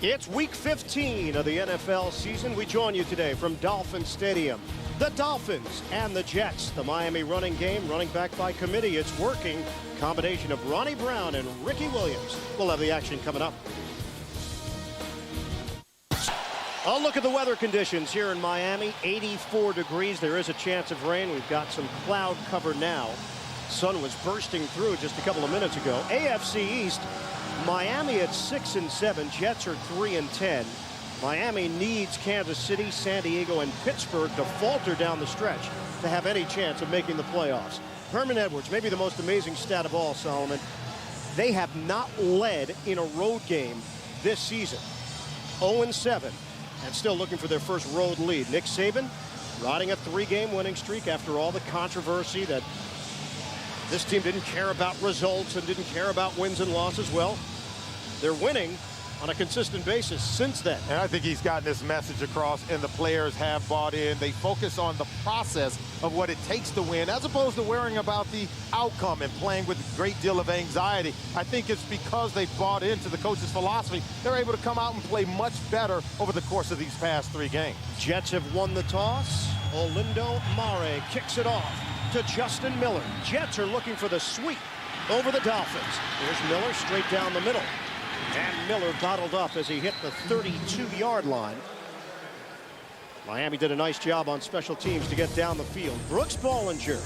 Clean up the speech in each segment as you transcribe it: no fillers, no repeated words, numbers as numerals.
It's week 15 of the NFL season. We join you today from Dolphins Stadium. The Dolphins and the Jets. The Miami running game, running back by committee. It's working. Combination of Ronnie Brown and Ricky Williams. We'll have the action coming up. A look at the weather conditions here in Miami. 84 degrees. There is a chance of rain. We've got some cloud cover now. Sun was bursting through just a couple of minutes ago. AFC East. Miami at 6-7. Jets are 3-10. Miami needs Kansas City, San Diego, and Pittsburgh to falter down the stretch to have any chance of making the playoffs. Herman Edwards, maybe the most amazing stat of all, Solomon. They have not led in a road game this season. 0-7, and still looking for their first road lead. Nick Saban riding a 3-game winning streak after all the controversy that this team didn't care about results and didn't care about wins and losses. Well, they're winning on a consistent basis since then. And I think he's gotten this message across, and the players have bought in. They focus on the process of what it takes to win, as opposed to worrying about the outcome and playing with a great deal of anxiety. I think it's because they bought into the coach's philosophy. They're able to come out and play much better over the course of these past 3 games. Jets have won the toss. Olindo Mare kicks it off to Justin Miller. Jets are looking for the sweep over the Dolphins. Here's Miller straight down the middle. And Miller bottled up as he hit the 32-yard line. Miami did a nice job on special teams to get down the field. Brooks Bollinger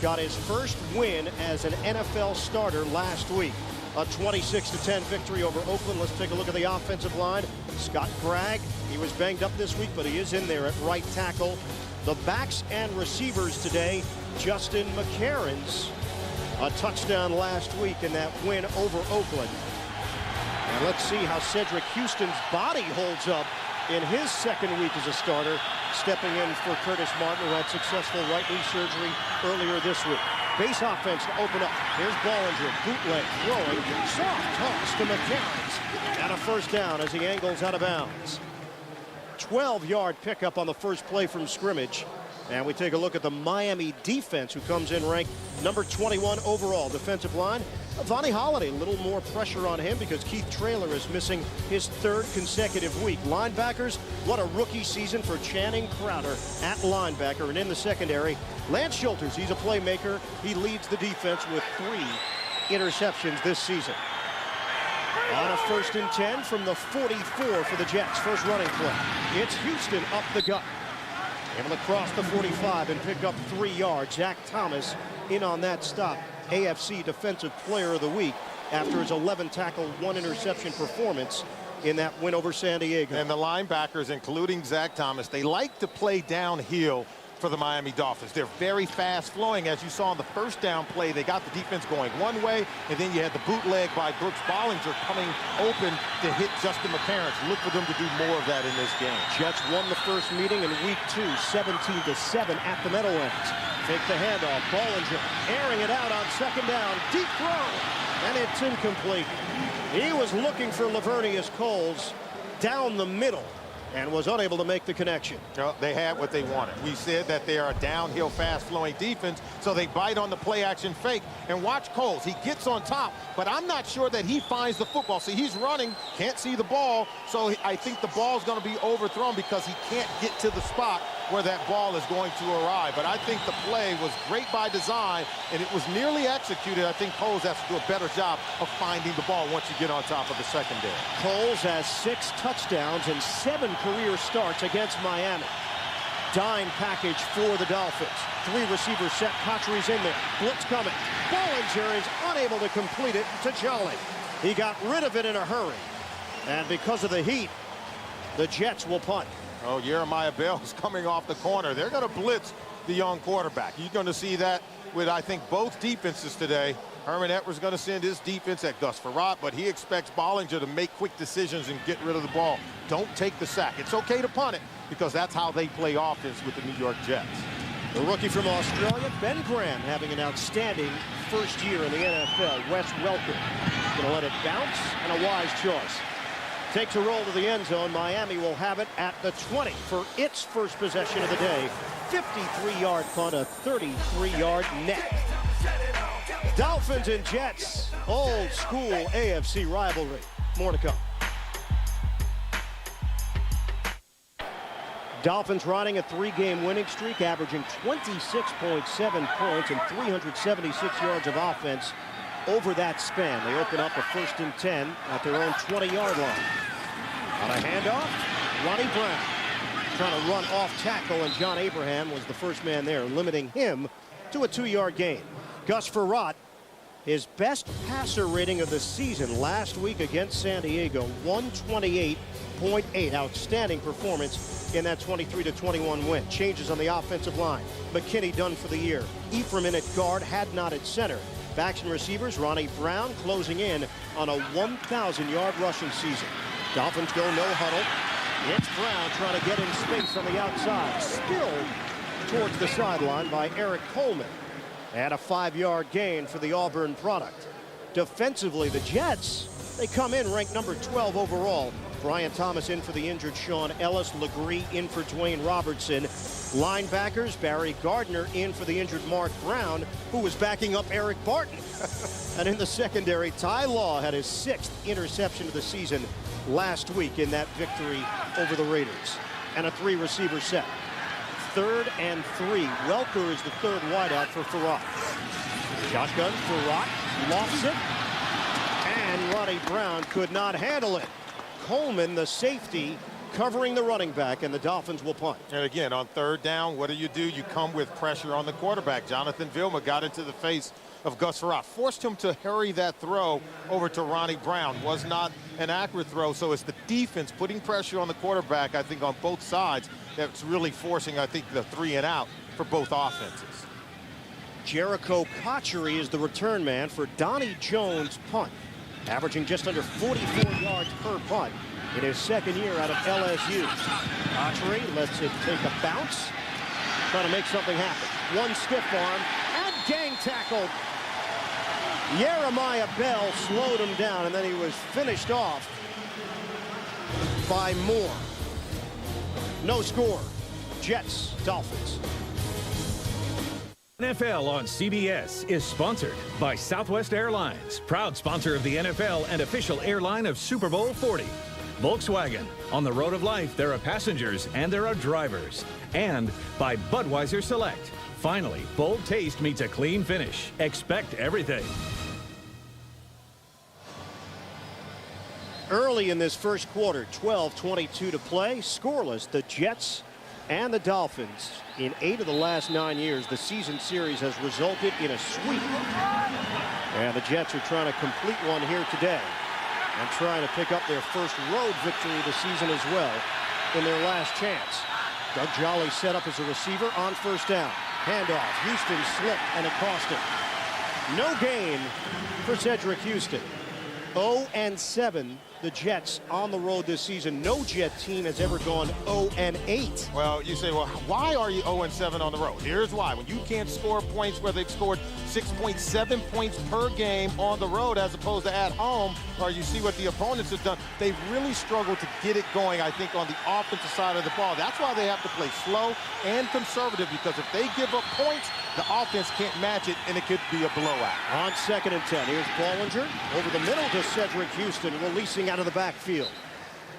got his first win as an NFL starter last week. A 26-10 victory over Oakland. Let's take a look at the offensive line. Scott Bragg, he was banged up this week, but he is in there at right tackle. The backs and receivers today, Justin McCarron's a touchdown last week in that win over Oakland. And let's see how Cedric Houston's body holds up in his second week as a starter, stepping in for Curtis Martin, who had successful right knee surgery earlier this week. Base offense to open up. Here's Bollinger, bootleg, throwing, soft toss to McCarron's. And a first down as he angles out of bounds. 12-yard pickup on the first play from scrimmage. And we take a look at the Miami defense, who comes in ranked number 21 overall. Defensive line, Vonnie Holliday, a little more pressure on him because Keith Traylor is missing his 3rd consecutive week. Linebackers, what a rookie season for Channing Crowder at linebacker. And in the secondary, Lance Schulters, he's a playmaker. He leads the defense with 3 interceptions this season. On a 1st and 10 from the 44 for the Jets. First running play. It's Houston up the gut. Able to cross the 45 and pick up 3 yards. Zach Thomas in on that stop. AFC Defensive Player of the Week after his 11-tackle, 1-interception performance in that win over San Diego. And the linebackers, including Zach Thomas, they like to play downhill for the Miami Dolphins. They're very fast-flowing. As you saw in the first down play, they got the defense going one way, and then you had the bootleg by Brooks Bollinger coming open to hit Justin McCarron. Look for them to do more of that in this game. Jets won the first meeting in week 2, 17-7 at the Meadowlands. Take the handoff. Bollinger airing it out on 2nd down. Deep throw, and it's incomplete. He was looking for Lavernius Coles down the middle and was unable to make the connection. No, they had what they wanted. We said that they are a downhill, fast-flowing defense, so they bite on the play-action fake. And watch Coles. He gets on top, but I'm not sure that he finds the football. See, he's running, can't see the ball, so I think the ball's going to be overthrown because he can't get to the spot where that ball is going to arrive. But I think the play was great by design, and it was nearly executed. I think Coles has to do a better job of finding the ball once you get on top of the secondary. Coles has 6 touchdowns and 7 career starts against Miami. Dime package for the Dolphins. 3 receivers set. Cotchery's in there. Blitz coming. Bollinger is unable to complete it to Jolly. He got rid of it in a hurry. And because of the heat, the Jets will punt. Oh, Jeremiah Bell's coming off the corner. They're going to blitz the young quarterback. You're going to see that with, I think, both defenses today. Herman Edwards is going to send his defense at Gus Frerotte, but he expects Bollinger to make quick decisions and get rid of the ball. Don't take the sack. It's okay to punt it because that's how they play offense with the New York Jets. The rookie from Australia, Ben Graham, having an outstanding first year in the NFL. Wes Welker going to let it bounce, and a wise choice. Takes a roll to the end zone. Miami will have it at the 20 for its first possession of the day. 53-yard punt, a 33-yard net. Dolphins and Jets, old school AFC rivalry. More to come. Dolphins riding a 3-game winning streak, averaging 26.7 points and 376 yards of offense over that span. They open up a 1st and 10 at their own 20-yard line. On a handoff, Ronnie Brown trying to run off tackle, and John Abraham was the first man there, limiting him to a 2-yard gain. Gus Frerotte, his best passer rating of the season last week against San Diego, 128.8. Outstanding performance in that 23-21 win. Changes on the offensive line. McKinney done for the year. Ephraim in at guard, Hadnot at center. Backs and receivers, Ronnie Brown closing in on a 1,000-yard rushing season. Dolphins go no huddle. It's Brown trying to get in space on the outside. Spilled towards the sideline by Eric Coleman. And a 5-yard gain for the Auburn product. Defensively, the Jets, they come in ranked number 12 overall. Brian Thomas in for the injured Sean Ellis. Legree in for Dwayne Robertson. Linebackers, Barry Gardner in for the injured Mark Brown, who was backing up Eric Barton. And in the secondary, Ty Law had his 6th interception of the season last week in that victory over the Raiders. And a 3-receiver set. 3rd and 3. Welker is the 3rd wideout for Frerotte. Shotgun, Frerotte lofts it. And Ronnie Brown could not handle it. Coleman, the safety, covering the running back, and the Dolphins will punt. And again, on 3rd down, what do? You come with pressure on the quarterback. Jonathan Vilma got into the face of Gus Frerotte, forced him to hurry that throw over to Ronnie Brown. Was not an accurate throw, so it's the defense putting pressure on the quarterback, I think, on both sides, that's really forcing, I think, the 3 and out for both offenses. Jericho Cotchery is the return man for Donnie Jones' punt, averaging just under 44 yards per punt in his 2nd year out of LSU. Cotchery lets it take a bounce, trying to make something happen. One stiff arm, and gang tackled. Jeremiah Bell slowed him down, and then he was finished off by Moore. No score. Jets, Dolphins. NFL on CBS is sponsored by Southwest Airlines, proud sponsor of the NFL and official airline of Super Bowl 40. Volkswagen, on the road of life, there are passengers and there are drivers. And by Budweiser Select. Finally, bold taste meets a clean finish. Expect everything. Early in this first quarter, 12:22 to play, scoreless. The Jets and the Dolphins. In 8 of the last 9 years, the season series has resulted in a sweep. And the Jets are trying to complete one here today and trying to pick up their first road victory of the season as well in their last chance. Doug Jolly set up as a receiver on 1st down. Handoff. Houston slipped, and it cost him. No gain for Cedric Houston. 0-7. The Jets on the road this season. No Jet team has ever gone 0-8. Well, you say, well, why are you 0-7 on the road? Here's why. When you can't score points where they've scored 6.7 points per game on the road as opposed to at home, or you see what the opponents have done, they've really struggled to get it going, I think, on the offensive side of the ball. That's why they have to play slow and conservative, because if they give up points, the offense can't match it, and it could be a blowout. On 2nd and 10, here's Bollinger over the middle to Cedric Houston, releasing out of the backfield.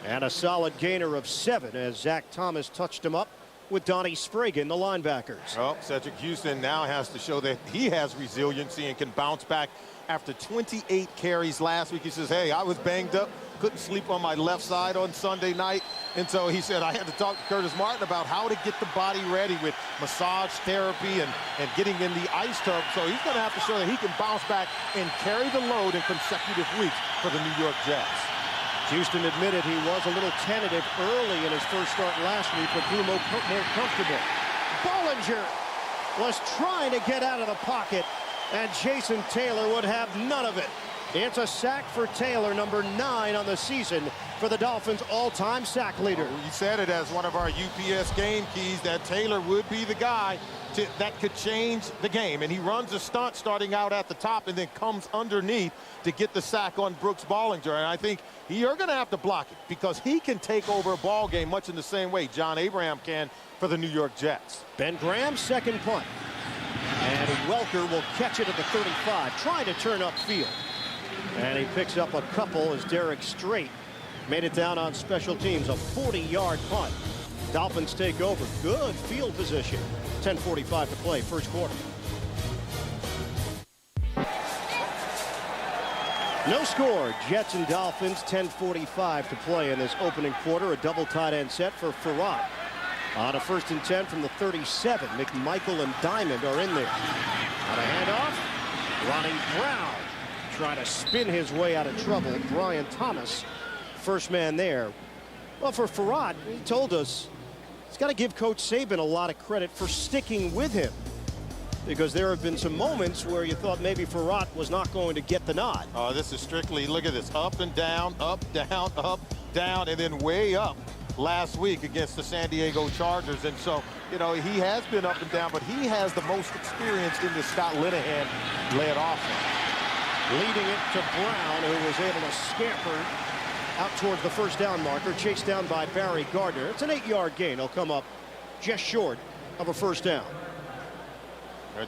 And a solid gainer of 7 as Zach Thomas touched him up with Donnie Sprague, the linebackers. Well, Cedric Houston now has to show that he has resiliency and can bounce back after 28 carries last week. He says, hey, I was banged up, couldn't sleep on my left side on Sunday night. And so he said, I had to talk to Curtis Martin about how to get the body ready with massage therapy and getting in the ice tub. So he's going to have to show that he can bounce back and carry the load in consecutive weeks for the New York Jets. Houston admitted he was a little tentative early in his first start last week, but grew more comfortable. Bollinger was trying to get out of the pocket, and Jason Taylor would have none of it. It's a sack for Taylor, number 9 on the season for the Dolphins' all-time sack leader. Well, we said it as one of our UPS game keys that Taylor would be the guy that could change the game. And he runs a stunt starting out at the top and then comes underneath to get the sack on Brooks Bollinger. And I think you're going to have to block it because he can take over a ball game much in the same way John Abraham can for the New York Jets. Ben Graham's second punt. And Welker will catch it at the 35, trying to turn upfield. And he picks up a couple as Derek Strait made it down on special teams, a 40-yard punt. Dolphins take over. Good field position. 10:45 to play, first quarter. No score. Jets and Dolphins, 10:45 to play in this opening quarter. A double tight end set for Frerotte. On a 1st and 10 from the 37. McMichael and Diamond are in there. On a handoff, Ronnie Brown trying to spin his way out of trouble. Brian Thomas, first man there. Well, for Frerotte, he told us he's got to give Coach Saban a lot of credit for sticking with him, because there have been some moments where you thought maybe Frerotte was not going to get the nod. Oh, this is strictly, look at this, up and down, up, down, and then way up last week against the San Diego Chargers. And so, you know, he has been up and down, but he has the most experience in the Scott Linehan-led offense. Leading it to Brown, who was able to scamper out towards the first down marker, chased down by Barry Gardner. It's an 8-yard gain. He'll come up just short of a first down.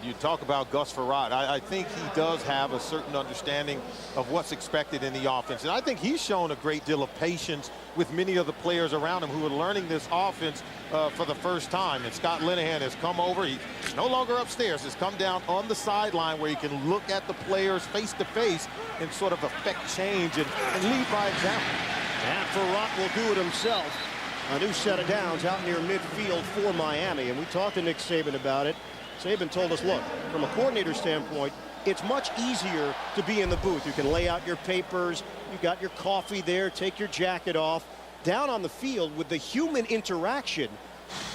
You talk about Gus Frerotte. I think he does have a certain understanding of what's expected in the offense. And I think he's shown a great deal of patience with many of the players around him who are learning this offense for the first time. And Scott Linehan has come over. He's no longer upstairs. He's come down on the sideline where he can look at the players face to face and sort of affect change and lead by example. And Frerotte will do it himself. A new set of downs out near midfield for Miami. And we talked to Nick Saban about it. Saban told us, look, from a coordinator standpoint, it's much easier to be in the booth. You can lay out your papers. You got your coffee there. Take your jacket off. Down on the field with the human interaction,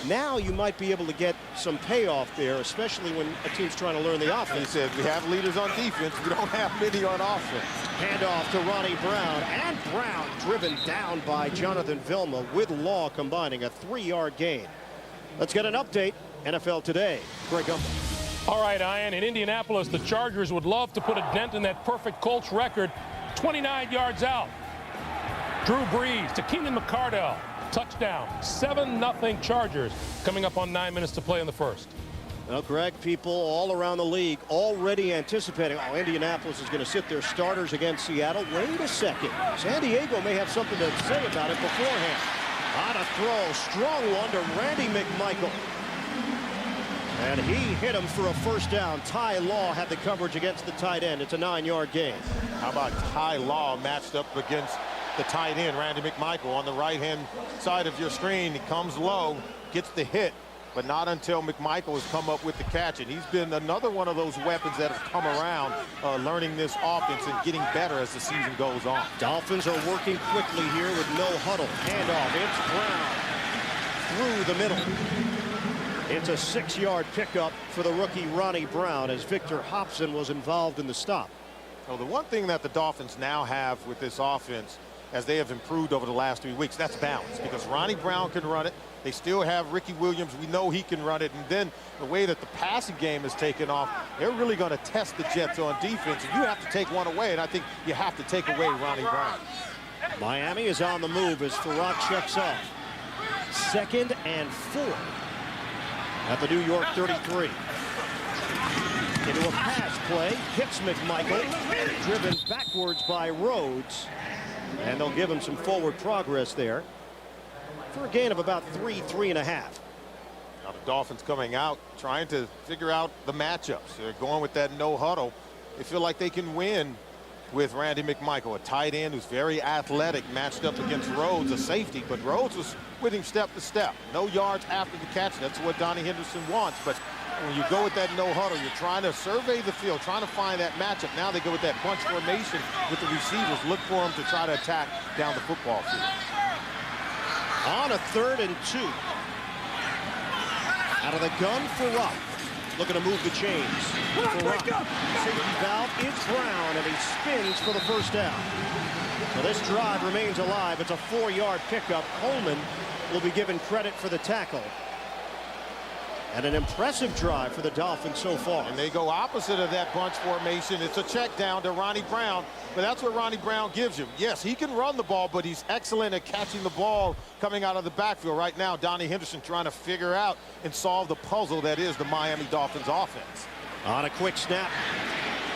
now you might be able to get some payoff there, especially when a team's trying to learn the offense. He said, we have leaders on defense. We don't have many on offense. Handoff to Ronnie Brown. And Brown driven down by Jonathan Vilma with Law combining a 3-yard gain. Let's get an update. NFL Today, Greg Gumbel. All right, Ian, in Indianapolis, the Chargers would love to put a dent in that perfect Colts record. 29 yards out. Drew Brees to Keenan McCardell. Touchdown. 7-0 Chargers coming up on 9 minutes to play in the first. Well, Greg, people all around the league already anticipating, oh, Indianapolis is going to sit their starters against Seattle. Wait a second. San Diego may have something to say about it beforehand. On a throw, strong one to Randy McMichael. And he hit him for a first down. Ty Law had the coverage against the tight end. It's a 9-yard gain. How about Ty Law matched up against the tight end, Randy McMichael, on the right-hand side of your screen. He comes low, gets the hit, but not until McMichael has come up with the catch. And he's been another one of those weapons that have come around, learning this offense and getting better as the season goes on. Dolphins are working quickly here with no huddle. Handoff. It's Brown through the middle. It's a 6-yard pickup for the rookie Ronnie Brown as Victor Hobson was involved in the stop. Well, the one thing that the Dolphins now have with this offense, as they have improved over the last 3 weeks, that's balance, because Ronnie Brown can run it. They still have Ricky Williams. We know he can run it. And then the way that the passing game has taken off, they're really going to test the Jets on defense. And you have to take one away, and I think you have to take away Ronnie Brown. Miami is on the move as Frerotte checks off. 2nd and 4 at the New York 33. Into a pass play, hits McMichael, driven backwards by Rhodes, and they'll give him some forward progress there for a gain of about 3.5. Now the Dolphins coming out, trying to figure out the matchups. They're going with that no huddle. They feel like they can win with Randy McMichael, a tight end who's very athletic, matched up against Rhodes, a safety, but Rhodes was with him step to step. No yards after the catch. That's what Donnie Henderson wants. But when you go with that no huddle, you're trying to survey the field, trying to find that matchup. Now they go with that bunch formation with the receivers. Look for them to try to attack down the football field. On a 3rd and 2. Out of the gun, Frerotte. Looking to move the chains. Frerotte. Safety valve is Brown, and he spins for the first down. So this drive remains alive. It's a 4-yard pickup. Coleman will be given credit for the tackle. And an impressive drive for the Dolphins so far. And they go opposite of that bunch formation. It's a check down to Ronnie Brown, but that's what Ronnie Brown gives you. Yes, he can run the ball, but he's excellent at catching the ball coming out of the backfield. Right now, Donnie Henderson trying to figure out and solve the puzzle that is the Miami Dolphins offense. On a quick snap.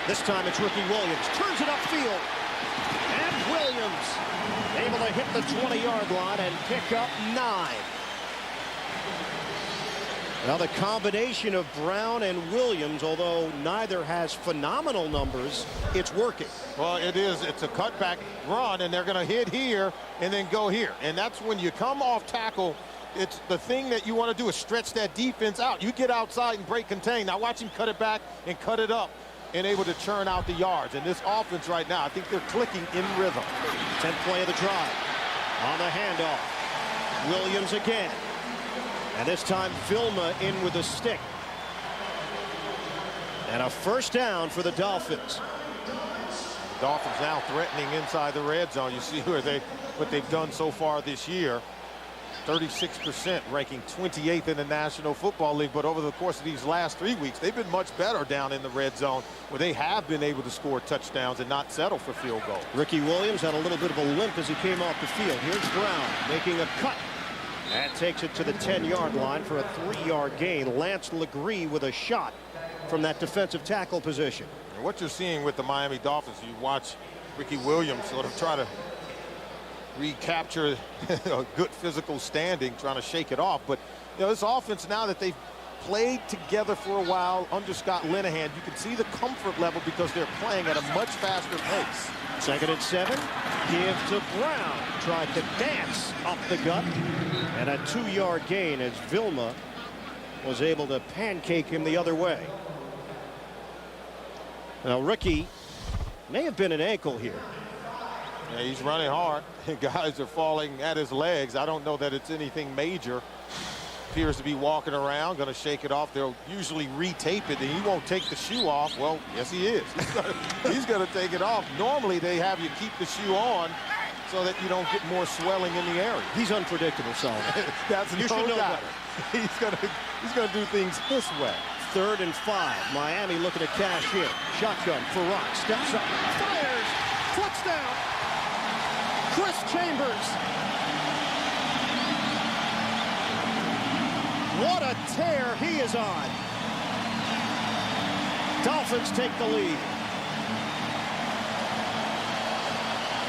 This time it's Ricky Williams. Turns it upfield. And Williams able to hit the 20-yard line and pick up 9. Now the combination of Brown and Williams, although neither has phenomenal numbers, it's working. Well, it is. It's a cutback run, and they're going to hit here and then go here. And that's when you come off tackle. It's the thing that you want to do is stretch that defense out. You get outside and break contain. Now watch him cut it back and cut it up and able to churn out the yards. And this offense right now, I think they're clicking in rhythm. 10th play of the drive. On the handoff. Williams again. And this time Vilma in with a stick. And a first down for the Dolphins. The Dolphins now threatening inside the red zone. You see what they've done so far this year. 36%, ranking 28th in the National Football League. But over the course of these last 3 weeks, they've been much better down in the red zone, where they have been able to score touchdowns and not settle for field goals. Ricky Williams had a little bit of a limp as he came off the field. Here's Brown making a cut. That takes it to the 10-yard line for a 3-yard gain. Lance Legree with a shot from that defensive tackle position. And what you're seeing with the Miami Dolphins, you watch Ricky Williams sort of try to recapture a good physical standing, trying to shake it off. But you know, this offense, now that they've played together for a while under Scott Linehan, you can see the comfort level because they're playing at a much faster pace. 2nd and 7. Give to Brown. Tried to dance up the gut. And a 2-yard gain as Vilma was able to pancake him the other way. Now Ricky may have been an ankle here. Yeah, he's running hard. Guys are falling at his legs. I don't know that it's anything major. Appears to be walking around, going to shake it off. They'll usually retape it, and he won't take the shoe off. Well, yes, he is. He's going to take it off. Normally, they have you keep the shoe on so that you don't get more swelling in the area. He's unpredictable, Solomon. That's you should know better. He's going to do things his way. 3rd and 5. Miami looking to cash in. Shotgun. Frerotte steps up. Fires. Touchdown. Chris Chambers. What a tear he is on. Dolphins take the lead.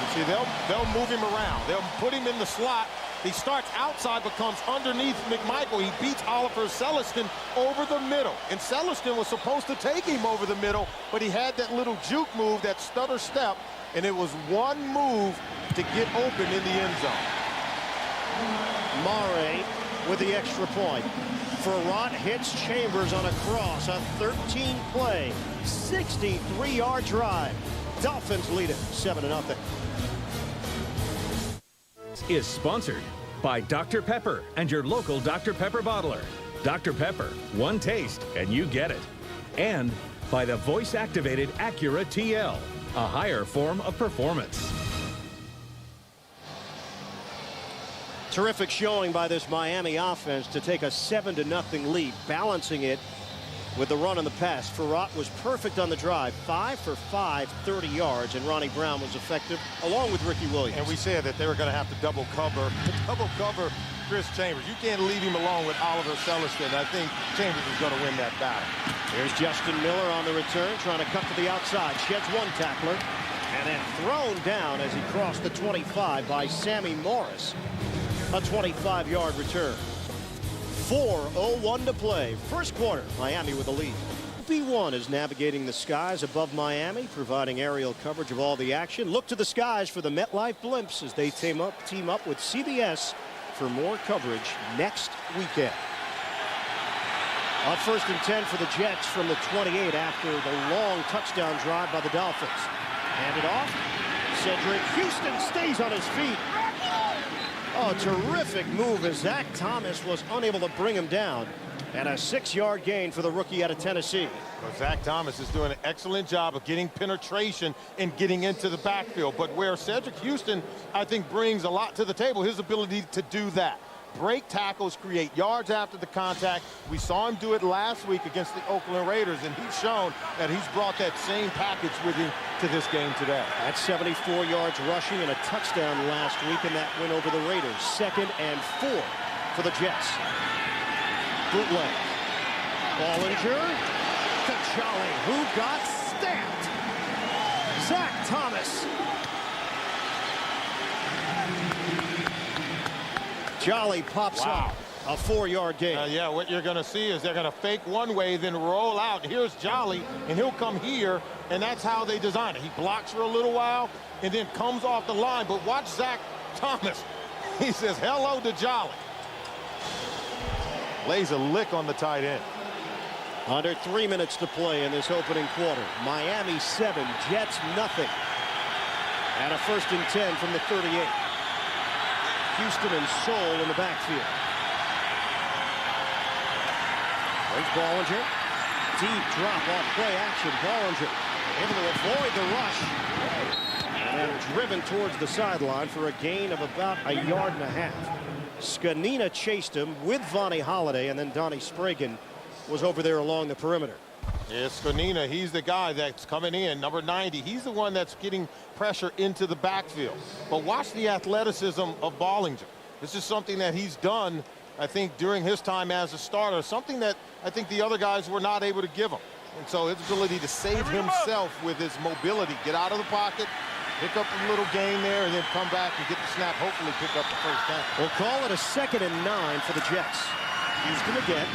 You see, they'll move him around. They'll put him in the slot. He starts outside, but comes underneath McMichael. He beats Oliver Celestin over the middle. And Celestin was supposed to take him over the middle, but he had that little juke move, that stutter step, and it was one move to get open in the end zone. Mare with the extra point. Frerotte hits Chambers on a cross. A 13-play, 63-yard drive. Dolphins lead it 7-0. Is sponsored by Dr. Pepper and your local Dr. Pepper bottler. Dr. Pepper, one taste and you get it. And by the voice-activated Acura TL, a higher form of performance. Terrific showing by this Miami offense to take a 7-0 lead, balancing it with the run and the pass. Frerotte was perfect on the drive, 5 for 5, 30 yards, and Ronnie Brown was effective along with Ricky Williams. And we said that they were going to have to double cover Chris Chambers. You can't leave him alone with Oliver Celestin. I think Chambers is going to win that battle. Here's Justin Miller on the return, trying to cut to the outside. Sheds one tackler, and then thrown down as he crossed the 25 by Sammy Morris. A 25-yard return. 4:01 to play. First quarter, Miami with the lead. B1 is navigating the skies above Miami, providing aerial coverage of all the action. Look to the skies for the MetLife Blimps as they team up with CBS for more coverage next weekend. On 1st and 10 for the Jets from the 28 after the long touchdown drive by the Dolphins. Handed off. Cedric Houston stays on his feet. Oh, terrific move as Zach Thomas was unable to bring him down. And a 6-yard gain for the rookie out of Tennessee. Well, Zach Thomas is doing an excellent job of getting penetration and getting into the backfield. But where Cedric Houston, I think, brings a lot to the table, his ability to do that. Break tackles, create yards after the contact. We saw him do it last week against the Oakland Raiders, and he's shown that he's brought that same package with him to this game today. That's 74 yards rushing and a touchdown last week in that win over the Raiders. 2nd and 4 for the Jets. Bootleg. Bollinger. Kachali, who got stamped. Zach Thomas. Jolly pops up. A 4-yard gain. Yeah, what you're going to see is they're going to fake one way, then roll out. Here's Jolly, and he'll come here, and that's how they design it. He blocks for a little while and then comes off the line. But watch Zach Thomas. He says hello to Jolly. Lays a lick on the tight end. Under 3 minutes to play in this opening quarter. Miami 7, Jets nothing. And a 1st and 10 from the 38. Houston and Soul in the backfield. There's Bollinger. Deep drop off play action. Bollinger able to avoid the rush. And then driven towards the sideline for a gain of about 1.5 yards. Scanina chased him with Vonnie Holiday, and then Donnie Spragan was over there along the perimeter. Yeah, Scanina, he's the guy that's coming in, number 90. He's the one that's getting pressure into the backfield. But watch the athleticism of Bollinger. This is something that he's done, I think, during his time as a starter, something that I think the other guys were not able to give him. And so his ability to save himself with his mobility, get out of the pocket, pick up a little gain there, and then come back and get the snap, hopefully pick up the first down. We'll call it a 2nd and 9 for the Jets. Houston again.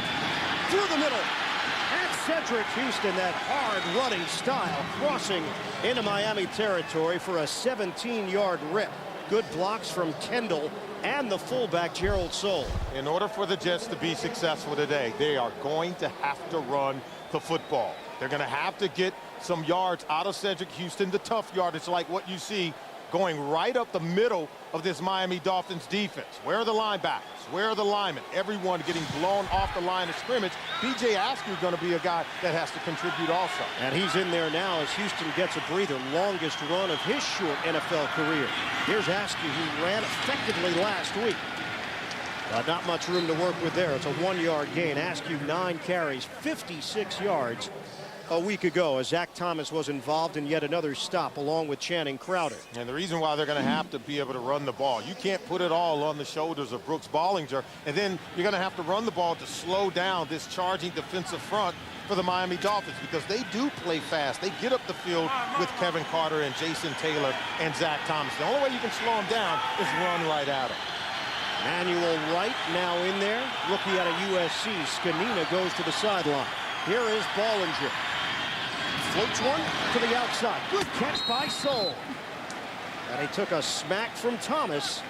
Through the middle. And Cedric Houston, that hard-running style, crossing into Miami territory for a 17-yard rip. Good blocks from Kendall and the fullback, Gerald Soule. In order for the Jets to be successful today, they are going to have to run the football. They're going to have to get some yards out of Cedric Houston, the tough yardage, like what you see going right up the middle of this Miami Dolphins defense. Where are the linebackers? Where are the linemen? Everyone getting blown off the line of scrimmage. B.J. Askew is going to be a guy that has to contribute also. And he's in there now as Houston gets a breather. Longest run of his short NFL career. Here's Askew, who ran effectively last week. Not much room to work with there. It's a 1-yard gain. Askew 9 carries, 56 yards a week ago as Zach Thomas was involved in yet another stop along with Channing Crowder. And the reason why they're going to have to be able to run the ball, you can't put it all on the shoulders of Brooks Bollinger, and then you're going to have to run the ball to slow down this charging defensive front for the Miami Dolphins, because they do play fast. They get up the field with Kevin Carter and Jason Taylor and Zach Thomas. The only way you can slow them down is run right at them. Manuel Wright now in there. Rookie out of USC. Scanina goes to the sideline. Here is Bollinger. Floats one to the outside. Good catch by Soule. And he took a smack from Thomas,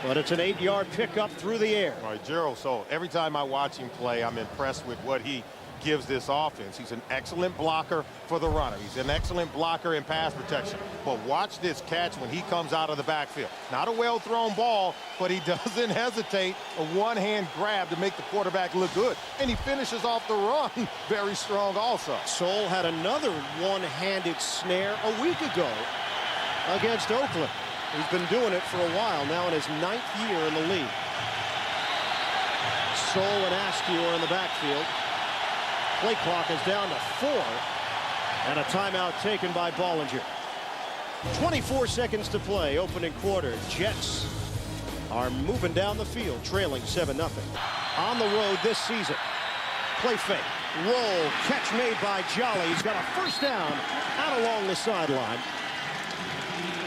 but it's an 8-yard pickup through the air. All right, Gerald Soule, every time I watch him play, I'm impressed with what he gives this offense. He's an excellent blocker for the runner. He's an excellent blocker in pass protection. But watch this catch when he comes out of the backfield. Not a well-thrown ball, but he doesn't hesitate. A one-hand grab to make the quarterback look good. And he finishes off the run very strong also. Soule had another one-handed snare a week ago against Oakland. He's been doing it for a while now in his 9th year in the league. Soule and Askew are in the backfield. Play clock is down to 4, and a timeout taken by Bollinger. 24 seconds to play, opening quarter. Jets are moving down the field, trailing 7-0. On the road this season. Play fake, roll, catch made by Jolly. He's got a first down out along the sideline.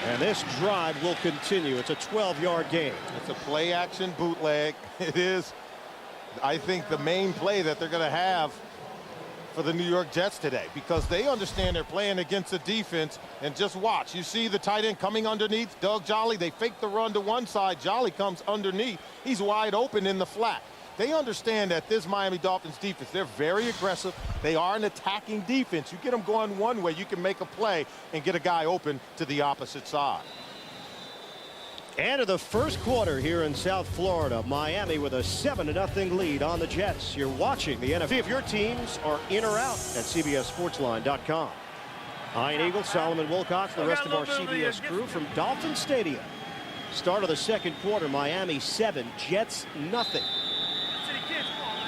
And this drive will continue. It's a 12-yard gain. It's a play-action bootleg. It is, I think, the main play that they're going to have for the New York Jets today, because they understand they're playing against a defense. And just watch, you see the tight end coming underneath Doug Jolly. They fake the run to one side. Jolly comes underneath. He's wide open in the flat. They understand that this Miami Dolphins defense, they're very aggressive. They are an attacking defense. You get them going one way, you can make a play and get a guy open to the opposite side. And of the first quarter here in South Florida, Miami with a 7-0 lead on the Jets. You're watching the NFL. See if your teams are in or out at CBSSportsline.com. Ian Eagle, Solomon Wilcots, the rest of our CBS crew from Dolphin Stadium. Start of the second quarter, Miami 7, Jets nothing.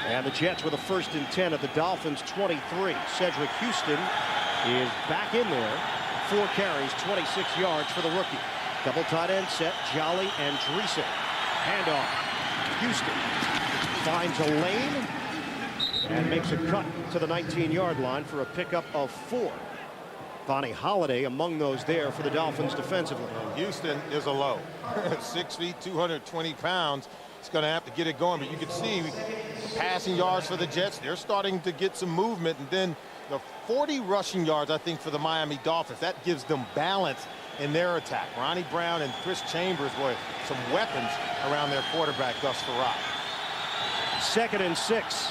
And the Jets with a 1st and 10 at the Dolphins 23. Cedric Houston is back in there. 4 carries, 26 yards for the rookie. Double tight end set, Jolly and Dreesen. Handoff. Houston finds a lane and makes a cut to the 19-yard line for a pickup of 4. Vonnie Holiday among those there for the Dolphins defensively. Houston is a low. 6 feet, 220 pounds. He's going to have to get it going, but you can see the passing yards for the Jets. They're starting to get some movement, and then the 40 rushing yards, I think, for the Miami Dolphins. That gives them balance in their attack. Ronnie Brown and Chris Chambers were some weapons around their quarterback, Gus Frerotte. 2nd and 6.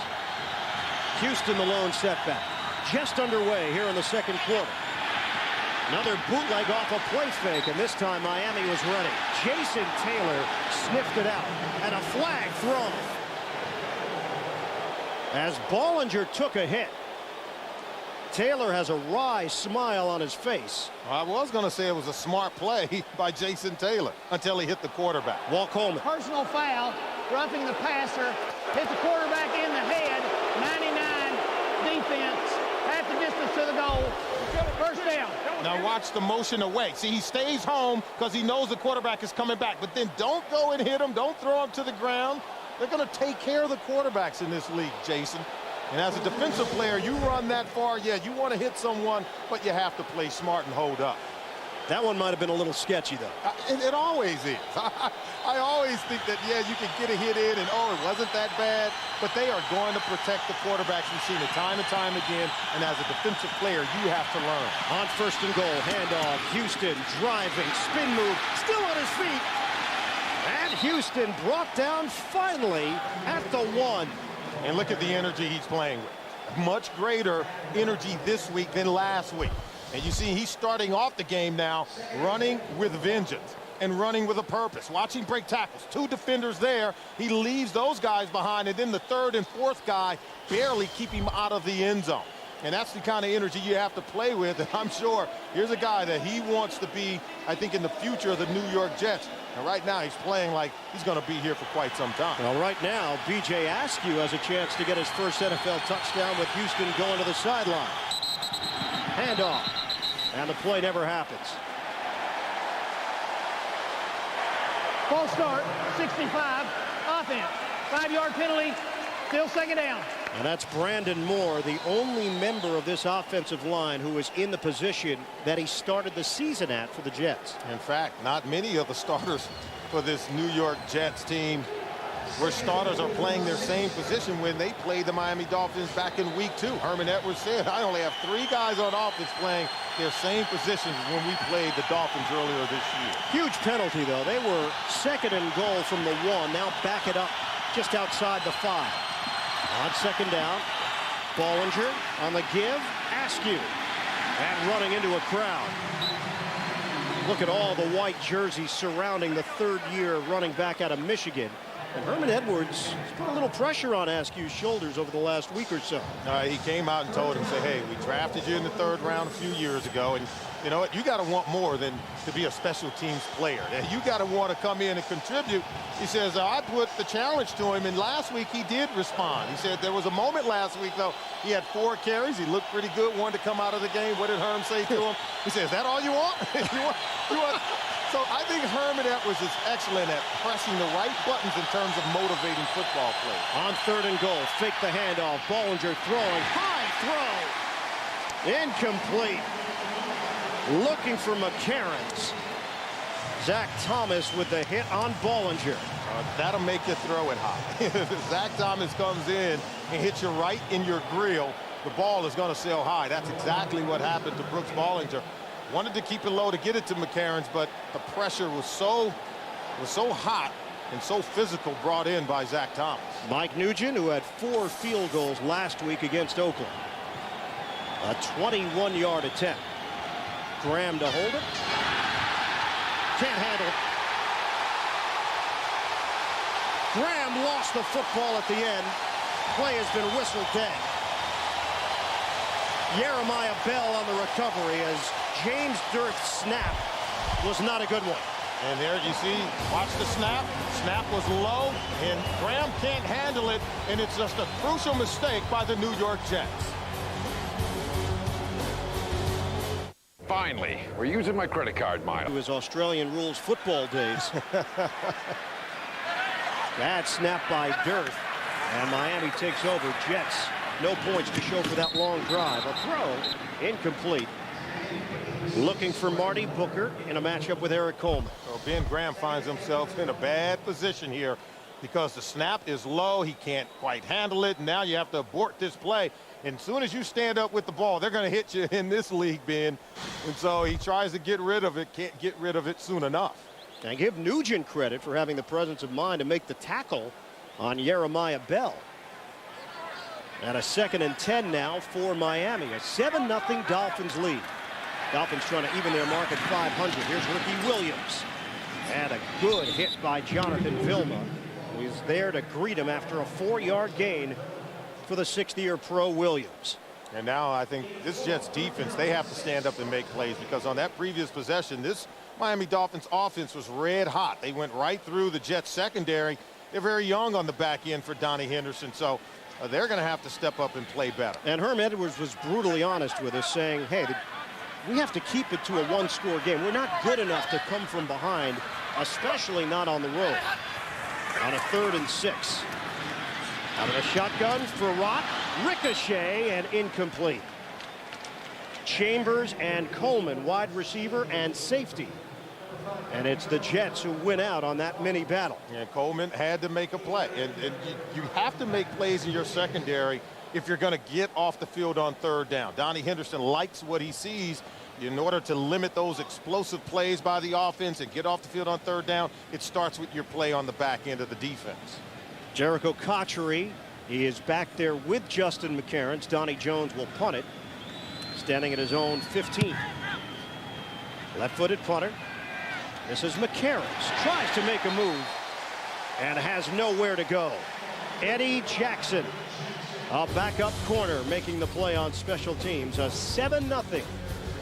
Houston the lone setback. Just underway here in the second quarter. Another bootleg off a play fake, and this time Miami was ready. Jason Taylor sniffed it out, and a flag thrown. As Bollinger took a hit, Taylor has a wry smile on his face. I was going to say it was a smart play by Jason Taylor until he hit the quarterback. Walt Coleman. Personal foul, roughing the passer, hit the quarterback in the head, 99 defense, half the distance to the goal, first down. Now watch the motion away. See, he stays home because he knows the quarterback is coming back, but then don't go and hit him, don't throw him to the ground. They're going to take care of the quarterbacks in this league, Jason. And as a defensive player, you run that far, yeah, you want to hit someone, but you have to play smart and hold up. That one might have been a little sketchy, though. It always is. I always think that, yeah, you can get a hit in and, oh, it wasn't that bad. But they are going to protect the quarterbacks. We've seen it time and time again. And as a defensive player, you have to learn. On 1st and goal, handoff. Houston driving, spin move, still on his feet. And Houston brought down finally at the 1. And look at the energy he's playing with. Much greater energy this week than last week. And you see he's starting off the game now running with vengeance and running with a purpose. Watch him break tackles. 2 defenders there. He leaves those guys behind, and then the 3rd and 4th guy barely keep him out of the end zone. And that's the kind of energy you have to play with. And I'm sure here's a guy that he wants to be, I think, in the future of the New York Jets. And right now he's playing like he's going to be here for quite some time. Well, right now, B.J. Askew has a chance to get his first NFL touchdown with Houston going to the sideline. Handoff. And the play never happens. False start, 65, offense. 5-yard penalty, still 2nd down. And that's Brandon Moore, the only member of this offensive line who is in the position that he started the season at for the Jets. In fact, not many of the starters for this New York Jets team where starters are playing their same position when they played the Miami Dolphins back in week 2. Herman Edwards said, I only have 3 guys on offense playing their same positions when we played the Dolphins earlier this year. Huge penalty, though. They were 2nd and goal from the 1. Now back it up just outside the 5. On 2nd down, Bollinger on the give, Askew. And running into a crowd. Look at all the white jerseys surrounding the 3rd-year running back out of Michigan. And Herman Edwards has put a little pressure on Askew's shoulders over the last week or so. He came out and told him, say, hey, we drafted you in the 3rd round a few years ago, and you know what? You got to want more than to be a special teams player. You got to want to come in and contribute. He says, I put the challenge to him, and last week he did respond. He said there was a moment last week, though, he had 4 carries. He looked pretty good, wanted to come out of the game. What did Herm say to him? He says, is that all you want? you want? So I think Herman Edwards is excellent at pressing the right buttons in terms of motivating football play. On 3rd and goal, fake the handoff. Bollinger throwing, high throw, incomplete. Looking for McCarrons. Zach Thomas with the hit on Bollinger. That'll make you throw it high. If Zach Thomas comes in and hits you right in your grill, the ball is going to sail high. That's exactly what happened to Brooks Bollinger. Wanted to keep it low to get it to McCarrons, but the pressure was so hot and so physical brought in by Zach Thomas. Mike Nugent, who had 4 field goals last week against Oakland. A 21-yard attempt. Graham to hold it. Can't handle it. Graham lost the football at the end. Play has been whistled dead. Jeremiah Bell on the recovery as James Dirk's snap was not a good one. And there you see, watch the snap. Snap was low, and Graham can't handle it, and it's just a crucial mistake by the New York Jets. Finally, we're using my credit card, Milo. To his Australian rules football days. Bad snap by Dirk, and Miami takes over. Jets, no points to show for that long drive. A throw, incomplete. Looking for Marty Booker in a matchup with Eric Coleman. So Ben Graham finds himself in a bad position here because the snap is low. He can't quite handle it. And now you have to abort this play. And as soon as you stand up with the ball, they're going to hit you in this league, Ben. And so he tries to get rid of it, can't get rid of it soon enough. And give Nugent credit for having the presence of mind to make the tackle on Jeremiah Bell. And a 2nd and 10 now for Miami. A 7-0 Dolphins lead. Dolphins trying to even their mark at 500. Here's Ricky Williams. And a good hit by Jonathan Vilma, who is there to greet him after a 4-yard gain for the 60-year pro Williams. And now I think this Jets defense, they have to stand up and make plays, because on that previous possession, this Miami Dolphins offense was red hot. They went right through the Jets secondary. They're very young on the back end for Donnie Henderson, so they're going to have to step up and play better. And Herm Edwards was brutally honest with us, saying, hey, we have to keep it to a 1-score game. We're not good enough to come from behind, especially not on the road. On a 3rd and 6. Out of the shotgun, Frerotte, ricochet, and incomplete. Chambers and Coleman, wide receiver and safety. And it's the Jets who win out on that mini battle. And Coleman had to make a play. And you have to make plays in your secondary if you're going to get off the field on 3rd down. Donnie Henderson likes what he sees. In order to limit those explosive plays by the offense and get off the field on 3rd down, it starts with your play on the back end of the defense. Jericho Cotchery, he is back there with Justin McCarron. Donnie Jones will punt it, standing at his own 15. Left-footed punter. This is McCarron. Tries to make a move and has nowhere to go. Eddie Jackson, a backup corner, making the play on special teams. A 7-0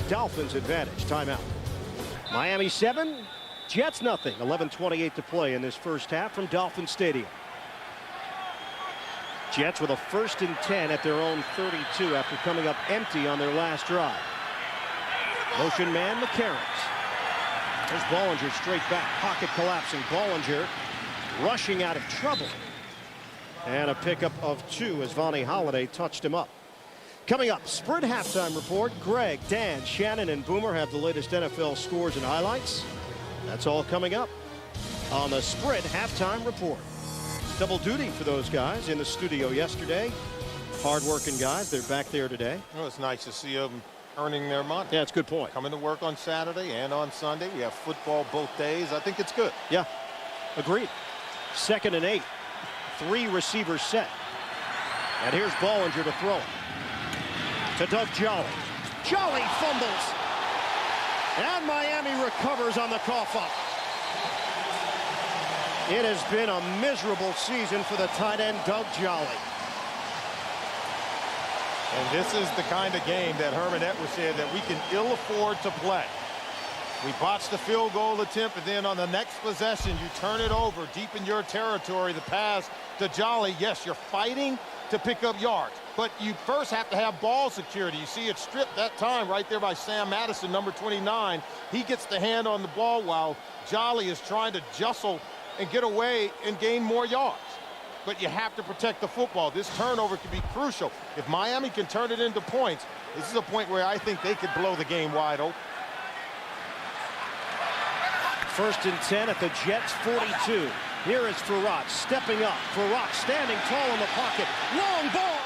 Dolphins advantage. Timeout. Miami 7, Jets nothing. 11:28 to play in this first half from Dolphin Stadium. Jets with a 1st and 10 at their own 32 after coming up empty on their last drive. Motion man McCarron. There's Bollinger straight back. Pocket collapsing. Bollinger rushing out of trouble. And a pickup of 2 as Vonnie Holliday touched him up. Coming up, Sprint halftime report. Greg, Dan, Shannon, and Boomer have the latest NFL scores and highlights. That's all coming up on the Sprint halftime report. Double duty for those guys in the studio yesterday. Hard-working guys. They're back there today. Well, it's nice to see them earning their money. Yeah, it's a good point. Coming to work on Saturday and on Sunday. We have football both days. I think it's good. Yeah, agreed. 2nd and 8. 3 receivers set. And here's Bollinger to throw it. To Doug Jolly. Jolly fumbles. And Miami recovers on the cough up. It has been a miserable season for the tight end, Doug Jolly. And this is the kind of game that Herman Edwards said that we can ill afford to play. We botched the field goal attempt, and then on the next possession, you turn it over deep in your territory. The pass to Jolly. Yes, you're fighting to pick up yards, but you first have to have ball security. You see it stripped that time right there by Sam Madison, number 29. He gets the hand on the ball while Jolly is trying to jostle and get away and gain more yards. But you have to protect the football. This turnover could be crucial. If Miami can turn it into points, this is a point where I think they could blow the game wide open. 1st and 10 at the Jets 42. Here is Frerotte stepping up. Frerotte standing tall in the pocket. Long ball.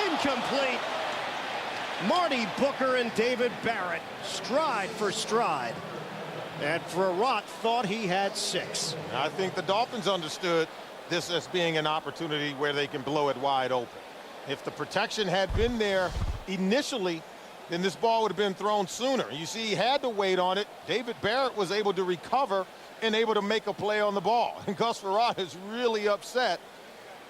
Incomplete. Marty Booker and David Barrett stride for stride. And Frerotte thought he had 6. I think the Dolphins understood this as being an opportunity where they can blow it wide open. If the protection had been there initially, then this ball would have been thrown sooner. You see, he had to wait on it. David Barrett was able to recover and able to make a play on the ball. And Gus Frerotte is really upset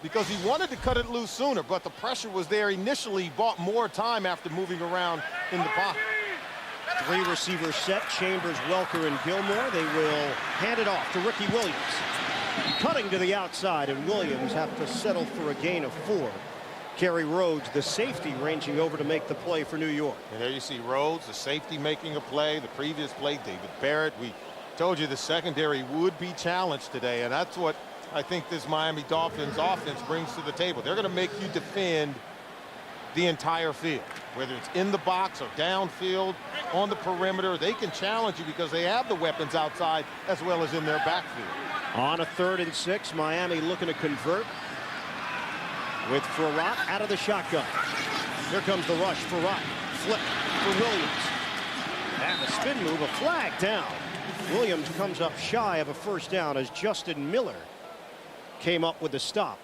because he wanted to cut it loose sooner, but the pressure was there initially. He bought more time after moving around in the pocket. 3 receivers set. Chambers, Welker, and Gilmore. They will hand it off to Ricky Williams. Cutting to the outside, and Williams have to settle for a gain of 4. Kerry Rhodes, the safety, ranging over to make the play for New York. And there you see Rhodes, the safety, making a play. The previous play, David Barrett. We told you the secondary would be challenged today, and that's what I think this Miami Dolphins offense brings to the table. They're going to make you defend the entire field, whether it's in the box or downfield, on the perimeter. They can challenge you because they have the weapons outside as well as in their backfield. On a 3rd and 6, Miami looking to convert with Frerotte out of the shotgun. Here comes the rush. Frerotte flip for Williams. And the spin move, a flag down. Williams comes up shy of a first down as Justin Miller came up with the stop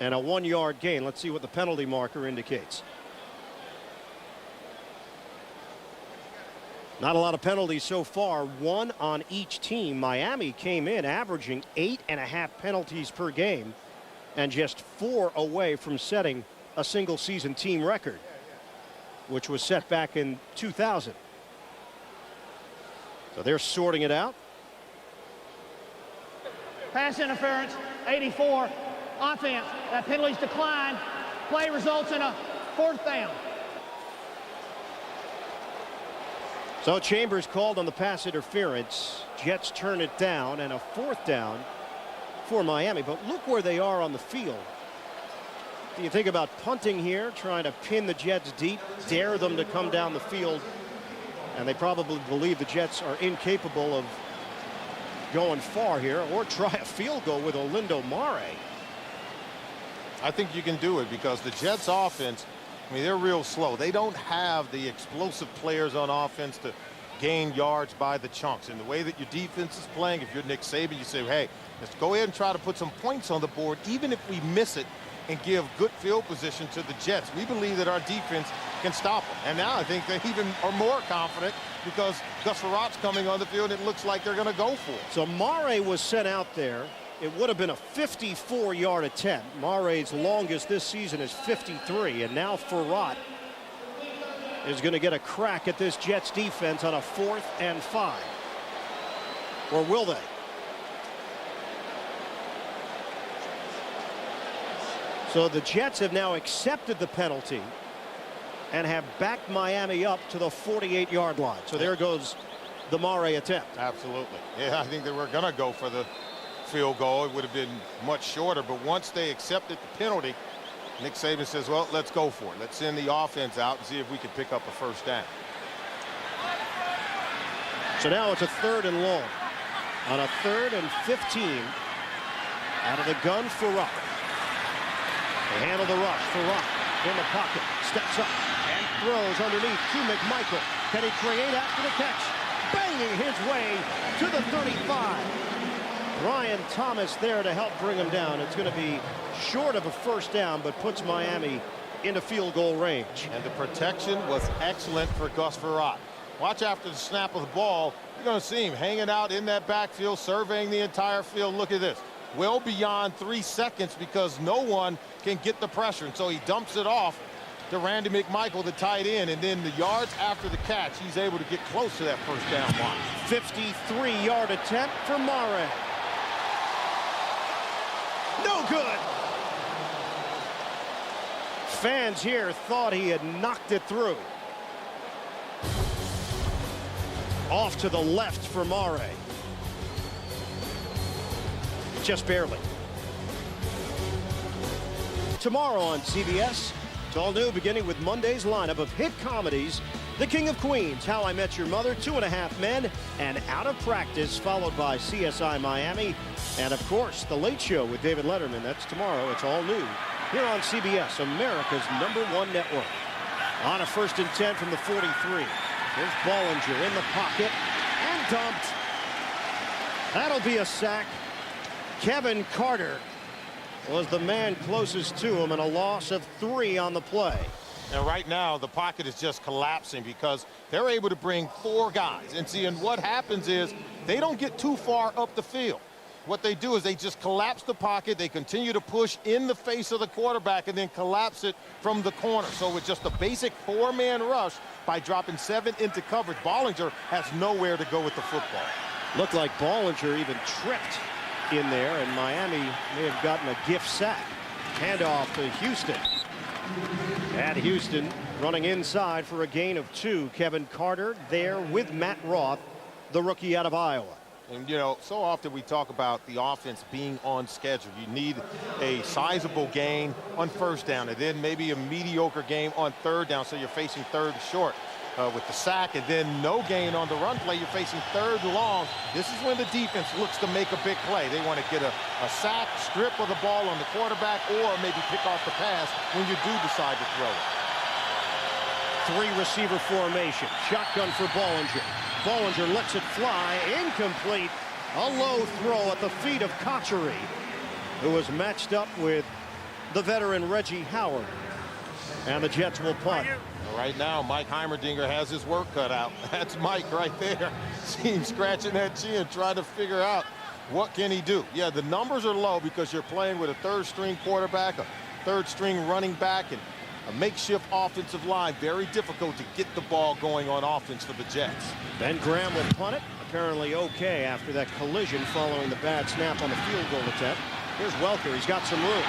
and a 1-yard gain. Let's see what the penalty marker indicates. Not a lot of penalties so far, 1 on each team. Miami came in averaging 8.5 penalties per game and just 4 away from setting a single season team record, which was set back in 2000. So they're sorting it out. Pass interference, 84. Offense. That penalties decline. Play results in a 4th down. So Chambers called on the pass interference. Jets turn it down, and a 4th down for Miami. But look where they are on the field. Do you think about punting here, trying to pin the Jets deep, dare them to come down the field? And they probably believe the Jets are incapable of going far here, or try a field goal with Olindo Mare. I think you can do it because the Jets offense, I mean, they're real slow. They don't have the explosive players on offense to gain yards by the chunks. And the way that your defense is playing, if you're Nick Saban, you say, hey, let's go ahead and try to put some points on the board, even if we miss it, and give good field position to the Jets. We believe that our defense can stop them. And now I think they even are more confident because Gus Ferrotte's coming on the field. It looks like they're going to go for it. So Mare was sent out there. It would have been a 54-yard attempt. Mare's longest this season is 53, and now Frerotte is going to get a crack at this Jets defense on a 4th and 5. Or will they? So the Jets have now accepted the penalty and have backed Miami up to the 48-yard line. So there goes the Mare attempt. Absolutely. Yeah, I think they were going to go for the field goal. It would have been much shorter, but once they accepted the penalty, Nick Saban says, well, let's go for it. Let's send the offense out and see if we can pick up a first down. So now it's a 3rd and long. On a 3rd and 15, out of the gun, Frerotte. They handle the rush. Frerotte in the pocket, steps up and throws underneath to McMichael. Can he create after the catch? Banging his way to the 35. Brian Thomas there to help bring him down. It's going to be short of a first down, but puts Miami into field goal range. And the protection was excellent for Gus Frerotte. Watch after the snap of the ball. You're going to see him hanging out in that backfield, surveying the entire field. Look at this. Well beyond 3 seconds because no one can get the pressure. And so he dumps it off to Randy McMichael, the tight end. And then the yards after the catch, he's able to get close to that first down line. 53-yard attempt for Mare. No good. Fans here thought he had knocked it through. Off to the left for Mare. Just barely. Tomorrow on CBS, it's all new, beginning with Monday's lineup of hit comedies: The King of Queens, How I Met Your Mother, 2.5 Men, and Out of Practice, followed by CSI Miami, and of course, The Late Show with David Letterman. That's tomorrow. It's all new here on CBS, America's #1 network. On a 1st and 10 from the 43. Here's Bollinger in the pocket and dumped. That'll be a sack. Kevin Carter was the man closest to him, and a loss of 3 on the play. And right now, the pocket is just collapsing because they're able to bring 4 guys. And see, and what happens is they don't get too far up the field. What they do is they just collapse the pocket. They continue to push in the face of the quarterback and then collapse it from the corner. So with just a basic 4-man rush, by dropping 7 into coverage, Bollinger has nowhere to go with the football. Looked like Bollinger even tripped in there, and Miami may have gotten a gift sack. Handoff to Houston. And Houston running inside for a gain of 2. Kevin Carter there with Matt Roth, the rookie out of Iowa. And, you know, so often we talk about the offense being on schedule. You need a sizable gain on 1st down and then maybe a mediocre game on 3rd down, so you're facing 3rd and short. with the sack, and then no gain on the run play. You're facing 3rd and long. This is when the defense looks to make a big play. They want to get a sack, strip of the ball on the quarterback, or maybe pick off the pass when you do decide to throw it. 3 receiver formation. Shotgun for Bollinger. Bollinger lets it fly. Incomplete. A low throw at the feet of Kochery, who was matched up with the veteran Reggie Howard. And the Jets will punt. Right now, Mike Heimerdinger has his work cut out. That's Mike right there. See him scratching that chin, trying to figure out what can he do. Yeah, the numbers are low because you're playing with a 3rd-string quarterback, a 3rd-string running back, and a makeshift offensive line. Very difficult to get the ball going on offense for the Jets. Ben Graham will punt it. Apparently okay after that collision following the bad snap on the field goal attempt. Here's Welker. He's got some room.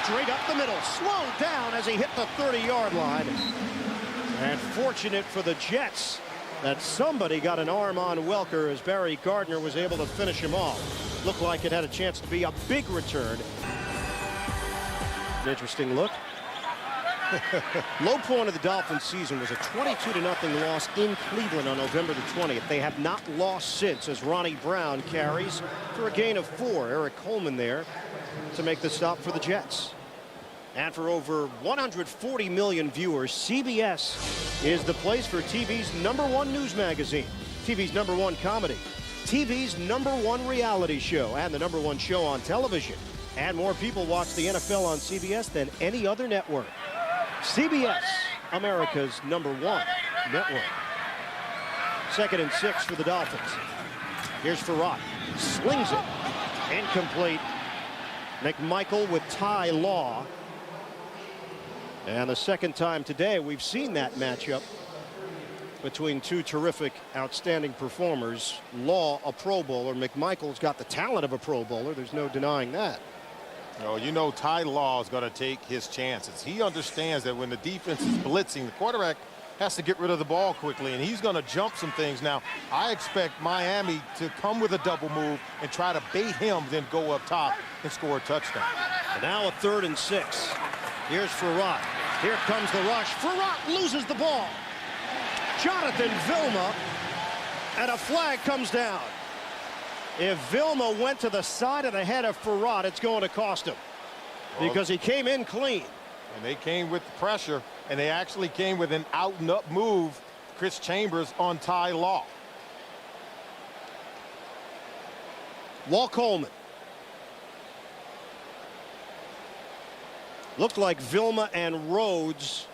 Straight up the middle. Slowed down as he hit the 30-yard line. And fortunate for the Jets that somebody got an arm on Welker as Barry Gardner was able to finish him off. Looked like it had a chance to be a big return. An interesting look. Low point of the Dolphins season was a 22-0 loss in Cleveland on November the 20th. They have not lost since as Ronnie Brown carries for a gain of 4. Eric Coleman there to make the stop for the Jets. And for over 140 million viewers, CBS is the place for TV's #1 news magazine, TV's #1 comedy, TV's #1 reality show, and the #1 show on television. And more people watch the NFL on CBS than any other network. CBS, America's #1 network. 2nd and 6 for the Dolphins. Here's Frerotte. Slings it. Incomplete. McMichael with Ty Law. And the second time today we've seen that matchup between 2 terrific, outstanding performers. Law, a Pro Bowler. McMichael's got the talent of a Pro Bowler. There's no denying that. Oh, you know, Ty Law is going to take his chances. He understands that when the defense is blitzing, the quarterback has to get rid of the ball quickly, and he's going to jump some things. Now, I expect Miami to come with a double move and try to bait him, then go up top and score a touchdown. And now a 3rd and 6. Here's Frerotte. Here comes the rush. Frerotte loses the ball. Jonathan Vilma, and a flag comes down. If Vilma went to the side of the head of Frerotte, it's going to cost him because he came in clean. And they came with pressure, and they actually came with an out-and-up move, Chris Chambers, on Ty Law. Walt Coleman. Looked like Vilma and Rhodes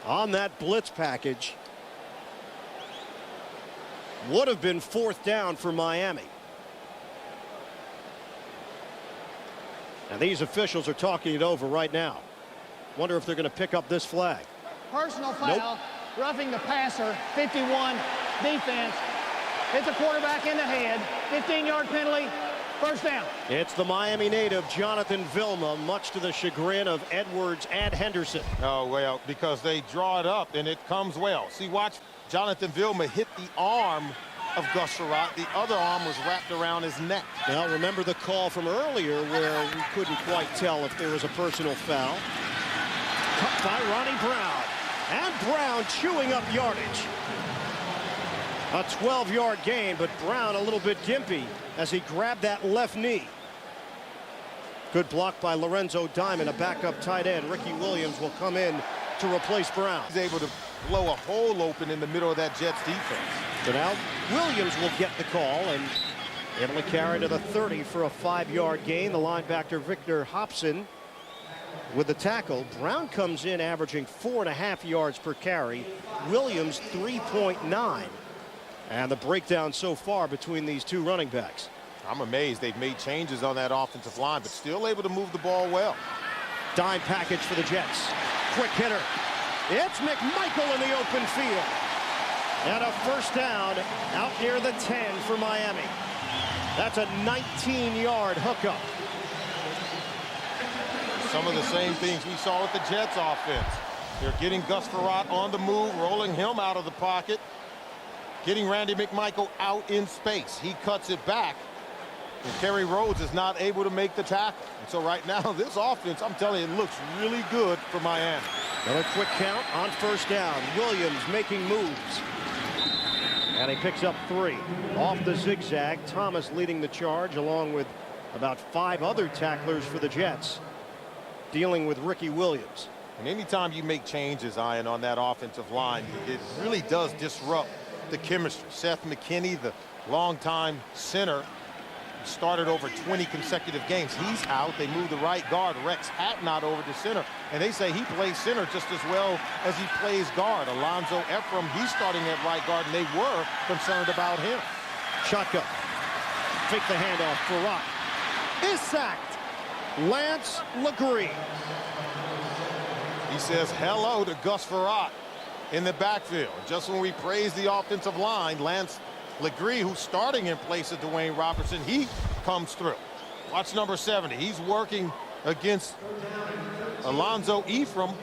on that blitz package. Would have been 4th down for Miami. And these officials are talking it over right now. Wonder if they're going to pick up this flag. Personal foul. Roughing the passer. 51 defense. Hits the quarterback in the head. 15-yard penalty. 1st down. It's the Miami native Jonathan Vilma, much to the chagrin of Edwards and Henderson. Oh, well, because they draw it up and it comes well. See, watch Jonathan Vilma hit the arm of Gus Frerotte. The other arm was wrapped around his neck. Now, remember the call from earlier where we couldn't quite tell if there was a personal foul. Cut by Ronnie Brown. And Brown chewing up yardage. A 12-yard gain, but Brown a little bit gimpy as he grabbed that left knee. Good block by Lorenzo Diamond, a backup tight end. Ricky Williams will come in to replace Brown. He's able to blow a hole open in the middle of that Jets defense. So now Williams will get the call and able to carry to the 30 for a 5-yard gain. The linebacker Victor Hobson with the tackle. Brown comes in averaging 4.5 yards per carry. Williams 3.9. And the breakdown so far between these 2 running backs. I'm amazed they've made changes on that offensive line, but still able to move the ball well. Dime package for the Jets. Quick hitter. It's McMichael in the open field. And a 1st down out near the 10 for Miami. That's a 19-yard hookup. Some of the same things we saw with the Jets offense. They're getting Gus Frerotte on the move, rolling him out of the pocket, getting Randy McMichael out in space. He cuts it back. And Kerry Rhodes is not able to make the tackle. And so right now, this offense, I'm telling you, it looks really good for Miami. Another quick count on first down. Williams making moves. And he picks up 3. Off the zigzag, Thomas leading the charge along with about 5 other tacklers for the Jets, dealing with Ricky Williams. And anytime you make changes, Ian, on that offensive line, it really does disrupt the chemistry. Seth McKinney, the longtime center, started over 20 consecutive games. He's out. They moved the right guard, Rex Hatnot, over to center. And they say he plays center just as well as he plays guard. Alonzo Ephraim, he's starting at right guard, and they were concerned about him. Shotgun. Fake the handoff. Frerotte is sacked. Lance Legree. He says hello to Gus Frerotte in the backfield. Just when we praise the offensive line, Lance Legree, who's starting in place of Dwayne Robertson, he comes through. Watch number 70. He's working against Alonzo Ephraim.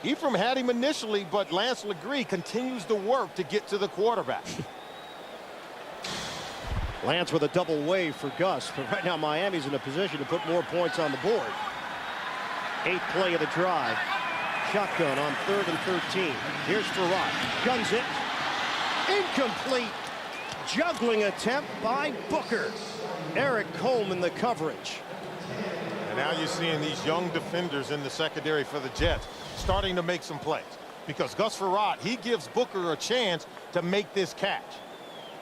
Ephraim had him initially, but Lance Legree continues to work to get to the quarterback. Lance with a double wave for Gus, but right now Miami's in a position to put more points on the board. 8th play of the drive. Shotgun on 3rd and 13. Here's Frerotte. Guns it. Incomplete. Juggling attempt by Booker. Eric Coleman the coverage. And now you're seeing these young defenders in the secondary for the Jets starting to make some plays. Because Gus Frerotte, he gives Booker a chance to make this catch.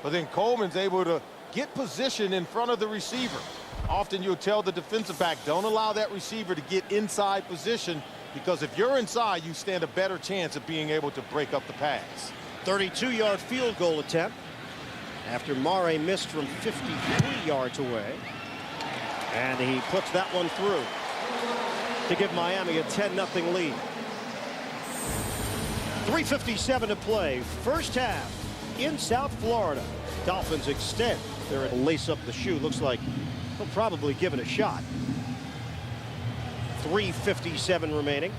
But then Coleman's able to get position in front of the receiver. Often you'll tell the defensive back, don't allow that receiver to get inside position, because if you're inside, you stand a better chance of being able to break up the pass. 32-yard field goal attempt after Mare missed from 53 yards away. And he puts that one through to give Miami a 10-0 lead. 3:57 to play. First half in South Florida. Dolphins extend. They're at lace up the shoe. Looks like they'll probably give it a shot. 3:57 remaining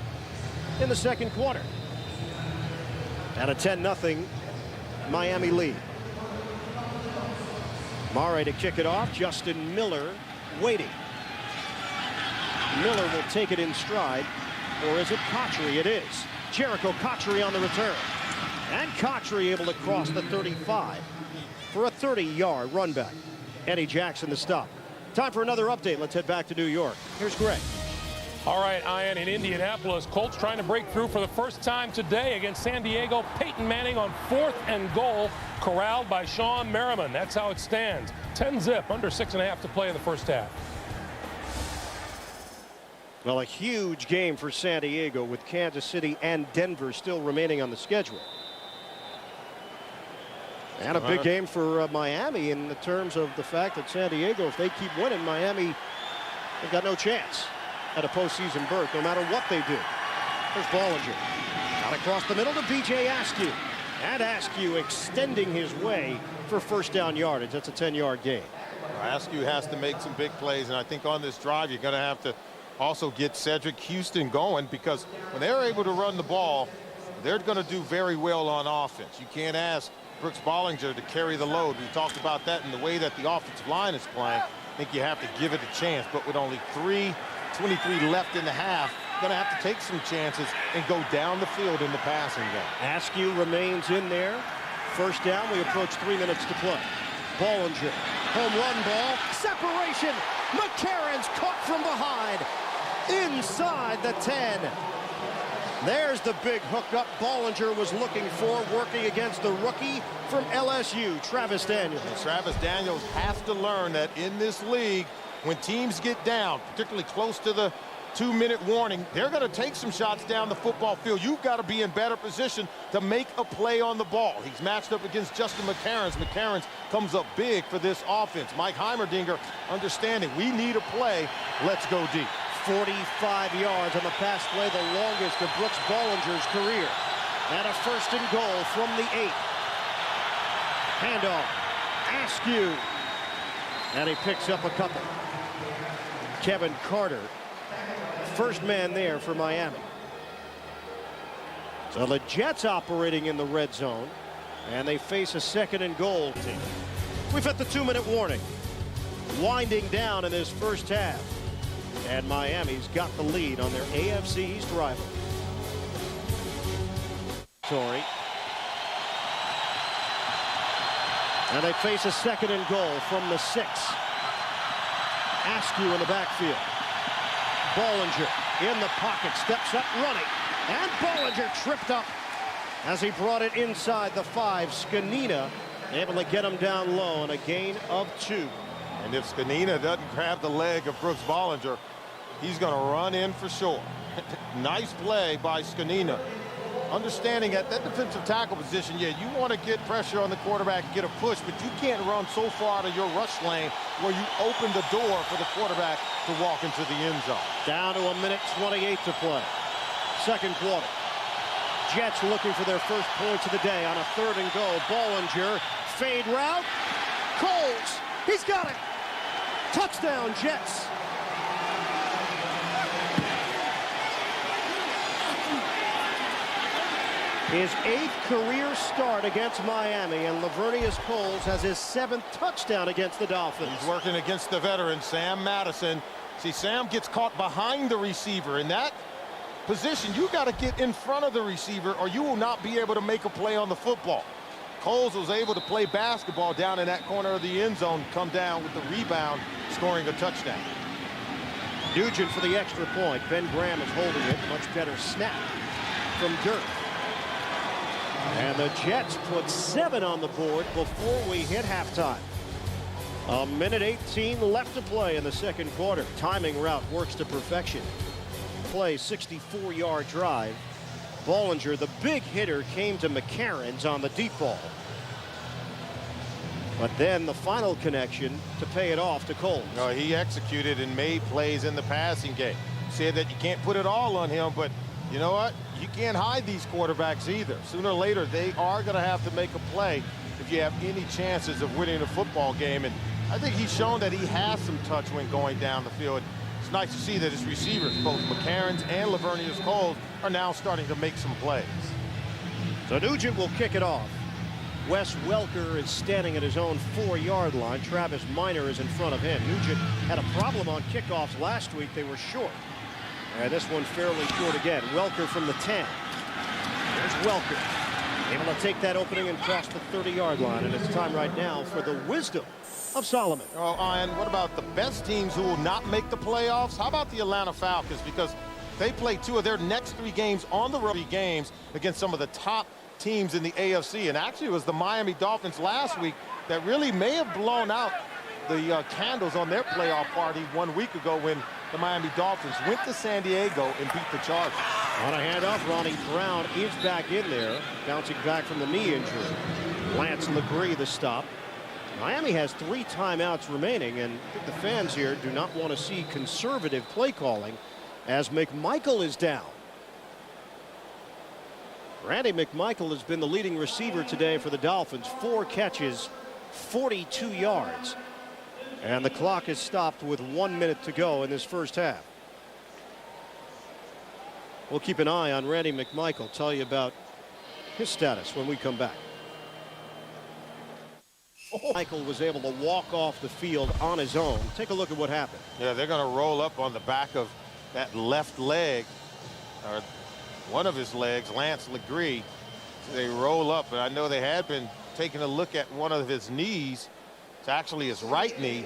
in the second quarter. And a 10-0 Miami lead. Mare to kick it off. Justin Miller waiting. Miller will take it in stride. Or is it Cotchery? It is. Jericho Cotchery on the return. And Cotchery able to cross the 35 for a 30-yard run back. Eddie Jackson to stop. Time for another update. Let's head back to New York. Here's Greg. All right, Ian, in Indianapolis, Colts trying to break through for the first time today against San Diego. Peyton Manning on 4th and goal, corralled by Sean Merriman. That's how it stands. 10-0, under 6.5 to play in the first half. Well, a huge game for San Diego with Kansas City and Denver still remaining on the schedule. And a big game for Miami in the terms of the fact that San Diego, if they keep winning, Miami, they've got no chance at a postseason berth, no matter what they do. There's Bollinger. Out across the middle to B.J. Askew. And Askew extending his way for first down yardage. That's a 10-yard gain. Askew has to make some big plays, and I think on this drive you're going to have to also get Cedric Houston going, because when they're able to run the ball, they're going to do very well on offense. You can't ask Brooks Bollinger to carry the load. We talked about that in the way that the offensive line is playing. I think you have to give it a chance, but with only 3:23 left in the half, going to have to take some chances and go down the field in the passing game. Askew remains in there. First down, we approach 3 minutes to play. Bollinger, home run ball, separation. McCarron's caught from behind, inside the 10. There's the big hookup Bollinger was looking for, working against the rookie from LSU, Travis Daniels. And Travis Daniels has to learn that in this league, when teams get down, particularly close to the 2-minute warning, they're going to take some shots down the football field. You've got to be in better position to make a play on the ball. He's matched up against Justin McCarron. McCarron comes up big for this offense. Mike Heimerdinger understanding we need a play. Let's go deep. 45 yards on the pass play, the longest of Brooks Bollinger's career. And a 1st and goal from the 8. Handoff. Askew. And he picks up a couple. Kevin Carter, first man there for Miami. So the Jets operating in the red zone, and they face a 2nd and goal team. We've hit the 2-minute warning. winding down in this first half. And Miami's got the lead on their AFC East rival. Sorry. And they face a 2nd and goal from the 6. Askew in the backfield. Bollinger in the pocket, steps up running. And Bollinger tripped up as he brought it inside the 5. Scanina able to get him down low on a gain of 2. And if Scanina doesn't grab the leg of Brooks Bollinger, he's going to run in for sure. Nice play by Scanina. Understanding at that defensive tackle position, yeah, you want to get pressure on the quarterback and get a push, but you can't run so far to your rush lane where you open the door for the quarterback to walk into the end zone. Down to 1:28 to play. 2nd quarter. Jets looking for their first points of the day on a 3rd and goal. Bollinger, fade route. Coles, he's got it. Touchdown, Jets. His 8th career start against Miami, and Lavernius Coles has his 7th touchdown against the Dolphins. He's working against the veteran, Sam Madison. See, Sam gets caught behind the receiver. In that position, you got to get in front of the receiver or you will not be able to make a play on the football. Coles was able to play basketball down in that corner of the end zone, come down with the rebound, scoring a touchdown. Nugent for the extra point. Ben Graham is holding it. Much better snap from Dirk. And the Jets put 7 on the board before we hit halftime. 1:18 left to play in the 2nd quarter. Timing route works to perfection. Play 64-yard drive. Bollinger, the big hitter, came to McCarron's on the deep ball. But then the final connection to pay it off to Coles. No, he executed and made plays in the passing game. Said that you can't put it all on him, but you know what? You can't hide these quarterbacks either. Sooner or later, they are going to have to make a play if you have any chances of winning a football game. And I think he's shown that he has some touch when going down the field. It's nice to see that his receivers, both McCarron's and Lavernius Coles, are now starting to make some plays. So Nugent will kick it off. Wes Welker is standing at his own 4-yard line. Travis Minor is in front of him. Nugent had a problem on kickoffs last week. They were short. And this one fairly short again. Welker from the 10. There's Welker. Able to take that opening and cross the 30-yard line. And it's time right now for the wisdom of Solomon. Oh, and what about the best teams who will not make the playoffs? How about the Atlanta Falcons? Because they play 2 of their next 3 games on the road games against some of the top teams in the AFC. And actually it was the Miami Dolphins last week that really may have blown out the candles on their playoff party 1 week ago when the Miami Dolphins went to San Diego and beat the Chargers. On a handoff, Ronnie Brown is back in there, bouncing back from the knee injury. Lance Legree the stop. Miami has 3 timeouts remaining, and I think the fans here do not want to see conservative play calling as McMichael is down. Randy McMichael has been the leading receiver today for the Dolphins. 4 catches, 42 yards. And the clock is stopped with 1 minute to go in this first half. We'll keep an eye on Randy McMichael. Tell you about his status when we come back. Michael was able to walk off the field on his own. Take a look at what happened. Yeah, they're going to roll up on the back of that left leg, or one of his legs, Lance Legree. They roll up, and I know they had been taking a look at one of his knees. It's actually his right knee,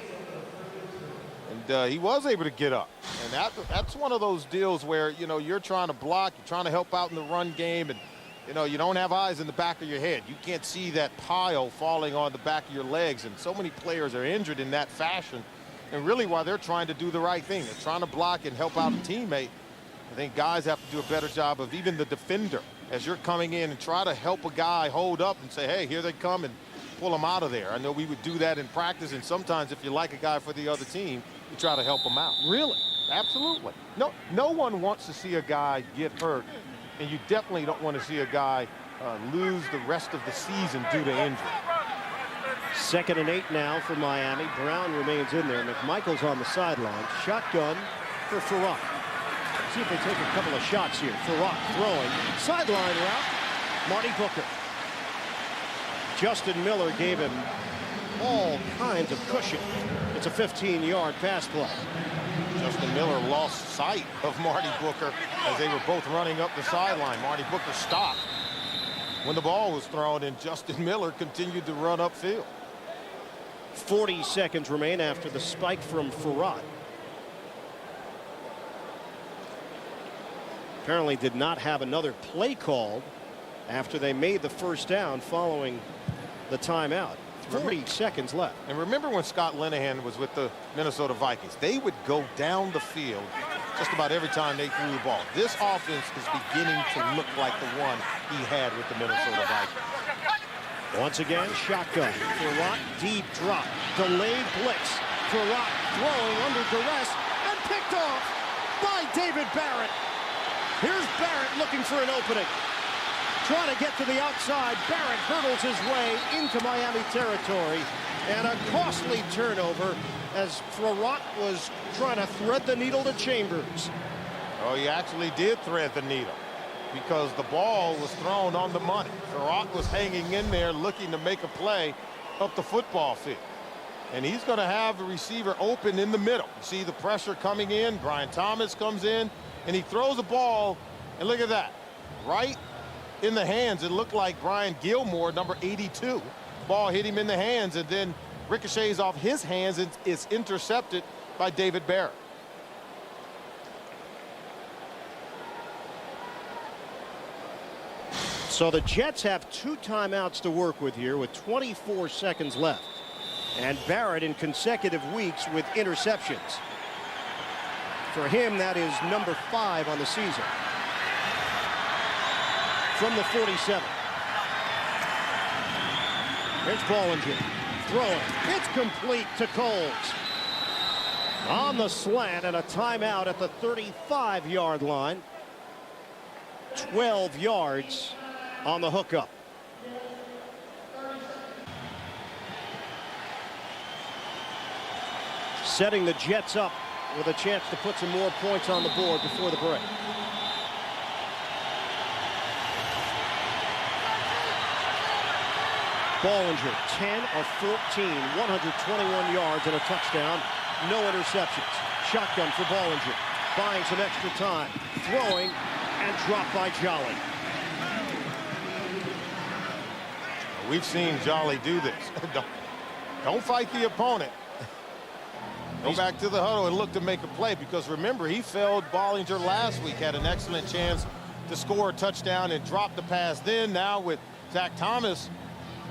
and he was able to get up. And that's one of those deals where, you know, you're trying to block, you're trying to help out in the run game, and you know, you don't have eyes in the back of your head. You can't see that pile falling on the back of your legs, and so many players are injured in that fashion. And really, while they're trying to do the right thing, they're trying to block and help out a teammate, I think guys have to do a better job of, even the defender, as you're coming in and try to help a guy hold up and say, hey, here they come, and pull them out of there. I know we would do that in practice, and sometimes if you like a guy for the other team, you try to help him out. Really? Absolutely. No one wants to see a guy get hurt, and you definitely don't want to see a guy lose the rest of the season due to injury. 2nd and 8 now for Miami. Brown remains in there. McMichael's on the sideline. Shotgun for Frerotte. See if they take a couple of shots here. Frerotte throwing. Sideline route. Marty Booker. Justin Miller gave him all kinds of cushion It's a 15-yard pass play. Justin Miller lost sight of Marty Booker as they were both running up the sideline. Marty Booker stopped when the ball was thrown, and Justin Miller continued to run upfield. 40 seconds remain after the spike from Frerotte. Apparently did not have another play called after they made the first down following the timeout. 40 seconds left. And remember when Scott Linehan was with the Minnesota Vikings, they would go down the field just about every time they threw the ball. This offense is beginning to look like the one he had with the Minnesota Vikings. Once again, shotgun. Frerotte, deep drop. Delayed blitz. Frerotte throwing under duress and picked off by David Barrett. Here's Barrett looking for an opening. Trying to get to the outside. Barrett hurdles his way into Miami territory. And a costly turnover as Frerotte was trying to thread the needle to Chambers. Oh, he actually did thread the needle because the ball was thrown on the money. Frerotte was hanging in there looking to make a play up the football field. And he's going to have the receiver open in the middle. You see the pressure coming in. Brian Thomas comes in and he throws the ball. And look at that. Right in the hands. It looked like Brian Gilmore, number 82. Ball hit him in the hands and then ricochets off his hands and is intercepted by David Barrett. So the Jets have 2 timeouts to work with here with 24 seconds left. And Barrett in consecutive weeks with interceptions. For him, that is number 5 on the season. From the 47. Here's Bollinger throwing. It's complete to Coles. On the slant and a timeout at the 35-yard line. 12 yards on the hookup. Setting the Jets up with a chance to put some more points on the board before the break. Bollinger, 10 of 14, 121 yards and a touchdown. No interceptions. Shotgun for Bollinger. Buying some extra time. Throwing and dropped by Jolly. We've seen Jolly do this. Don't fight the opponent. Go back to the huddle and look to make a play, because remember, he failed Bollinger last week, had an excellent chance to score a touchdown and drop the pass. Then now with Zach Thomas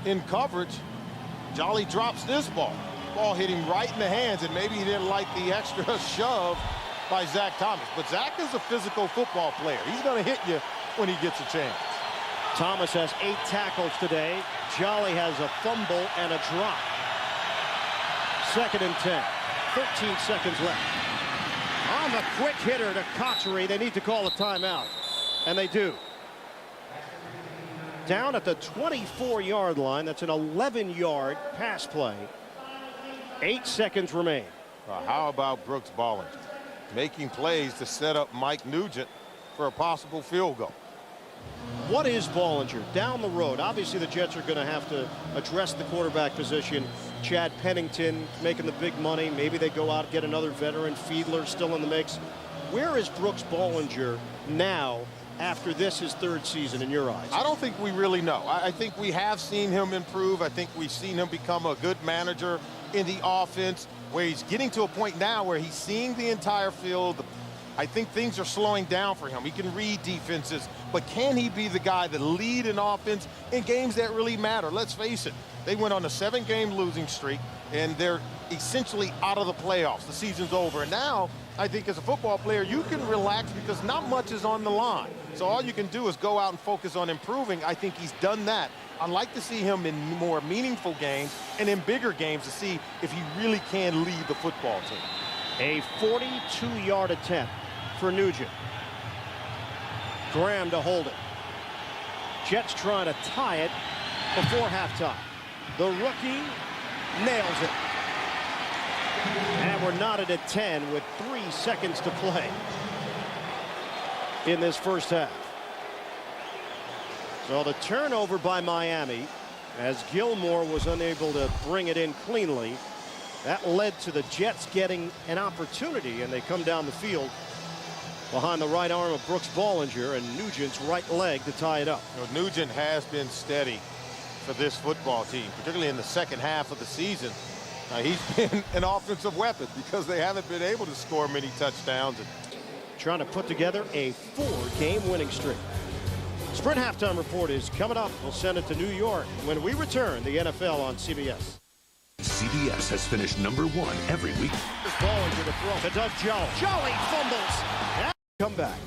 in coverage, Jolly drops this ball. Ball hit him right in the hands, and maybe he didn't like the extra shove by Zach Thomas. But Zach is a physical football player. He's going to hit you when he gets a chance. Thomas has 8 tackles today. Jolly has a fumble and a drop. 2nd and 10. 13 seconds left. On the quick hitter to Cotchery. They need to call a timeout. And they do. Down at the 24-yard line. That's an 11-yard pass play. 8 seconds remain. How about Brooks Bollinger making plays to set up Mike Nugent for a possible field goal? What is Bollinger down the road? Obviously, the Jets are going to have to address the quarterback position. Chad Pennington making the big money. Maybe they go out and get another veteran. Fiedler still in the mix. Where is Brooks Bollinger now after this, his 3rd season, in your eyes? I don't think we really know. I think we have seen him improve. I think we've seen him become a good manager in the offense, where he's getting to a point now where he's seeing the entire field. I think things are slowing down for him. He can read defenses, but can he be the guy to lead an offense in games that really matter? Let's face it. They went on a 7-game losing streak, and they're essentially out of the playoffs. The season's over. And now, I think as a football player, you can relax because not much is on the line. So all you can do is go out and focus on improving. I think he's done that. I'd like to see him in more meaningful games and in bigger games to see if he really can lead the football team. A 42-yard attempt for Nugent. Graham to hold it. Jets trying to tie it before halftime. The rookie nails it. And we're knotted at 10 with 3 seconds to play in this first half. So the turnover by Miami as Gilmore was unable to bring it in cleanly. That led to the Jets getting an opportunity, and they come down the field behind the right arm of Brooks Bollinger and Nugent's right leg to tie it up. You know, Nugent has been steady for this football team, particularly in the second half of the season. He's been an offensive weapon because they haven't been able to score many touchdowns. Trying to put together a 4-game winning streak. Sprint halftime report is coming up. We'll send it to New York when we return the NFL on CBS. CBS has finished #1 every week. Bollinger to throw to Doug Jolly. Jolly fumbles. And come back.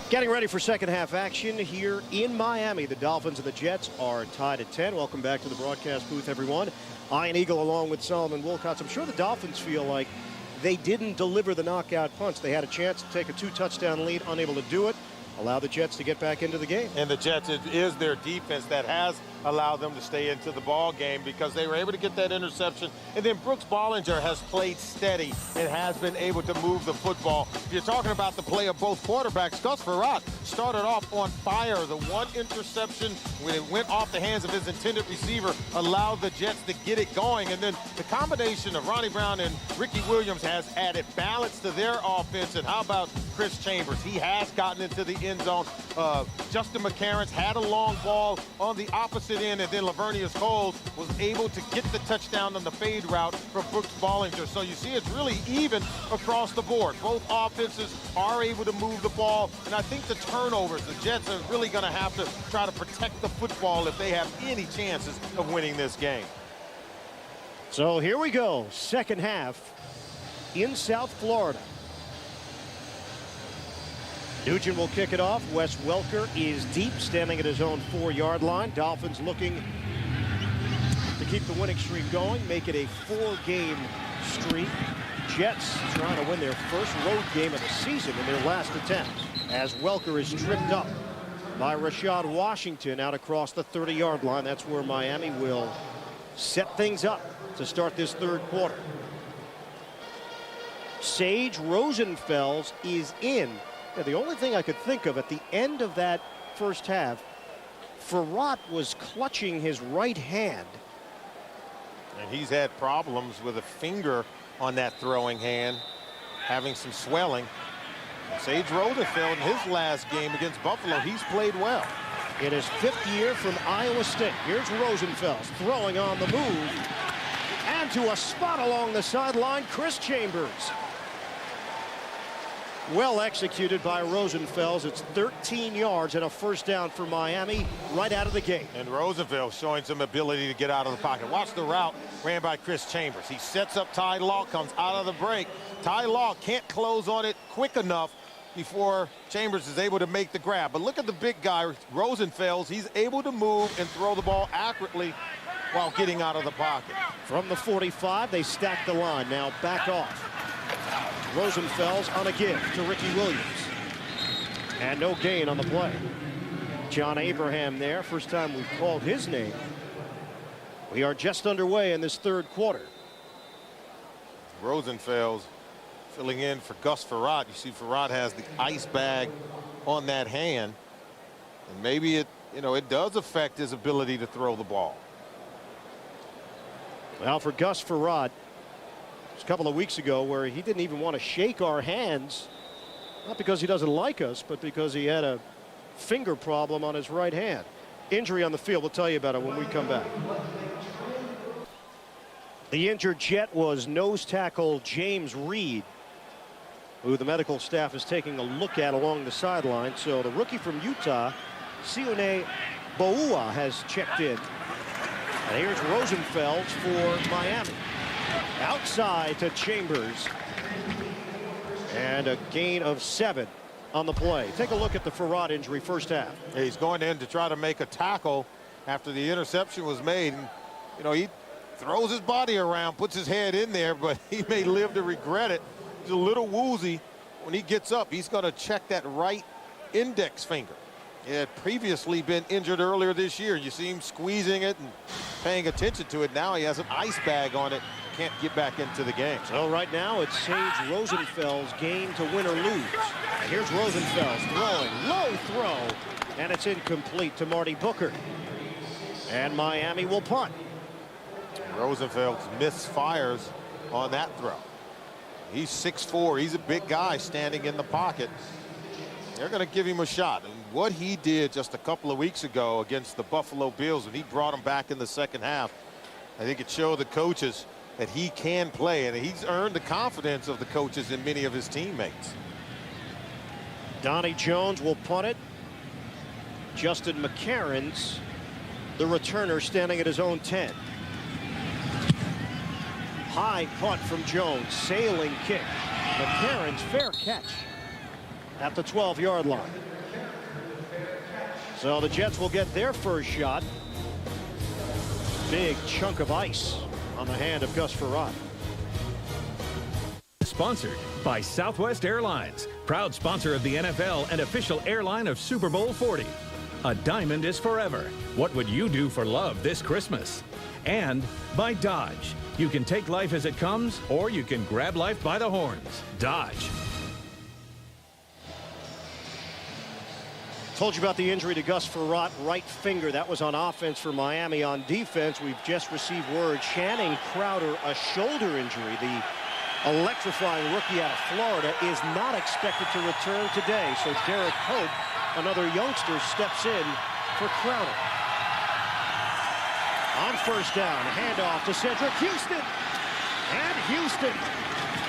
Getting ready for second half action here in Miami. The Dolphins and the Jets are tied at 10. Welcome back to the broadcast booth, everyone. Ian Eagle along with Solomon Wilcots. I'm sure the Dolphins feel like they didn't deliver the knockout punch. They had a chance to take a 2-touchdown lead, unable to do it. Allow the Jets to get back into the game. And the Jets, it is their defense that has allowed them to stay into the ball game because they were able to get that interception. And then Brooks Bollinger has played steady and has been able to move the football. If you're talking about the play of both quarterbacks, Gus Frerotte started off on fire. The one interception, when it went off the hands of his intended receiver, allowed the Jets to get it going. And then the combination of Ronnie Brown and Ricky Williams has added balance to their offense. And how about Chris Chambers? He has gotten into the end zone. Justin McCarron's had a long ball on the opposite end, and then Lavernius Coles was able to get the touchdown on the fade route for Brooks Bollinger. So you see it's really even across the board. Both offenses are able to move the ball, and I think the turnovers, the Jets are really going to have to try to protect the football if they have any chances of winning this game. So here we go, second half in South Florida. Nugent will kick it off. Wes Welker is deep, standing at his own 4-yard line. Dolphins looking to keep the winning streak going, make it a 4-game streak. Jets trying to win their first road game of the season in their last attempt, as Welker is tripped up by Rashad Washington out across the 30-yard line. That's where Miami will set things up to start this third quarter. Sage Rosenfels is in. Yeah, the only thing I could think of at the end of that first half, Frerotte was clutching his right hand. And he's had problems with a finger on that throwing hand, having some swelling. Sage Rosenfels in his last game against Buffalo, he's played well. In his 5th year from Iowa State, here's Rosenfels throwing on the move. And to a spot along the sideline, Chris Chambers. Well executed by Rosenfels. It's 13 yards and a first down for Miami right out of the gate. And Rosenfels showing some ability to get out of the pocket. Watch the route ran by Chris Chambers. He sets up Ty Law, comes out of the break. Ty Law can't close on it quick enough before Chambers is able to make the grab. But look at the big guy, Rosenfels. He's able to move and throw the ball accurately while getting out of the pocket. From the 45, they stack the line. Now back off. Rosenfels on a give to Ricky Williams. And no gain on the play. John Abraham there. First time we've called his name. We are just underway in this third quarter. Rosenfels filling in for Gus Frerotte. You see Frerotte has the ice bag on that hand. And maybe it does affect his ability to throw the ball. Well, for Gus Frerotte, a couple of weeks ago where he didn't even want to shake our hands, not because he doesn't like us, but because he had a finger problem on his right hand. Injury on the field. We'll tell you about it when we come back. The injured Jet was nose tackle James Reed, who the medical staff is taking a look at along the sideline. So the rookie from Utah, Sione Boua, has checked in. And here's Rosenfels for Miami. Outside to Chambers. And a gain of 7 on the play. Take a look at the Frerotte injury first half. Yeah, he's going in to try to make a tackle after the interception was made. And, he throws his body around, puts his head in there, but he may live to regret it. He's a little woozy. When he gets up, he's going to check that right index finger. He had previously been injured earlier this year. You see him squeezing it and paying attention to it. Now he has an ice bag on it. Can't get back into the game. So right now it's Sage Rosenfels' game to win or lose. And here's Rosenfels throwing, low throw, and it's incomplete to Marty Booker. And Miami will punt. Rosenfeld's misfires on that throw. He's 6'4". He's a big guy standing in the pocket. They're going to give him a shot. And what he did just a couple of weeks ago against the Buffalo Bills when he brought him back in the second half, I think it showed the coaches that he can play, and he's earned the confidence of the coaches and many of his teammates. Donnie Jones will punt it. Justin McCarron's the returner, standing at his own 10. High punt from Jones, sailing kick. McCarron's fair catch at the 12-yard line. So the Jets will get their first shot. Big chunk of ice on the hand of Gus Frerotte. Sponsored by Southwest Airlines, proud sponsor of the NFL and official airline of Super Bowl 40. A diamond is forever. What would you do for love this Christmas? And by Dodge. You can take life as it comes, or you can grab life by the horns. Dodge. Told you about the injury to Gus Frerotte, right finger. That was on offense for Miami. On defense, we've just received word. Channing Crowder, a shoulder injury. The electrifying rookie out of Florida is not expected to return today. So Derek Hope, another youngster, steps in for Crowder. On first down, handoff to Cedric Houston. And Houston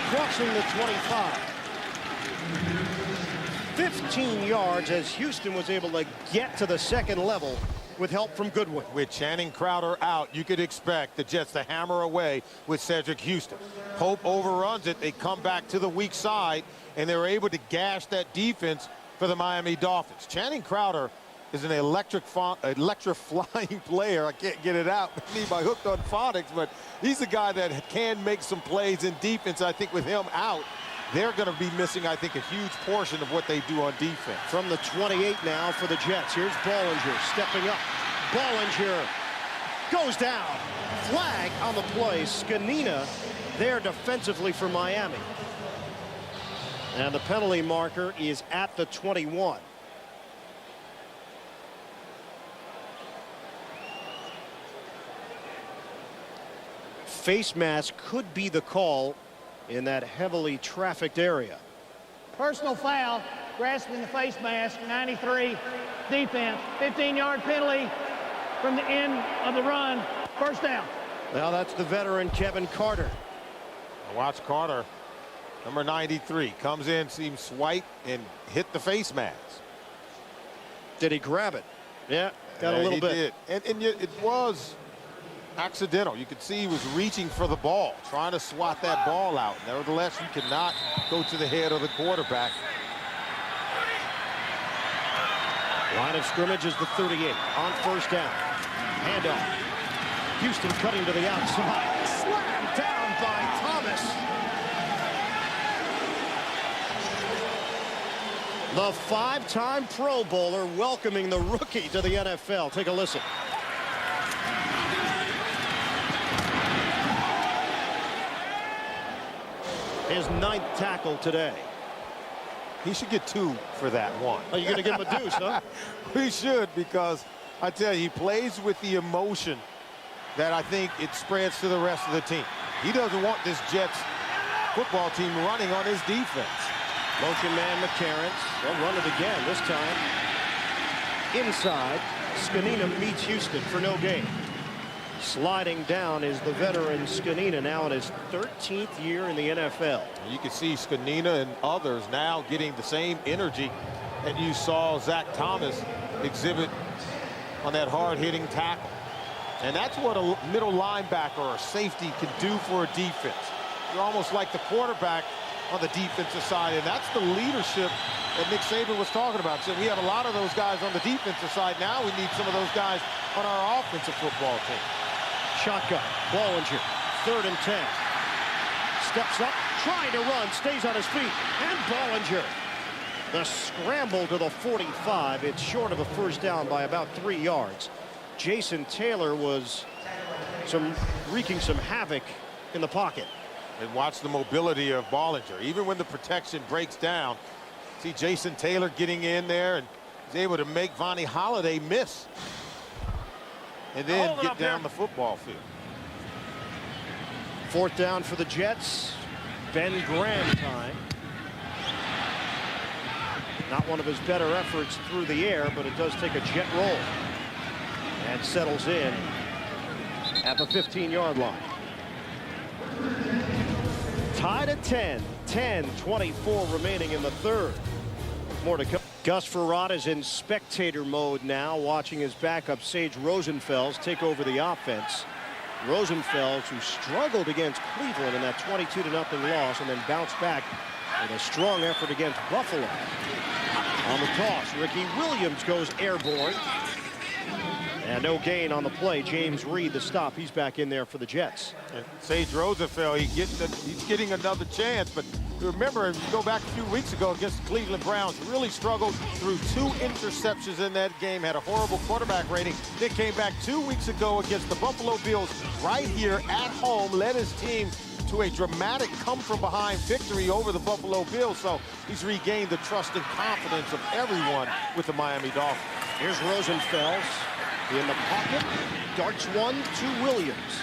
crossing the 25. 15 yards as Houston was able to get to the second level with help from Goodwin. With Channing Crowder out, you could expect the Jets to hammer away with Cedric Houston. Hope overruns it. They come back to the weak side, and they're able to gash that defense for the Miami Dolphins. Channing Crowder is an electrifying player. I can't get it out. Need my hooked on phonics, but he's a guy that can make some plays in defense. I think with him out, they're going to be missing, I think, a huge portion of what they do on defense. From the 28 now for the Jets. Here's Bollinger stepping up. Bollinger goes down. Flag on the play. Scanina there defensively for Miami. And the penalty marker is at the 21. Face mask could be the call in that heavily trafficked area. Personal foul, grasping the face mask, 93 defense, 15-yard penalty from the end of the run, first down. Now that's the veteran Kevin Carter. Watch Carter, number 93, comes in, seems swipe and hit the face mask. Did he grab it? Yeah, got a little bit. Did. And it was accidental. You could see he was reaching for the ball, trying to swat that ball out. Nevertheless, you cannot go to the head of the quarterback. Line of scrimmage is the 38 on first down. Handoff. Houston cutting to the outside. Slammed down by Thomas. The five-time Pro Bowler welcoming the rookie to the NFL. Take a listen. His 9th tackle today. He should get 2 for that one. Are you going to give him a deuce, huh? We should, because I tell you, he plays with the emotion that I think it spreads to the rest of the team. He doesn't want this Jets football team running on his defense. Motion man McCarron. They'll run it again, this time inside. Scanina meets Houston for no gain. Sliding down is the veteran Scanina, now in his 13th year in the NFL. You can see Scanina and others now getting the same energy that you saw Zach Thomas exhibit on that hard-hitting tackle. And that's what a middle linebacker or safety can do for a defense. You're almost like the quarterback on the defensive side, and that's the leadership that Nick Saban was talking about. So we have a lot of those guys on the defensive side. Now we need some of those guys on our offensive football team. Shotgun. Bollinger. 3rd and 10. Steps up, trying to run, stays on his feet. And Bollinger. The scramble to the 45. It's short of a first down by about 3 yards. Jason Taylor was wreaking some havoc in the pocket. And watch the mobility of Bollinger. Even when the protection breaks down, see Jason Taylor getting in there and he's able to make Vonnie Holliday miss. And then get down the football field. Fourth down for the Jets. Ben Graham time. Not one of his better efforts through the air, but it does take a jet roll. And settles in at the 15-yard line. Tied at 10. 10:24 remaining in the third. More to come. Gus Frerotte is in spectator mode now, watching his backup Sage Rosenfels take over the offense. Rosenfels, who struggled against Cleveland in that 22-0 loss and then bounced back with a strong effort against Buffalo. On the toss, Ricky Williams goes airborne. And no gain on the play. James Reed, the stop. He's back in there for the Jets. And Sage Rosenfels, he's getting another chance. But remember, if you go back a few weeks ago against the Cleveland Browns, really struggled through 2 interceptions in that game, had a horrible quarterback rating. Then came back 2 weeks ago against the Buffalo Bills right here at home, led his team to a dramatic come-from-behind victory over the Buffalo Bills. So he's regained the trust and confidence of everyone with the Miami Dolphins. Here's Rosenfels in the pocket, darts one to Williams.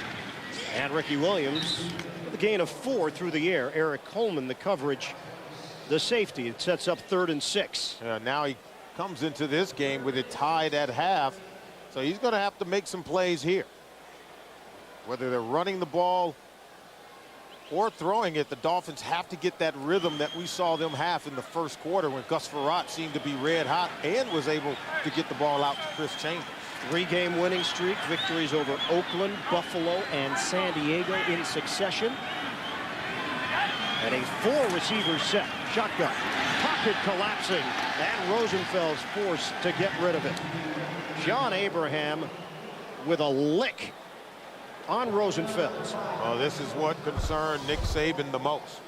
And Ricky Williams with a gain of 4 through the air. Eric Coleman, the coverage, the safety. It sets up 3rd and 6. Now he comes into this game with it tied at half. So he's going to have to make some plays here. Whether they're running the ball or throwing it, the Dolphins have to get that rhythm that we saw them have in the first quarter when Gus Frerotte seemed to be red hot and was able to get the ball out to Chris Chambers. 3-game winning streak, victories over Oakland, Buffalo, and San Diego in succession. And a 4-receiver set. Shotgun. Pocket collapsing. And Rosenfels forced to get rid of it. John Abraham with a lick on Rosenfels. Oh, this is what concerned Nick Saban the most.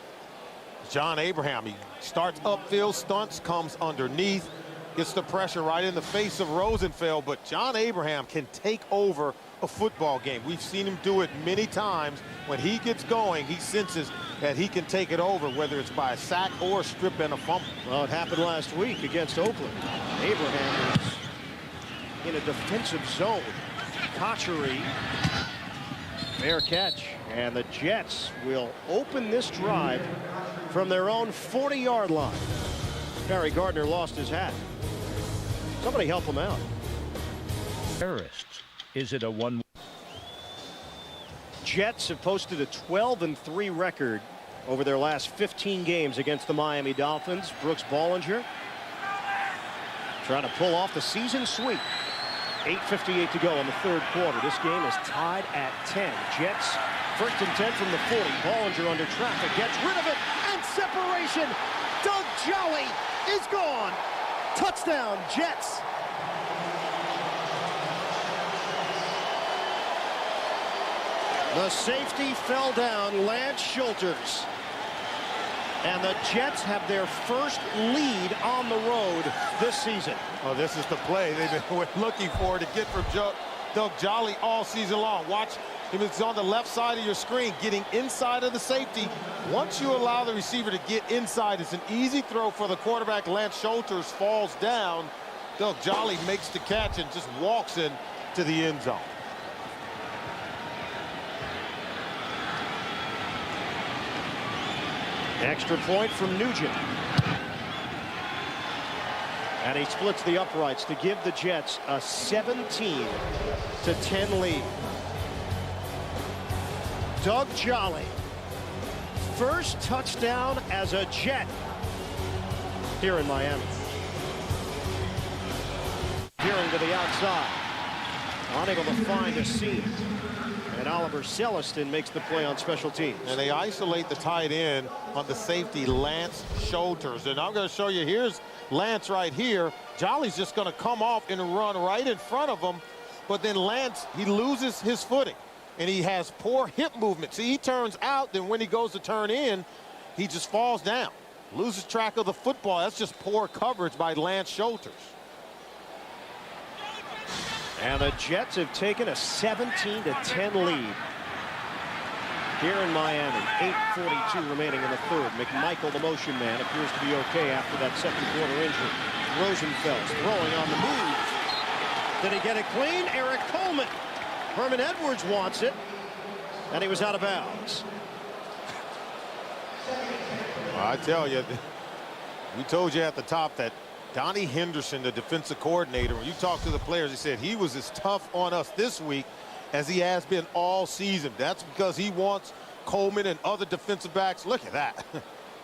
John Abraham, he starts upfield, stunts, comes underneath, gets the pressure right in the face of Rosenfels, but John Abraham can take over a football game. We've seen him do it many times. When he gets going, he senses that he can take it over, whether it's by a sack or a strip and a fumble. Well, it happened last week against Oakland. Abraham was in a defensive zone. Kochery, fair catch, and the Jets will open this drive from their own 40-yard line. Barry Gardner lost his hat. Somebody help him out. Terrorists. Is it a 1? Jets have posted a 12-3 record over their last 15 games against the Miami Dolphins. Brooks Bollinger trying to pull off the season sweep. 8:58 to go in the third quarter. This game is tied at 10. Jets 1st and 10 from the 40. Bollinger under traffic, gets rid of it, and separation. Doug Jolly is gone. Touchdown, Jets. The safety fell down, Lance Schulters. And the Jets have their first lead on the road this season. Oh, this is the play they've been looking for to get from Doug Jolly all season long. Watch him, it's on the left side of your screen, getting inside of the safety. Once you allow the receiver to get inside, it's an easy throw for the quarterback. Lance Schulters falls down. Doug Jolly makes the catch and just walks in to the end zone. Extra point from Nugent. And he splits the uprights to give the Jets a 17-10 lead. Doug Jolly, first touchdown as a Jet here in Miami. Veering to the outside, unable to find a seam. And Oliver Celestin makes the play on special teams. And they isolate the tight end on the safety, Lance Schulters. And I'm going to show you, here's Lance right here. Jolly's just going to come off and run right in front of him. But then Lance, he loses his footing. And he has poor hip movement. See, he turns out, then when he goes to turn in, he just falls down. Loses track of the football. That's just poor coverage by Lance Schulters. And the Jets have taken a 17-10 lead here in Miami. 8:42 remaining in the third. McMichael, the motion man, appears to be okay after that second quarter injury. Rosenfels throwing on the move. Did he get it clean? Eric Coleman. Herman Edwards wants it. And he was out of bounds. Well, I tell you, we told you at the top that Donnie Henderson, the defensive coordinator, when you talk to the players, he said he was as tough on us this week as he has been all season. That's because he wants Coleman and other defensive backs. Look at that.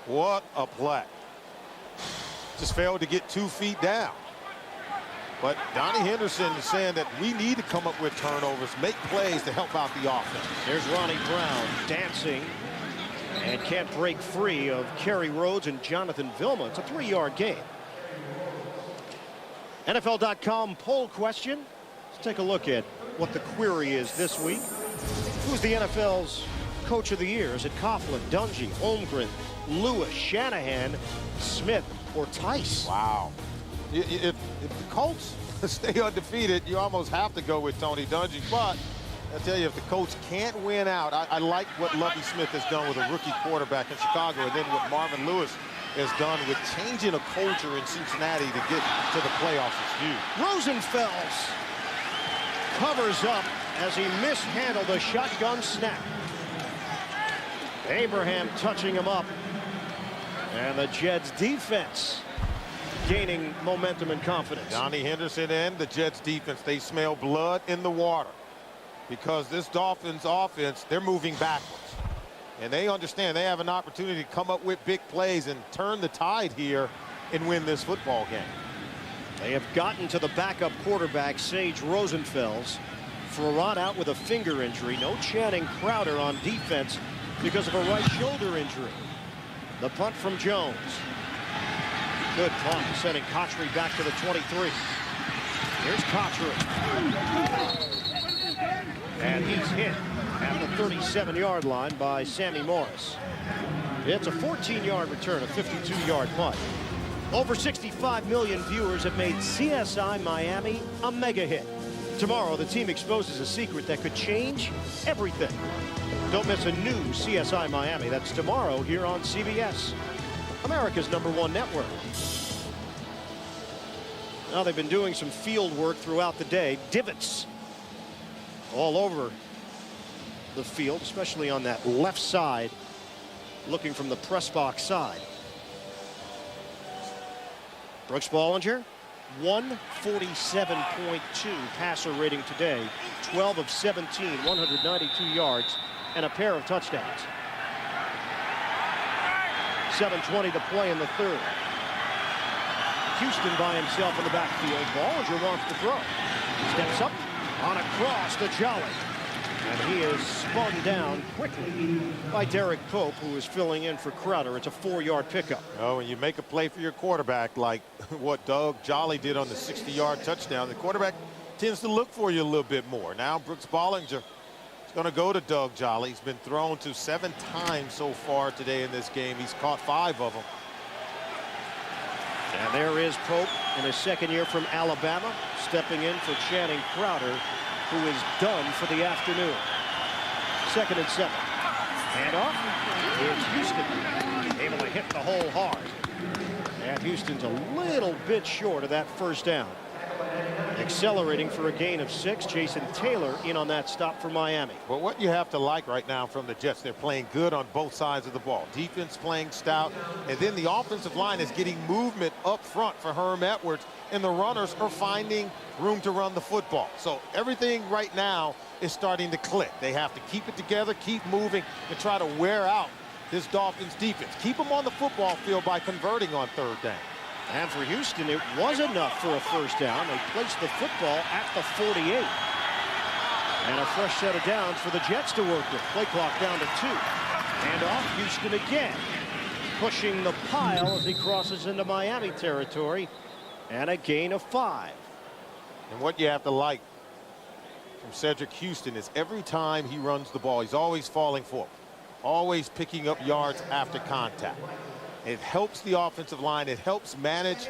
What a play. Just failed to get 2 feet down. But Donnie Henderson is saying that we need to come up with turnovers, make plays to help out the offense. There's Ronnie Brown dancing and can't break free of Kerry Rhodes and Jonathan Vilma. It's a 3-yard gain. NFL.com poll question. Let's take a look at what the query is this week. Who's the NFL's coach of the year? Is it Coughlin, Dungy, Holmgren, Lewis, Shanahan, Smith, or Tice? Wow. If the Colts stay undefeated, you almost have to go with Tony Dungy. But I tell you, if the Colts can't win out, I like what Lovie Smith has done with a rookie quarterback in Chicago, and then what Marvin Lewis has done with changing a culture in Cincinnati to get to the playoffs is huge. Rosenfels covers up as he mishandled a shotgun snap. Abraham touching him up. And the Jets defense gaining momentum and confidence. Donnie Henderson and the Jets defense, they smell blood in the water because this Dolphins offense, they're moving backwards. And they understand they have an opportunity to come up with big plays and turn the tide here and win this football game. They have gotten to the backup quarterback, Sage Rosenfels. Frerotte out with a finger injury. No Channing Crowder on defense because of a right shoulder injury. The punt from Jones. Good punt, sending Cotchery back to the 23. Here's Cotchery. And he's hit at the 37-yard line by Sammy Morris. It's a 14-yard return, a 52-yard punt. Over 65 million viewers have made CSI Miami a mega hit. Tomorrow, the team exposes a secret that could change everything. Don't miss a new CSI Miami. That's tomorrow here on CBS, America's #1 network. Now they've been doing some field work throughout the day. Divots all over the field, especially on that left side, looking from the press box side. Brooks Bollinger, 147.2 passer rating today, 12 of 17, 192 yards, and a pair of touchdowns. 7:20 to play in the third. Houston by himself in the backfield. Bollinger wants to throw. Steps up on a cross to Jolly. And he is spun down quickly by Derek Pope, who is filling in for Crowder. It's a 4-yard pickup. Oh, when you make a play for your quarterback like what Doug Jolly did on the 60-yard touchdown, the quarterback tends to look for you a little bit more. Now Brooks Bollinger is going to go to Doug Jolly. He's been thrown to 7 times so far today in this game. He's caught 5 of them. And there is Pope in his second year from Alabama, stepping in for Channing Crowder, who is done for the afternoon. 2nd and 7. Handoff. Here's Houston, able to hit the hole hard. And Houston's a little bit short of that first down. Accelerating for a gain of 6. Jason Taylor in on that stop for Miami. But what you have to like right now from the Jets, they're playing good on both sides of the ball. Defense playing stout, and then the offensive line is getting movement up front for Herm Edwards, and the runners are finding room to run the football. So everything right now is starting to click. They have to keep it together, keep moving, and try to wear out this Dolphins defense. Keep them on the football field by converting on 3rd down. And for Houston, it was enough for a first down. They placed the football at the 48. And a fresh set of downs for the Jets to work with. Play clock down to 2. And off Houston again. Pushing the pile as he crosses into Miami territory. And a gain of 5. And what you have to like from Cedric Houston is every time he runs the ball, he's always falling forward. Always picking up yards after contact. It helps the offensive line. It helps manage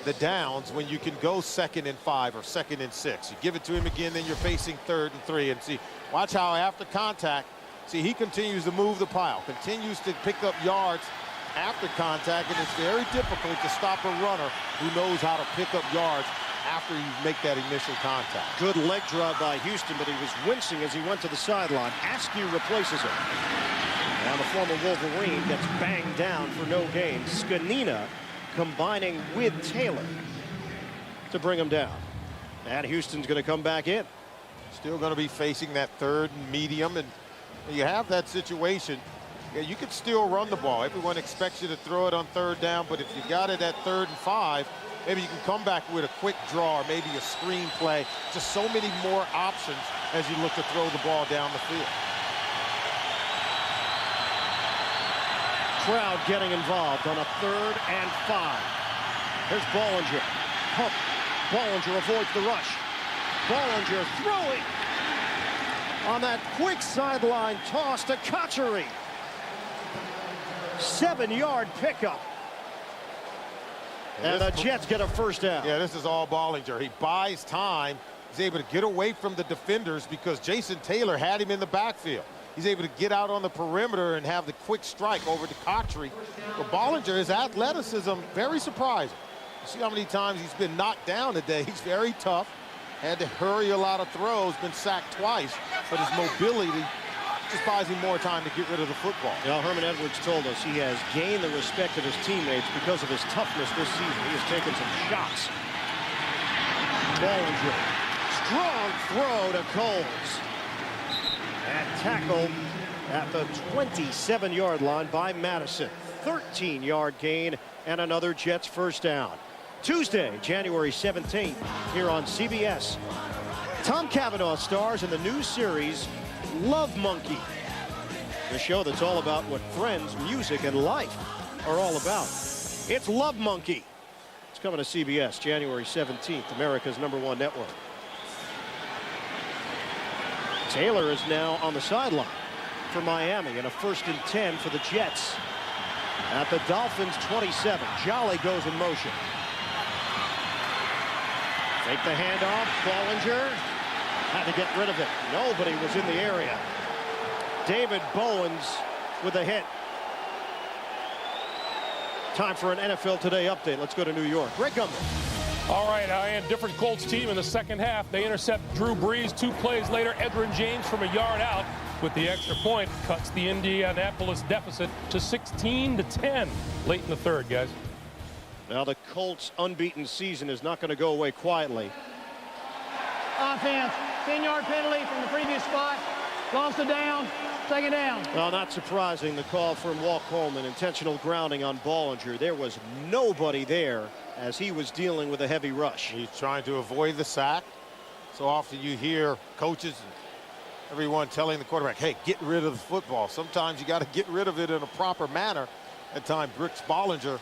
the downs when you can go 2nd and 5 or 2nd and 6. You give it to him again, then you're facing 3rd and 3. And see, watch how after contact, see, he continues to move the pile, continues to pick up yards after contact, and it's very difficult to stop a runner who knows how to pick up yards after you make that initial contact. Good leg drive by Houston, but he was wincing as he went to the sideline. Askew replaces him. Now the former Wolverine gets banged down for no gain. Scanina combining with Taylor to bring him down. And Houston's going to come back in. Still going to be facing that third and medium, and you have that situation. Yeah, you can still run the ball. Everyone expects you to throw it on third down, but if you got it at 3rd and 5, maybe you can come back with a quick draw or maybe a screen play. Just so many more options as you look to throw the ball down the field. Crowd getting involved on a 3rd and 5. Here's Bollinger. Pump. Bollinger avoids the rush. Bollinger throwing on that quick sideline toss to Cotchery. 7-yard pickup. And the Jets get a first down. Yeah, this is all Bollinger. He buys time. He's able to get away from the defenders because Jason Taylor had him in the backfield. He's able to get out on the perimeter and have the quick strike over to Cotchery. But Bollinger, his athleticism, very surprising. You see how many times he's been knocked down today. He's very tough. Had to hurry a lot of throws, been sacked twice, but his mobility just buys him more time to get rid of the football. Now, Herman Edwards told us he has gained the respect of his teammates because of his toughness this season. He has taken some shots. Bollinger, strong throw to Coles. And tackled at the 27-yard line by Madison. 13-yard gain and another Jets first down. Tuesday, January 17th, here on CBS. Tom Cavanaugh stars in the new series Love Monkey, the show that's all about what friends, music, and life are all about. It's Love Monkey. It's coming to CBS January 17th, America's #1 network. Taylor is now on the sideline for Miami and a 1st and 10 for the Jets. At the Dolphins 27, Jolly goes in motion. Take the handoff, Bollinger. Had to get rid of it. Nobody was in the area. David Bowens with a hit. Time for an NFL Today update. Let's go to New York. Greg Gumbel. All right, I had a different Colts team in the second half. They intercept Drew Brees. 2 plays later, Edgerrin James from a yard out with the extra point cuts the Indianapolis deficit to 16-10 late in the third, guys. Now the Colts' unbeaten season is not going to go away quietly. Offense, 10-yard penalty from the previous spot. Lost it down, 2nd down. Well, not surprising, the call from Walt Coleman, intentional grounding on Bollinger. There was nobody there as he was dealing with a heavy rush. He's trying to avoid the sack. So often you hear coaches and everyone telling the quarterback, hey, get rid of the football. Sometimes you got to get rid of it in a proper manner. At times, Brooks Bollinger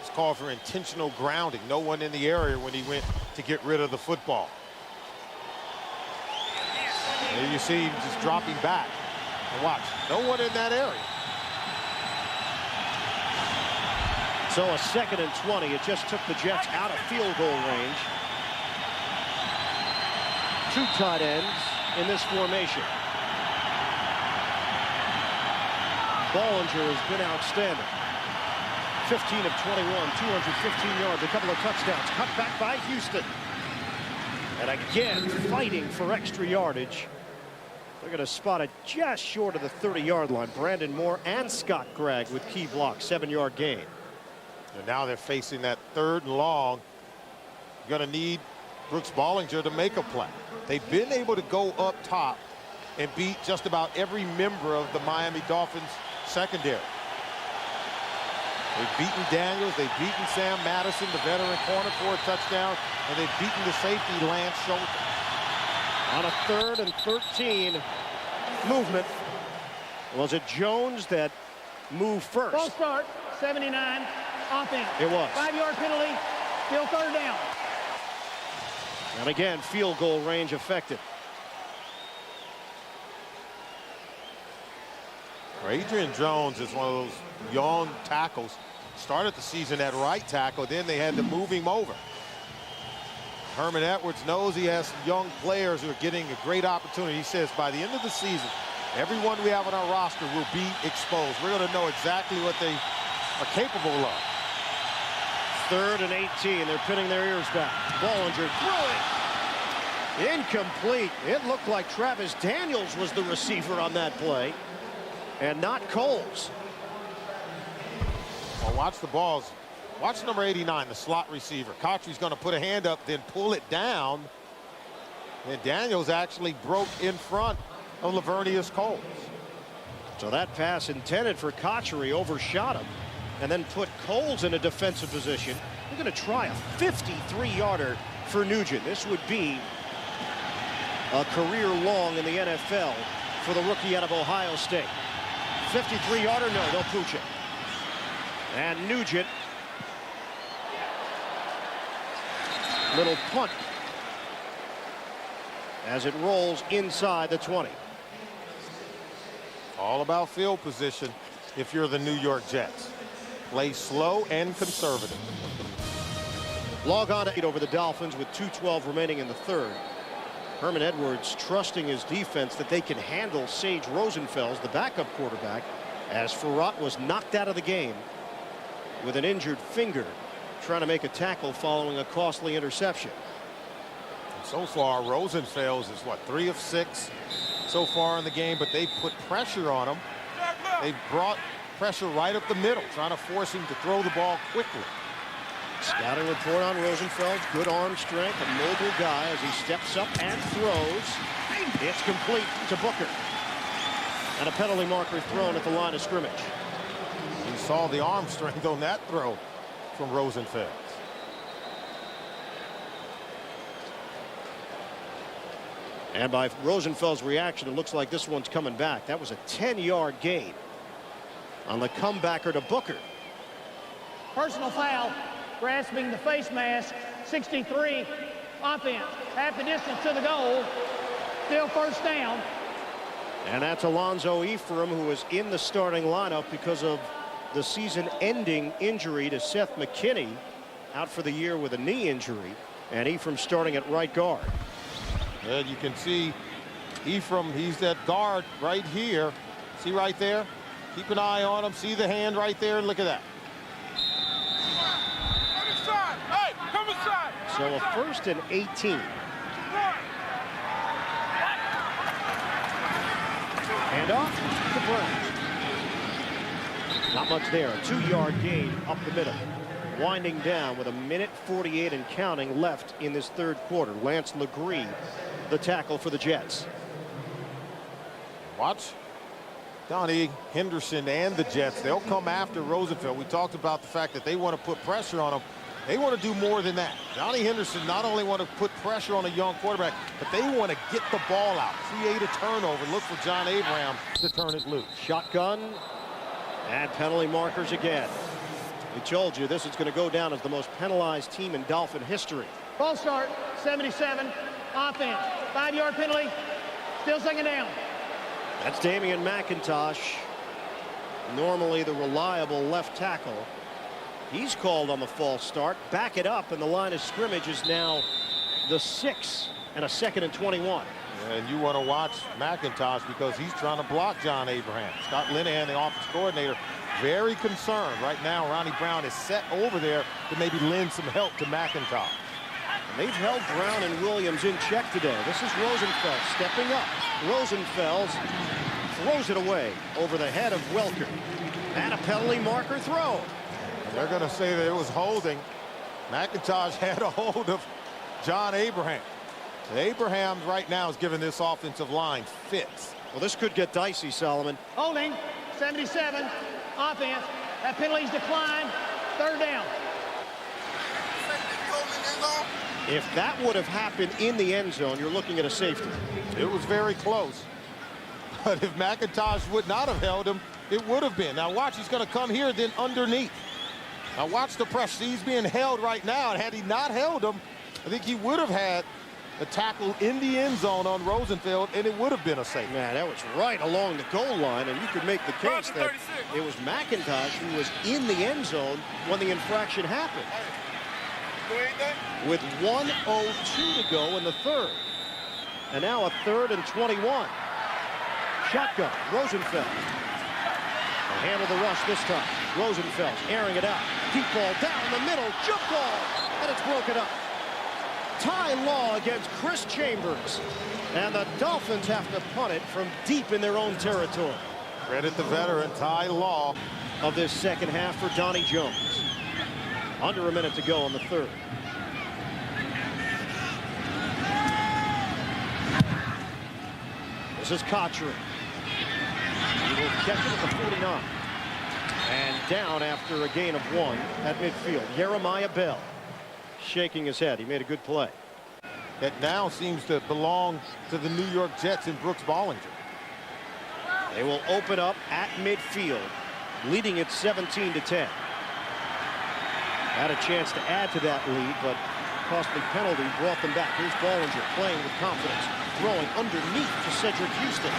was called for intentional grounding. No one in the area when he went to get rid of the football. There you see him just dropping back. And watch, no one in that area. So a 2nd and 20. It just took the Jets out of field goal range. 2 tight ends in this formation. Bollinger has been outstanding. 15 of 21, 215 yards, a couple of touchdowns. Cut back by Houston. And again, fighting for extra yardage. They're going to spot it just short of the 30-yard line. Brandon Moore and Scott Gregg with key blocks, 7-yard gain. And now they're facing that 3rd and long. You're going to need Brooks Bollinger to make a play. They've been able to go up top and beat just about every member of the Miami Dolphins secondary. They've beaten Daniels, they've beaten Sam Madison, the veteran corner, for a touchdown, and they've beaten the safety Lance Schultz. On a 3rd and 13 movement, was it Jones that moved first? False start, 79, offense. It was. 5-yard penalty, still 3rd down. And again, field goal range affected. Adrian Jones is one of those young tackles. Started the season at right tackle, then they had to move him over. Herman Edwards knows he has some young players who are getting a great opportunity. He says by the end of the season, everyone we have on our roster will be exposed. We're going to know exactly what they are capable of. 3rd and 18. They're pinning their ears back. Bollinger throwing. Incomplete. It looked like Travis Daniels was the receiver on that play, and not Coles. Well, watch the balls. Watch number 89, the slot receiver. Cotchery's going to put a hand up, then pull it down. And Daniels actually broke in front of Lavernius Coles. So that pass intended for Cotchery overshot him and then put Coles in a defensive position. We're going to try a 53-yarder for Nugent. This would be a career long in the NFL for the rookie out of Ohio State. 53-yarder, no, they'll pooch it. And Nugent, little punt as it rolls inside the 20. All about field position if you're the New York Jets. Play slow and conservative. Log on to over the Dolphins with 2:12 remaining in the third. Herman Edwards trusting his defense that they can handle Sage Rosenfels, the backup quarterback, as Frerotte was knocked out of the game with an injured finger, trying to make a tackle following a costly interception. And so far, Rosenfels is what, 3 of 6 so far in the game, but they put pressure on him. They brought pressure right up the middle, trying to force him to throw the ball quickly. Scouting report on Rosenfels. Good arm strength, a mobile guy as he steps up and throws. It's complete to Booker. And a penalty marker thrown at the line of scrimmage. You saw the arm strength on that throw from Rosenfels. And by Rosenfel's reaction, it looks like this one's coming back. That was a 10-yard gain on the comebacker to Booker. Personal foul, grasping the face mask, 63, offense, half the distance to the goal, still first down. And that's Alonzo Ephraim, who was in the starting lineup because of the season-ending injury to Seth McKinney, out for the year with a knee injury, and Ephraim starting at right guard. And you can see Ephraim, he's that guard right here. See right there? Keep an eye on him. See the hand right there? Look at that. Hey, come inside. So a 1st and 18. And off to Browns. Not much there. A 2-yard gain up the middle. Winding down with 1:48 and counting left in this third quarter. Lance Legree, the tackle for the Jets. Watch Donnie Henderson and the Jets. They'll come after Rosenfeld. We talked about the fact that they want to put pressure on him. They want to do more than that. Donnie Henderson not only want to put pressure on a young quarterback, but they want to get the ball out, create a turnover, look for John Abraham to turn it loose. Shotgun and penalty markers again. We told you this is going to go down as the most penalized team in Dolphin history. Ball start, 77, offense, 5-yard penalty, still second down. That's Damian McIntosh, normally the reliable left tackle. He's called on the false start. Back it up, and the line of scrimmage is now the 6 and a 2nd and 21. And you want to watch McIntosh because he's trying to block John Abraham. Scott Linehan, the offense coordinator, very concerned. Right now, Ronnie Brown is set over there to maybe lend some help to McIntosh. And they've held Brown and Williams in check today. This is Rosenfels stepping up. Rosenfels throws it away over the head of Welker. And a penalty marker throw. And they're going to say that it was holding. McIntosh had a hold of John Abraham. And Abraham right now is giving this offensive line fits. Well, this could get dicey, Solomon. Holding, 77, offense, that penalty's declined, third down. If that would have happened in the end zone, you're looking at a safety. It was very close. But if McIntosh would not have held him, it would have been. Now watch, he's going to come here, then underneath. Now watch the pressure. He's being held right now, and had he not held him, I think he would have had a tackle in the end zone on Rosenfeld, and it would have been a safety. Man, that was right along the goal line, and you could make the case that it was McIntosh who was in the end zone when the infraction happened. With 1:02 to go in the third. And now a 3rd and 21. Shotgun, Rosenfeld. They handle the rush this time. Rosenfeld airing it out. Deep ball down the middle, jump ball, and it's broken up. Ty Law against Chris Chambers. And the Dolphins have to punt it from deep in their own territory. Credit the veteran, Ty Law. Of this second half for Donnie Jones. Under a minute to go on the third. This is Cotchery. He will catch it at the 49. And down after a gain of 1 at midfield. Jeremiah Bell shaking his head. He made a good play. That now seems to belong to the New York Jets and Brooks Bollinger. They will open up at midfield, leading it 17-10. Had a chance to add to that lead, but costly penalty brought them back. Here's Bollinger playing with confidence, throwing underneath to Cedric Houston.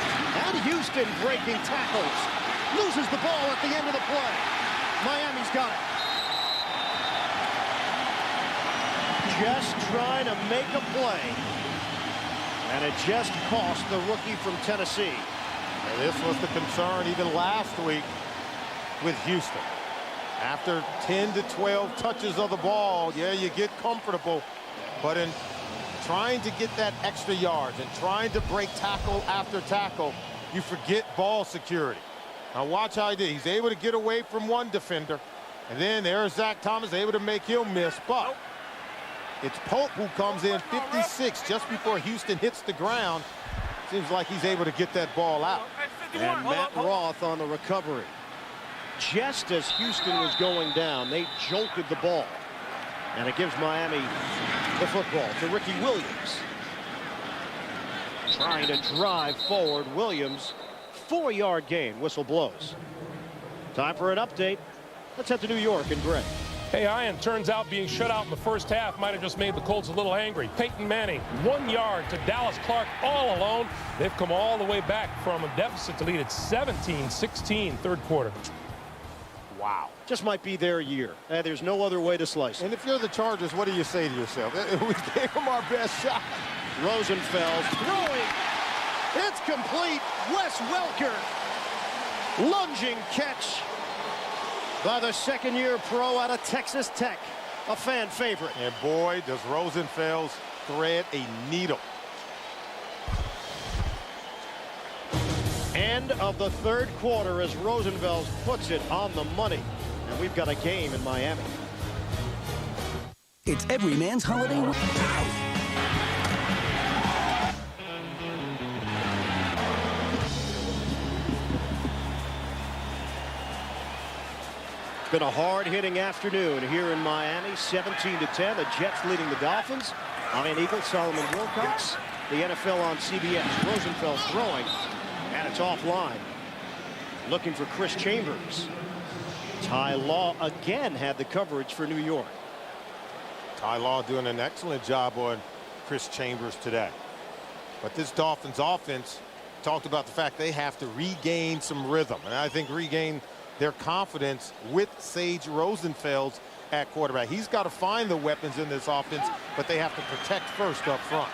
And Houston breaking tackles. Loses the ball at the end of the play. Miami's got it. Just trying to make a play. And it just cost the rookie from Tennessee. And this was the concern even last week with Houston. After 10 to 12 touches of the ball, yeah, you get comfortable. But in trying to get that extra yards and trying to break tackle after tackle, you forget ball security. Now watch how he did. He's able to get away from one defender. And then there's Zach Thomas able to make him miss. But it's Pope who comes in 56 just before Houston hits the ground. Seems like he's able to get that ball out. And Matt Roth on the recovery. Just as Houston was going down, they jolted the ball. And it gives Miami the football to Ricky Williams. Trying to drive forward. Williams, 4-yard gain. Whistle blows. Time for an update. Let's head to New York and Greg. Hey, Ian, turns out being shut out in the first half might have just made the Colts a little angry. Peyton Manning, 1 yard to Dallas Clark all alone. They've come all the way back from a deficit to lead at 17-16 third quarter. Wow. Just might be their year. There's no other way to slice it. And if you're the Chargers, what do you say to yourself? We gave them our best shot. Rosenfels throwing. It's complete. Wes Welker. Lunging catch by the second-year pro out of Texas Tech. A fan favorite. And boy, does Rosenfels thread a needle. End of the third quarter as Rosenfels puts it on the money. And we've got a game in Miami. It's every man's holiday. It's been a hard-hitting afternoon here in Miami. 17-10. The Jets leading the Dolphins. Iron Eagle, Solomon Wilcots. The NFL on CBS. Rosenfels throwing. And it's offline. Looking for Chris Chambers. Ty Law again had the coverage for New York. Ty Law doing an excellent job on Chris Chambers today. But this Dolphins offense talked about the fact they have to regain some rhythm. And I think regain their confidence with Sage Rosenfels at quarterback. He's got to find the weapons in this offense, but they have to protect first up front.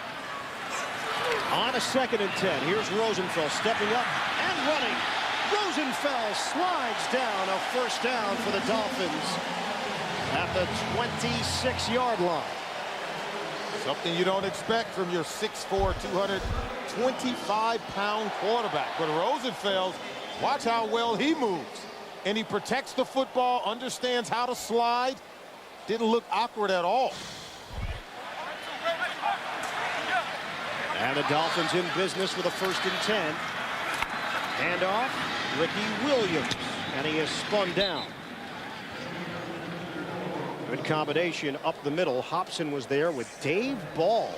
On a 2nd and 10, here's Rosenfels stepping up and running. Rosenfels slides down a first down for the Dolphins at the 26-yard line. Something you don't expect from your 6'4", 225-pound quarterback. But Rosenfels, watch how well he moves. And he protects the football, understands how to slide. Didn't look awkward at all. And the Dolphins in business with a 1st and 10. Handoff, Ricky Williams. And he is spun down. Good combination up the middle. Hobson was there with Dave Ball,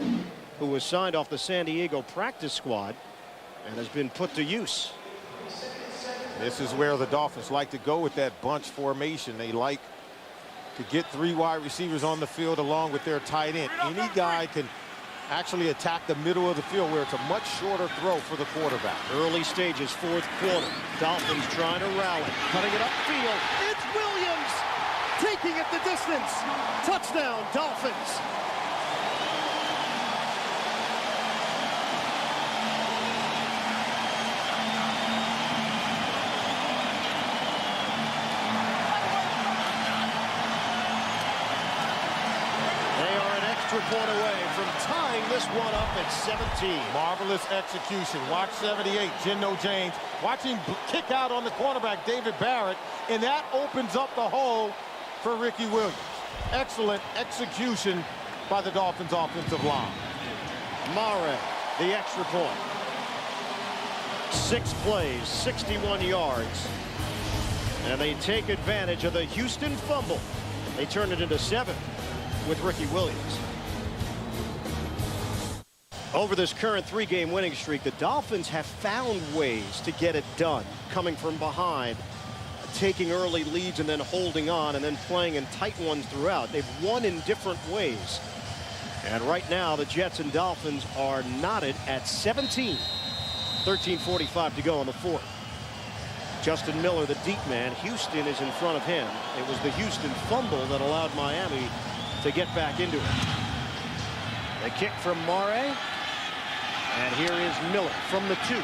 who was signed off the San Diego practice squad and has been put to use. This is where the Dolphins like to go with that bunch formation. They like to get 3 wide receivers on the field along with their tight end. Any guy can actually attack the middle of the field where it's a much shorter throw for the quarterback. Early stages, 4th quarter. Dolphins trying to rally. Cutting it upfield. It's Williams taking it the distance. Touchdown, Dolphins. extra point away from tying this one up at 17. Marvelous execution. Watch 78, Geno James. Watch him kick out on the cornerback, David Barrett, and that opens up the hole for Ricky Williams. Excellent execution by the Dolphins offensive line. Mare, the extra point. 6 plays, 61 yards. And they take advantage of the Houston fumble. They turn it into 7 with Ricky Williams. Over this current 3-game winning streak, the Dolphins have found ways to get it done, coming from behind, taking early leads and then holding on and then playing in tight ones throughout. They've won in different ways. And right now, the Jets and Dolphins are knotted at 17. 13:45 to go on the 4th. Justin Miller, the deep man. Houston is in front of him. It was the Houston fumble that allowed Miami to get back into it. The kick from Mare. And here is Miller from the 2.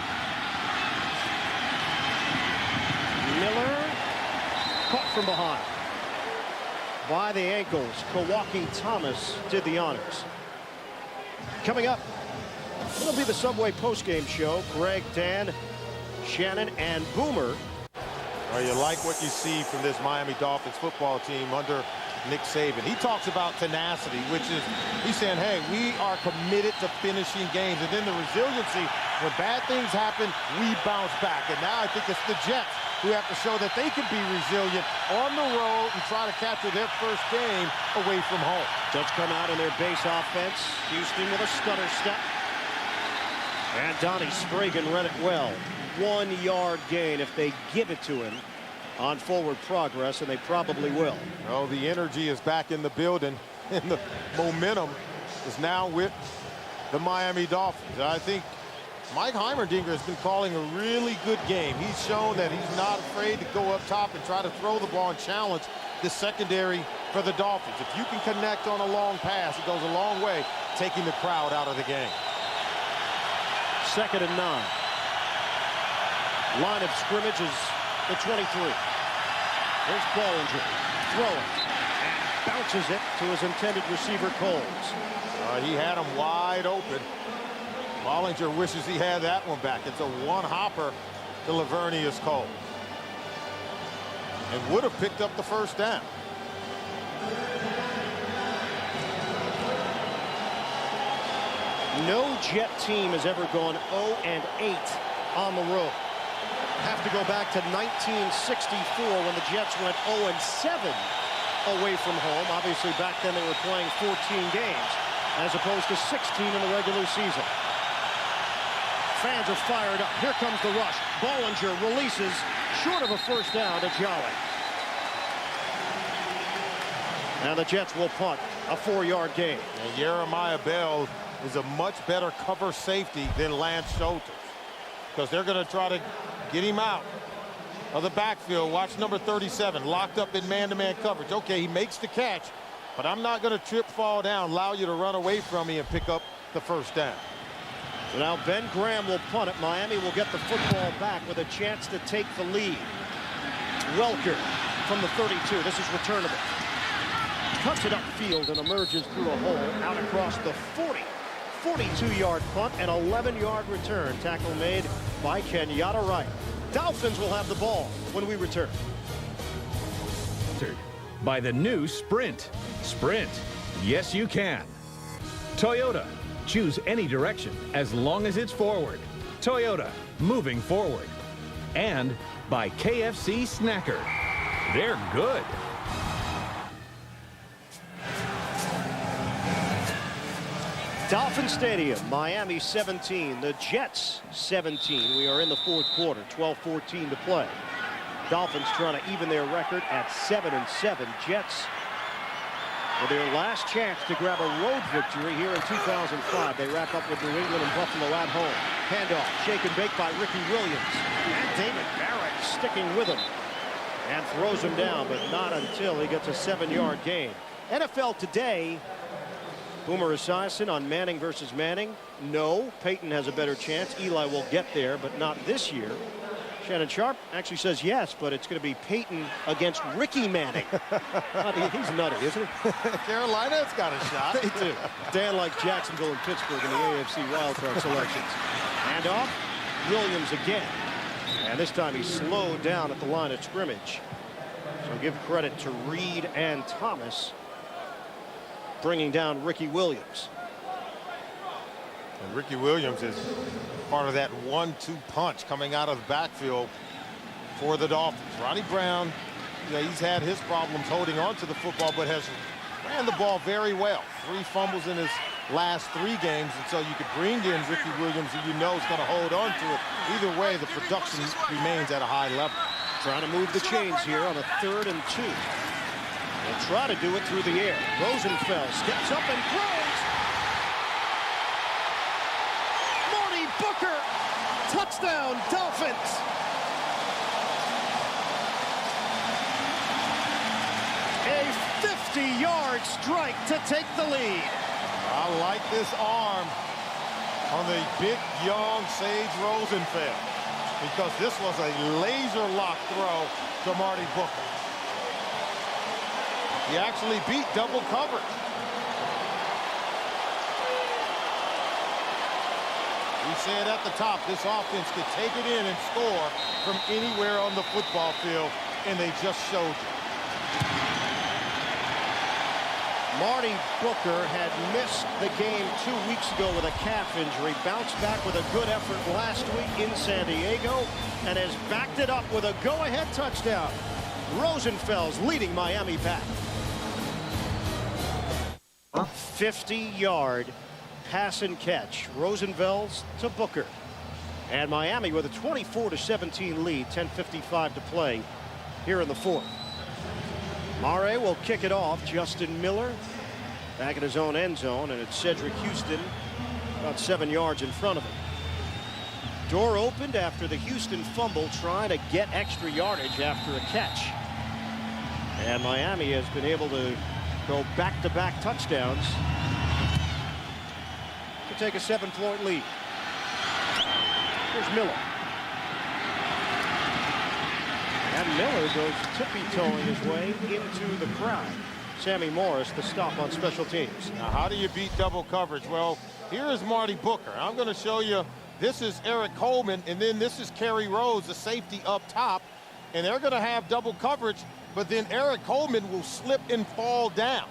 Miller caught from behind. By the ankles, Kawaki Thomas did the honors. Coming up, it'll be the Subway postgame show. Greg, Dan, Shannon, and Boomer. Well, you like what you see from this Miami Dolphins football team under Nick Saban. He talks about tenacity, which is, he's saying, hey, we are committed to finishing games. And then the resiliency, when bad things happen, we bounce back. And now I think it's the Jets who have to show that they can be resilient on the road and try to capture their first game away from home. Jets come out in their base offense. Houston with a stutter step. And Donnie Spragan read it well. 1-yard gain if they give it to him on forward progress, and they probably will. Oh, the energy is back in the building, and the momentum is now with the Miami Dolphins. I think Mike Heimerdinger has been calling a really good game. He's shown that he's not afraid to go up top and try to throw the ball and challenge the secondary for the Dolphins. If you can connect on a long pass, it goes a long way, taking the crowd out of the game. 2nd and 9. Line of scrimmage is the 23. Here's Bollinger throwing and bounces it to his intended receiver, Coles. He had him wide open. Bollinger wishes he had that one back. It's a one-hopper to Lavernius Cole. And would have picked up the first down. No Jet team has ever gone 0-8 on the road. Have to go back to 1964 when the Jets went 0-7 away from home. Obviously, back then they were playing 14 games as opposed to 16 in the regular season. Fans are fired up. Here comes the rush. Bollinger releases short of a first down to Jolly. Now the Jets will punt, a 4-yard gain. And Jeremiah Bell is a much better cover safety than Lance Schultz, because they're going to try to get him out of the backfield. Watch number 37, locked up in man-to-man coverage. Okay, he makes the catch, but I'm not going to trip, fall down, allow you to run away from me and pick up the first down. So now Ben Graham will punt it. Miami will get the football back with a chance to take the lead. Welker from the 32. This is returnable. Cuts it upfield and emerges through a hole out across the 40. 42-yard punt and 11-yard return. Tackle made by Kenyatta Wright. Dolphins will have the ball when we return. By the new Sprint. Sprint. Yes, you can. Toyota. Choose any direction as long as it's forward. Toyota. Moving forward. And by KFC Snacker. They're good. Dolphin Stadium, Miami 17, the Jets 17. We are in the 4th quarter, 12:14 to play. Dolphins trying to even their record at 7-7. Jets with their last chance to grab a road victory here in 2005. They wrap up with New England and Buffalo at home. Handoff, shake and bake by Ricky Williams. And David Barrett sticking with him. And throws him down, but not until he gets a 7-yard gain. NFL Today. Boomer Esiason on Manning versus Manning. No, Peyton has a better chance. Eli will get there, but not this year. Shannon Sharp actually says yes, but it's going to be Peyton against Ricky Manning. He's nutty, isn't he? Carolina's got a shot. They do. Dan like Jacksonville and Pittsburgh in the AFC wildcard selections. And off, Williams again. And this time he slowed down at the line of scrimmage. So give credit to Reed and Thomas bringing down Ricky Williams. And Ricky Williams is part of that 1-2 punch coming out of the backfield for the Dolphins. Ronnie Brown, he's had his problems holding on to the football, but has ran the ball very well. 3 fumbles in his last 3 games, and so you could bring in Ricky Williams, who you know is going to hold on to it. Either way, the production remains at a high level. Trying to move the chains here on a 3rd and 2. They'll try to do it through the air. Rosenfeld steps up and throws. Booker, touchdown, Dolphins. A 50-yard strike to take the lead. I like this arm on the big, young Sage Rosenfeld, because this was a laser lock throw to Marty Booker. He actually beat double coverage. We said at the top, this offense could take it in and score from anywhere on the football field, and they just showed you. Marty Booker had missed the game 2 weeks ago with a calf injury, bounced back with a good effort last week in San Diego, and has backed it up with a go-ahead touchdown. Rosenfeld's leading Miami back. 50-yard pass and catch. Rosenfeld's to Booker. And Miami with a 24-17 lead, 10:55 to play here in the 4th. Mare will kick it off. Justin Miller back in his own end zone, and it's Cedric Houston about 7 yards in front of him. Door opened after the Houston fumble, trying to get extra yardage after a catch. And Miami has been able to go back-to-back touchdowns to take a 7-point lead. Here's Miller. And Miller goes tippy-toeing his way into the crowd. Sammy Morris, the stop on special teams. Now, how do you beat double coverage? Well, here is Marty Booker. I'm going to show you. This is Eric Coleman, and then this is Kerry Rhodes, the safety up top. And they're going to have double coverage, but then Eric Coleman will slip and fall down.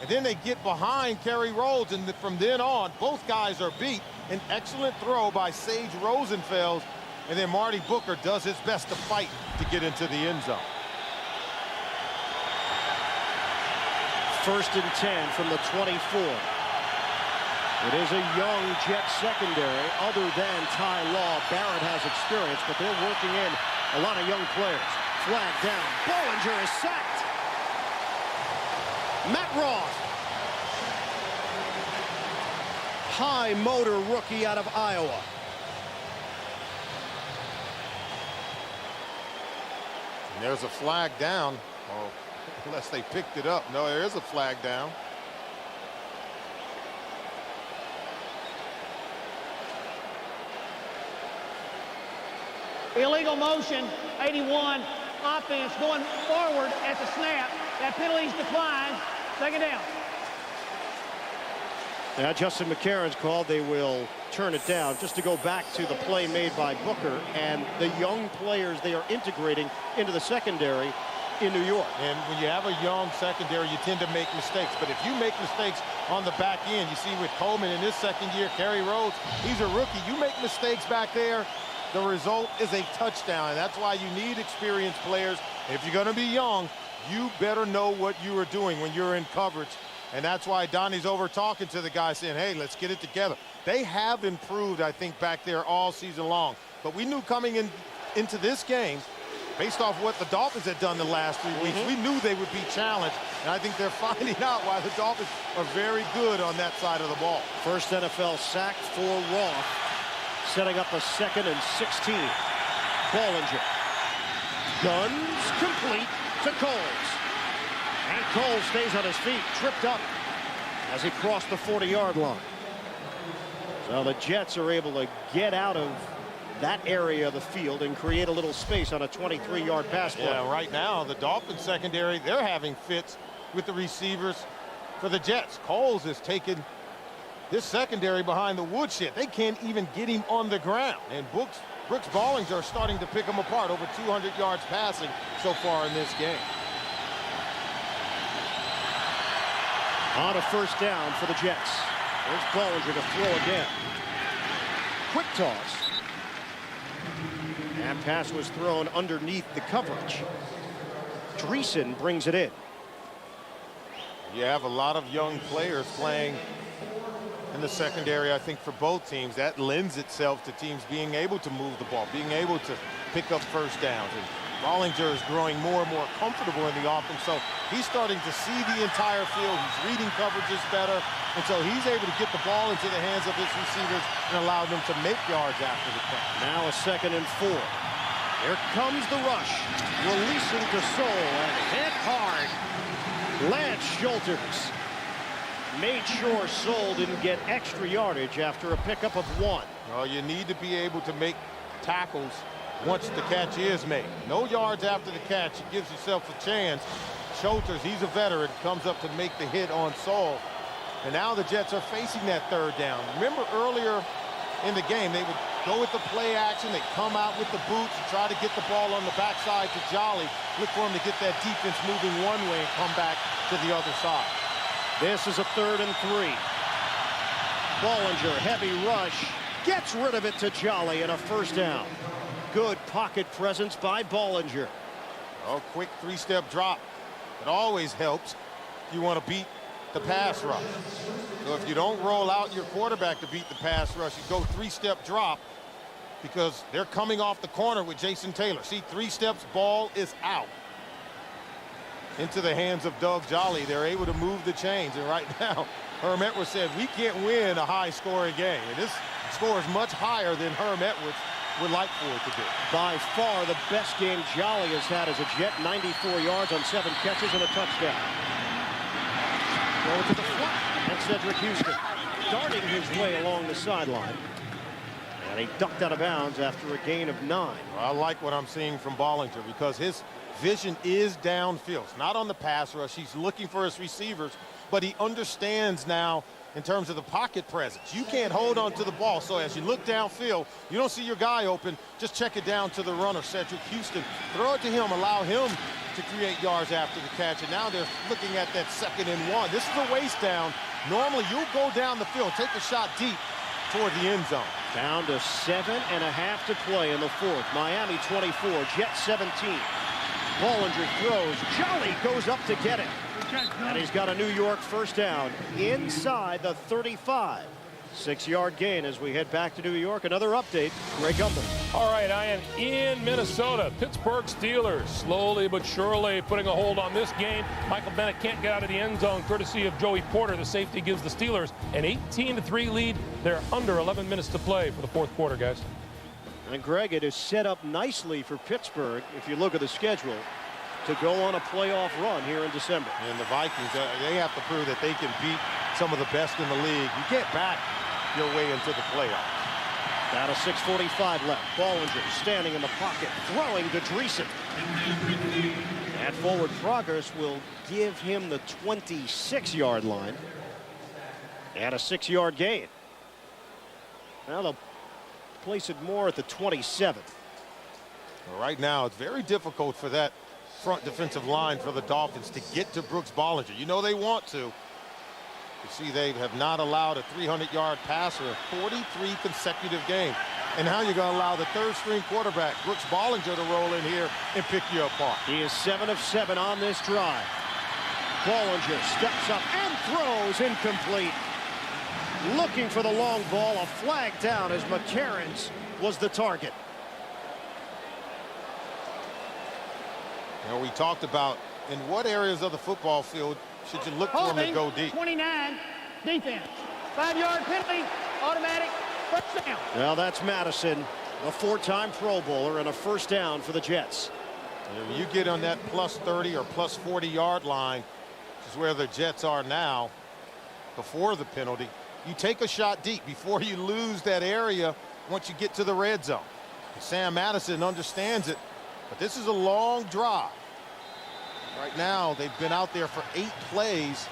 And then they get behind Kerry Rhodes, and from then on, both guys are beat. An excellent throw by Sage Rosenfeld, and then Marty Booker does his best to fight to get into the end zone. 1st and 10 from the 24. It is a young Jet secondary. Other than Ty Law, Barrett has experience, but they're working in a lot of young players. Flag down. Bollinger is sacked. Matt Roth. High motor rookie out of Iowa. And there's a flag down. Oh, unless they picked it up. No, there is a flag down. Illegal motion, 81. Offense going forward at the snap. That penalty's declined. 2nd down. Now Justin McCarron's called. They will turn it down. Just to go back to the play made by Booker and the young players they are integrating into the secondary in New York. And when you have a young secondary, you tend to make mistakes. But if you make mistakes on the back end, you see with Coleman in his 2nd year, Kerry Rhodes, he's a rookie. You make mistakes back there, the result is a touchdown. And that's why you need experienced players. If you're going to be young, you better know what you are doing when you're in coverage. And that's why Donnie's over talking to the guy saying, hey, let's get it together. They have improved, I think, back there all season long. But we knew coming into this game, based off what the Dolphins had done the last 3 weeks, we knew they would be challenged. And I think they're finding out why the Dolphins are very good on that side of the ball. First NFL sack for Roth, setting up a 2nd and 16. Bollinger. Guns complete to Coles. And Coles stays on his feet, tripped up as he crossed the 40-yard line. So the Jets are able to get out of that area of the field and create a little space on a 23-yard pass play. Yeah, right now, the Dolphins secondary, they're having fits with the receivers for the Jets. Coles has taken this secondary behind the woodshed. They can't even get him on the ground. And Brooks Bollinger are starting to pick him apart. Over 200 yards passing so far in this game. On a first down for the Jets. There's Bollinger to throw again. Quick toss. And pass was thrown underneath the coverage. Dreesen brings it in. You have a lot of young players playing in the secondary, I think, for both teams. That lends itself to teams being able to move the ball, being able to pick up first downs. And Bollinger is growing more and more comfortable in the offense, so he's starting to see the entire field. He's reading coverages better, and so he's able to get the ball into the hands of his receivers and allow them to make yards after the catch. Now a 2nd and 4. Here comes the rush. Releasing to Soul and hit hard. Lance Schulters made sure Soul didn't get extra yardage after a pickup of 1. Well, you need to be able to make tackles once the catch is made. No yards after the catch. It gives yourself a chance. Schulters, he's a veteran, comes up to make the hit on Soul. And now the Jets are facing that 3rd down. Remember earlier in the game, they would go with the play action. They come out with the boots and try to get the ball on the backside to Jolly. Look for him to get that defense moving one way and come back to the other side. This is a 3rd and 3. Bollinger, heavy rush, gets rid of it to Jolly and a first down. Good pocket presence by Bollinger. Oh, quick 3-step drop. It always helps if you want to beat the pass rush. So if you don't roll out your quarterback to beat the pass rush, you go 3-step drop because they're coming off the corner with Jason Taylor. See, 3 steps, ball is out. Into the hands of Doug Jolly. They're able to move the chains. And right now, Herm Edwards said, we can't win a high-scoring game. And this score is much higher than Herm Edwards would like for it to be. By far the best game Jolly has had as a Jet. 94 yards on 7 catches and a touchdown. Going to the flat. And Cedric Houston darting his way along the sideline. And he ducked out of bounds after a gain of 9. Well, I like what I'm seeing from Bollinger because his vision is downfield. It's not on the pass rush. He's looking for his receivers, but he understands now in terms of the pocket presence. You can't hold on to the ball, so as you look downfield, you don't see your guy open, just check it down to the runner, Cedric Houston. Throw it to him, allow him to create yards after the catch, and now they're looking at that 2nd and 1. This is a waste down. Normally, you'll go down the field, take a shot deep toward the end zone. Down to 7.5 to play in the 4th. Miami 24, Jets 17. Bollinger throws. Jolly goes up to get it. And he's got a New York first down inside the 35. 6-yard gain as we head back to New York. Another update, Greg Gumbel. All right, Ian, in Minnesota, Pittsburgh Steelers slowly but surely putting a hold on this game. Michael Bennett can't get out of the end zone courtesy of Joey Porter. The safety gives the Steelers an 18-3 lead. They're under 11 minutes to play for the 4th quarter, guys. And Greg, it is set up nicely for Pittsburgh, if you look at the schedule, to go on a playoff run here in December. And the Vikings, they have to prove that they can beat some of the best in the league. You can't back your way into the playoffs. Down to 6:45 left. Bollinger standing in the pocket, throwing to Dreesen. That forward progress will give him the 26-yard line. And a 6-yard gain. Now they'll place it more at the 27th. Well, right now, it's very difficult for that front defensive line for the Dolphins to get to Brooks Bollinger. You know they want to. You see, they have not allowed a 300-yard passer in 43 consecutive games. And now you're going to allow the 3rd-string quarterback, Brooks Bollinger, to roll in here and pick you apart. He is 7 of 7 on this drive. Bollinger steps up and throws incomplete. Looking for the long ball, a flag down as McCarron's was the target. You know, we talked about in what areas of the football field should you look for him to go deep. 29, defense. 5-yard penalty, automatic, first down. Well, that's Madison, a 4-time Pro Bowler, and a first down for the Jets. If you get on that plus 30 or plus 40-yard line, which is where the Jets are now, before the penalty, you take a shot deep before you lose that area once you get to the red zone. Sam Madison understands it, but this is a long drive. Right now, they've been out there for 8 plays,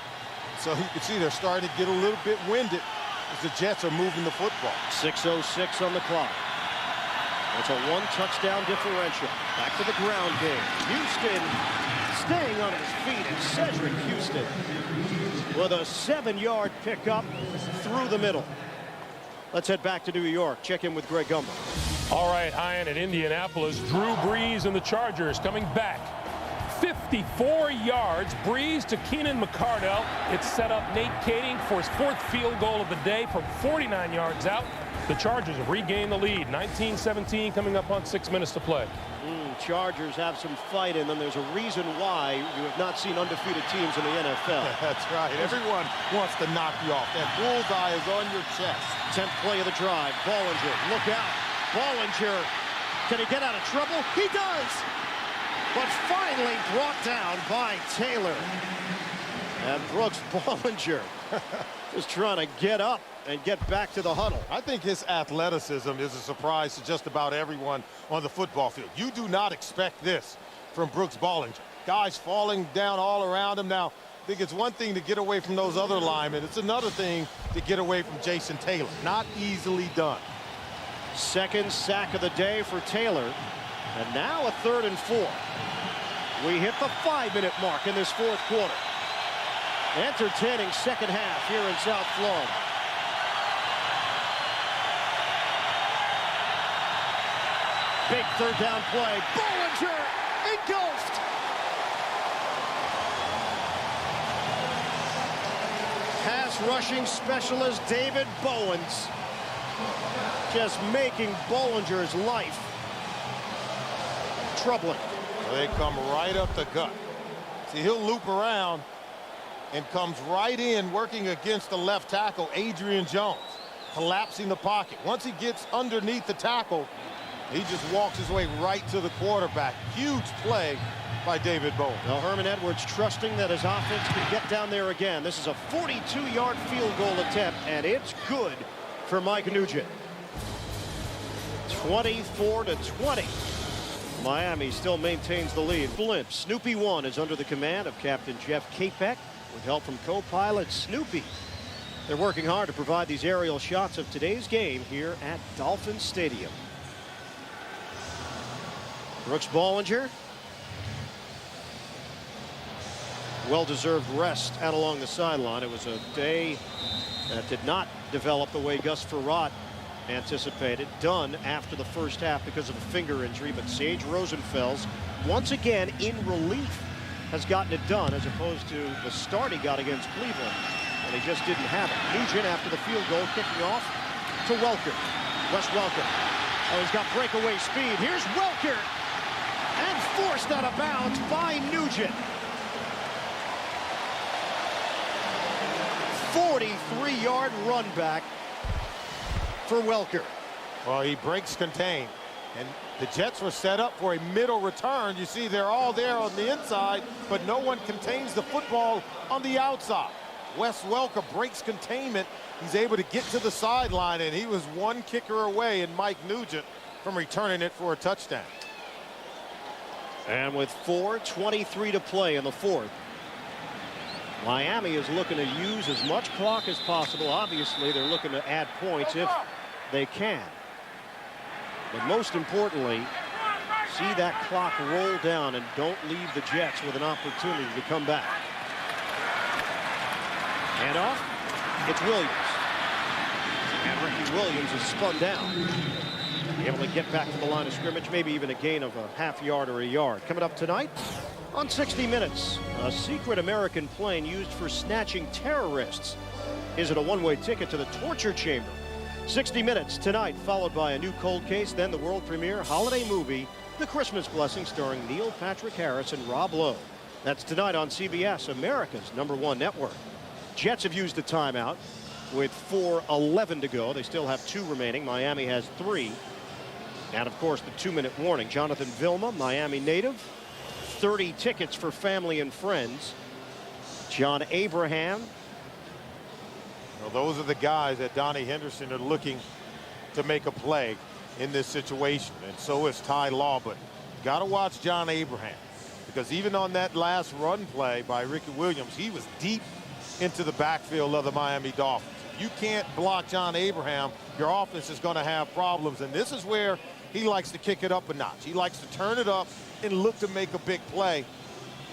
so you can see they're starting to get a little bit winded as the Jets are moving the football. 6:06 on the clock. It's a 1-touchdown differential. Back to the ground game. Houston staying on his feet, and Cedric Houston with a 7-yard pickup through the middle. Let's head back to New York. Check in with Greg Gumbel. All right, Ian at Indianapolis. Drew Brees and the Chargers coming back. 54 yards. Brees to Keenan McCardell. It set up Nate Kading for his 4th field goal of the day from 49 yards out. The Chargers have regained the lead. 19-17 coming up on 6 minutes to play. Chargers have some fight in them. There's a reason why you have not seen undefeated teams in the NFL. That's right. Everyone wants to knock you off. That bullseye is on your chest. 10th play of the drive. Bollinger, look out. Bollinger, can he get out of trouble? He does! But finally brought down by Taylor. And Brooks Bollinger is trying to get up and get back to the huddle. I think his athleticism is a surprise to just about everyone on the football field. You do not expect this from Brooks Bollinger. Guys falling down all around him. Now, I think it's one thing to get away from those other linemen. It's another thing to get away from Jason Taylor. Not easily done. 2nd sack of the day for Taylor. And now a 3rd and 4. We hit the 5-minute mark in this 4th quarter. Entertaining second half here in South Florida. Big 3rd down play. Bollinger engulfed. Pass rushing specialist David Bowens just making Bollinger's life troubling. They come right up the gut. See, he'll loop around and comes right in working against the left tackle, Adrian Jones, collapsing the pocket. Once he gets underneath the tackle, he just walks his way right to the quarterback. Huge play by David Bowen. Now Herman Edwards trusting that his offense can get down there again. This is a 42-yard field goal attempt, and it's good for Mike Nugent. 24-20. Miami still maintains the lead. Blimp Snoopy 1 is under the command of Captain Jeff Capek with help from co-pilot Snoopy. They're working hard to provide these aerial shots of today's game here at Dolphins Stadium. Brooks Bollinger. Well-deserved rest out along the sideline. It was a day that did not develop the way Gus Frerotte anticipated. Done after the first half because of a finger injury, but Sage Rosenfels once again in relief has gotten it done, as opposed to the start he got against Cleveland, and he just didn't have it. Nugent after the field goal, kicking off to Welker. Wes Welker. Oh, he's got breakaway speed. Here's Welker, and forced out of bounds by Nugent. 43-yard run back for Welker. Well, he breaks contain, and the Jets were set up for a middle return. You see, they're all there on the inside, but no one contains the football on the outside. Wes Welker breaks containment. He's able to get to the sideline, and he was one kicker away in Mike Nugent from returning it for a touchdown. And with 4:23 to play in the 4th, Miami is looking to use as much clock as possible. Obviously, they're looking to add points if they can. But most importantly, see that clock roll down and don't leave the Jets with an opportunity to come back. And off, it's Williams. And Ricky Williams is spun down. Able to get back to the line of scrimmage, maybe even a gain of a half yard or a yard. Coming up tonight on 60 Minutes, a secret American plane used for snatching terrorists. Is it a one-way ticket to the torture chamber? 60 Minutes tonight, followed by a new cold case, then the world premiere holiday movie, The Christmas Blessing, starring Neil Patrick Harris and Rob Lowe. That's tonight on CBS, America's #1 network. Jets have used a timeout with 4:11 to go. They still have 2 remaining. Miami has 3. And, of course, the 2-minute warning. Jonathan Vilma, Miami native. 30 tickets for family and friends. John Abraham. Well, those are the guys that Donnie Henderson are looking to make a play. in this situation, and so is Ty Law. But you got to watch John Abraham, because even on that last run play by Ricky Williams, he was deep into the backfield of the Miami Dolphins. If you can't block John Abraham, your offense is going to have problems, and this is where he likes to kick it up a notch. He likes to turn it up and look to make a big play.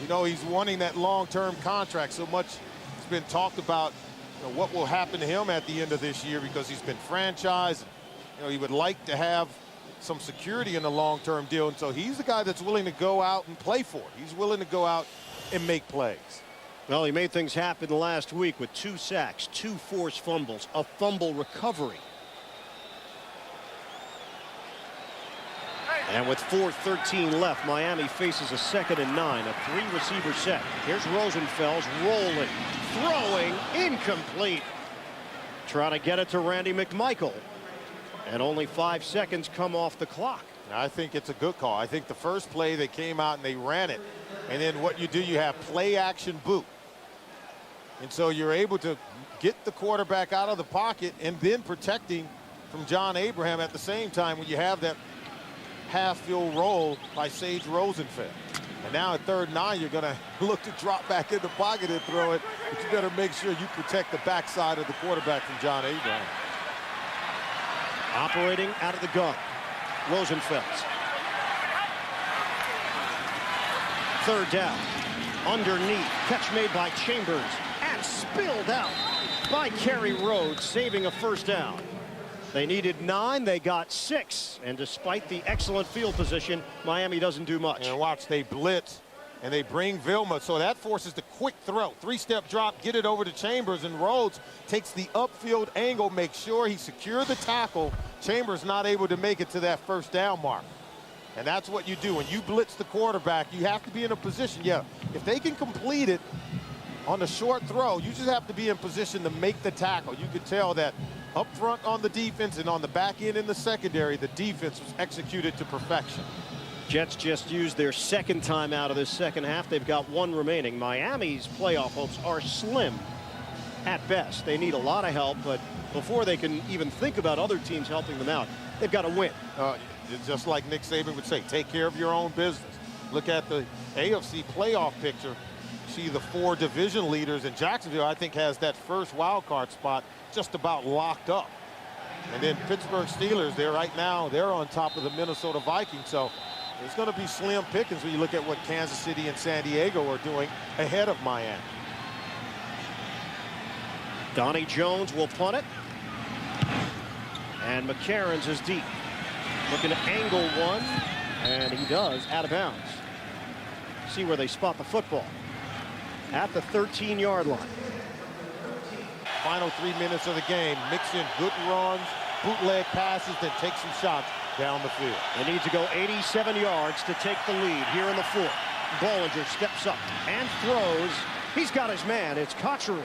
You know, he's wanting that long-term contract. So much has been talked about, you know, what will happen to him at the end of this year, because he's been franchised. You know, he would like to have some security in a long-term deal, and so he's the guy that's willing to go out and play for it. He's willing to go out and make plays. Well, he made things happen last week with 2 sacks, 2 forced fumbles, a fumble recovery. And with 4:13 left, Miami faces a 2nd and 9, a 3-receiver set. Here's Rosenfels rolling, throwing, incomplete. Trying to get it to Randy McMichael. And only 5 seconds come off the clock. I think it's a good call. I think the first play they came out and they ran it. And then what you do, you have play action boot. And so you're able to get the quarterback out of the pocket and then protecting from John Abraham at the same time when you have that half-field roll by Sage Rosenfeld. And now at 3rd and 9, you're going to look to drop back in the pocket and throw it, but you better make sure you protect the backside of the quarterback from John Abraham. Operating out of the gun, Rosenfels. 3rd down, underneath, catch made by Chambers, and spilled out by Kerry Rhodes, saving a 1st down. They needed 9, they got 6, and despite the excellent field position, Miami doesn't do much. And watch, they blitz and they bring Vilma, so that forces the quick throw, 3-step drop, get it over to Chambers, and Rhodes takes the upfield angle, makes sure he secured the tackle. Chambers not able to make it to that 1st down mark. And that's what you do when you blitz the quarterback. You have to be in a position, if they can complete it on the short throw, you just have to be in position to make the tackle. You could tell that up front on the defense and on the back end in the secondary, the defense was executed to perfection. Jets just used their 2nd time out of this 2nd half. They've got 1 remaining. Miami's playoff hopes are slim at best. They need a lot of help, but before they can even think about other teams helping them out, they've got to win. Just like Nick Saban would say, take care of your own business. Look at the AFC playoff picture. See the 4 division leaders, and Jacksonville, I think, has that first wild card spot just about locked up. And then Pittsburgh Steelers, they're on top of the Minnesota Vikings. So it's going to be slim pickings when you look at what Kansas City and San Diego are doing ahead of Miami. Donnie Jones will punt it. And McCarron's is deep. Looking to angle one, and he does, out of bounds. See where they spot the football. At the 13-yard line. Final 3 minutes of the game. Mix in good runs, bootleg passes, then take some shots down the field. They need to go 87 yards to take the lead here in the 4th. Bollinger steps up and throws. He's got his man. It's Cotchery.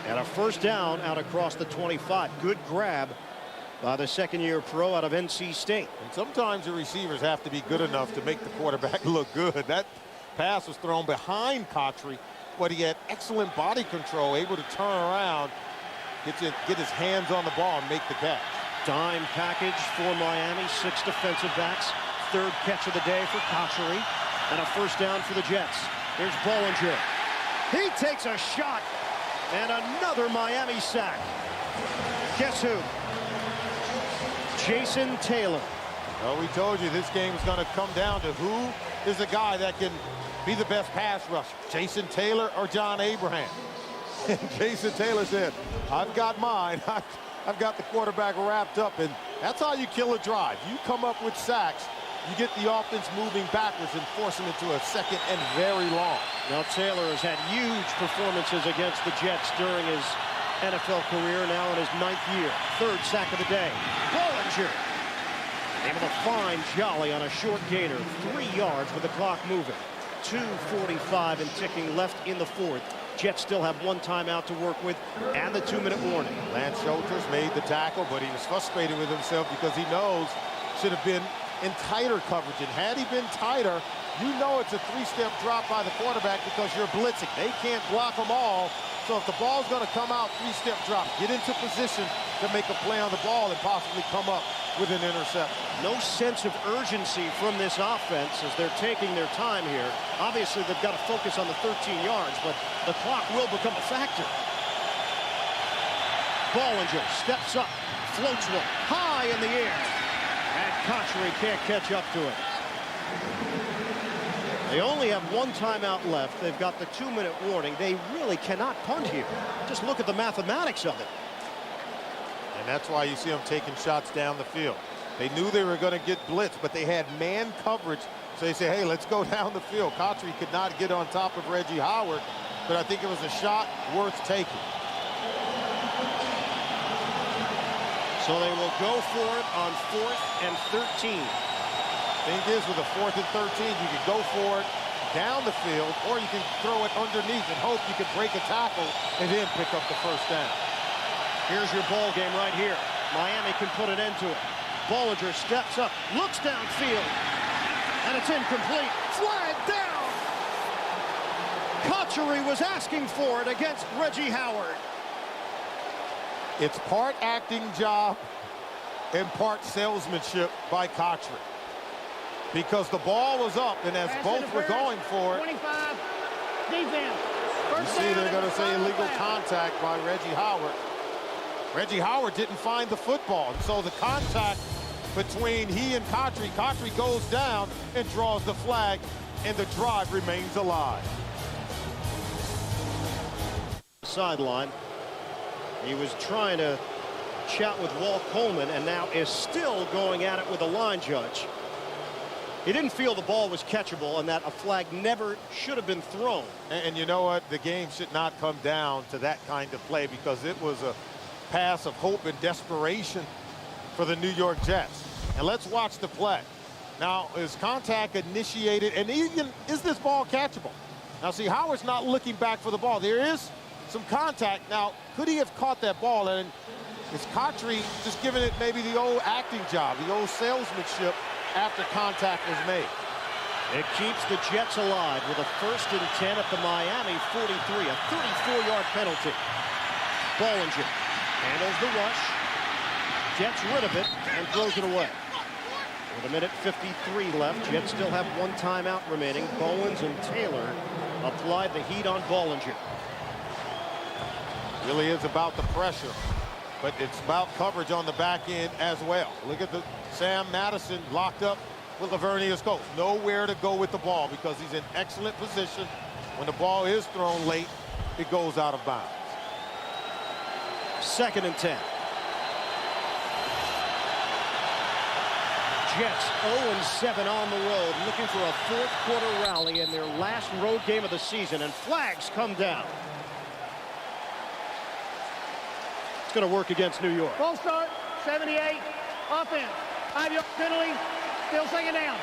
And a 1st down out across the 25. Good grab by the 2nd-year pro out of NC State. And sometimes the receivers have to be good enough to make the quarterback look good. That pass was thrown behind Cotchery, but he had excellent body control, able to turn around, get his hands on the ball and make the catch. Dime package for Miami, 6 defensive backs. 3rd catch of the day for Cotchery, and a 1st down for the Jets. Here's Bollinger. He takes a shot, and another Miami sack. Guess who? Jason Taylor. Well, we told you this game is going to come down to who is the guy that can be the best pass rusher, Jason Taylor or John Abraham. And Jason Taylor said, I've got mine. I've got the quarterback wrapped up, and that's how you kill a drive. You come up with sacks, you get the offense moving backwards and force them into a 2nd and very long. Now Taylor has had huge performances against the Jets during his NFL career, now in his 9th year. 3rd sack of the day. Bollinger able to find Jolly on a short gainer. 3 yards with the clock moving. 2:45 and ticking left in the 4th. Jets still have 1 timeout to work with and the 2-minute warning. Lance Schulters made the tackle, but he was frustrated with himself because he knows should have been in tighter coverage. And had he been tighter, you know it's a 3-step drop by the quarterback because you're blitzing. They can't block them all. So if the ball's going to come out, 3-step drop. Get into position to make a play on the ball and possibly come up with an interception. No sense of urgency from this offense as they're taking their time here. Obviously, they've got to focus on the 13 yards, but the clock will become a factor. Bollinger steps up, floats one high in the air, and Cotchery can't catch up to it. They only have one timeout left. They've got the 2-minute warning. They really cannot punt here. Just look at the mathematics of it. And that's why you see them taking shots down the field. They knew they were going to get blitzed, but they had man coverage. So they say, hey, let's go down the field. Cotchery could not get on top of Reggie Howard, but I think it was a shot worth taking. So they will go for it on 4th and 13. Thing is, with a 4th and 13, you can go for it down the field, or you can throw it underneath and hope you can break a tackle and then pick up the first down. Here's your ball game right here. Miami can put an end to it. Bollinger steps up, looks downfield, and it's incomplete. Flag down! Cotchery was asking for it against Reggie Howard. It's part acting job and part salesmanship by Cotchery. Because the ball was up, and as both were going for it, 25 defense. You see they're going to say illegal contact by Reggie Howard. Reggie Howard didn't find the football, and so the contact between he and Cotchery, Cotchery goes down and draws the flag, and the drive remains alive. Sideline. He was trying to chat with Walt Coleman and now is still going at it with the line judge. He didn't feel the ball was catchable and that a flag never should have been thrown. And you know what? The game should not come down to that kind of play because it was a pass of hope and desperation for the New York Jets. And let's watch the play. Now, is contact initiated? And even, is this ball catchable? Now, see, Howard's not looking back for the ball. There is some contact. Now, could he have caught that ball? And is Cotchery just giving it maybe the old acting job, the old salesmanship after contact was made? It keeps the Jets alive with a 1st and 10 at the Miami 43, a 34-yard penalty. Bollinger handles the rush, gets rid of it, and throws it away. With 1:53 left, Jets still have one timeout remaining. Bowens and Taylor applied the heat on Bollinger. Really is about the pressure, but it's about coverage on the back end as well. Look at the Sam Madison locked up with Lavernius Coates. Nowhere to go with the ball because he's in excellent position. When the ball is thrown late, it goes out of bounds. 2nd and 10. Jets 0-7 on the road, looking for a 4th quarter rally in their last road game of the season, and flags come down. It's going to work against New York. Full start, 78, offense. 5-yard penalty, still 2nd down.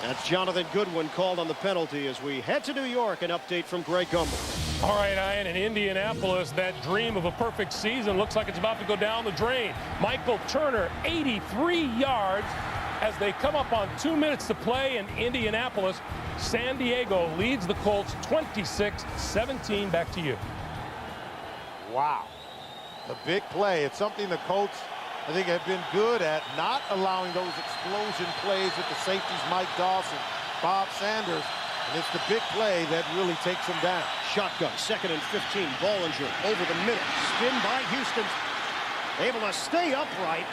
That's Jonathan Goodwin called on the penalty as we head to New York. An update from Greg Gumbel. All right, Ian, in Indianapolis, that dream of a perfect season looks like it's about to go down the drain. Michael Turner, 83 yards as they come up on 2 minutes to play in Indianapolis. San Diego leads the Colts 26-17. Back to you. Wow. The big play. It's something the Colts, I think, have been good at, not allowing those explosion plays with the safeties, Mike Dawson, Bob Sanders. And it's the big play that really takes them down. Shotgun, 2nd and 15. Bollinger over the middle. Spin by Houston. Able to stay upright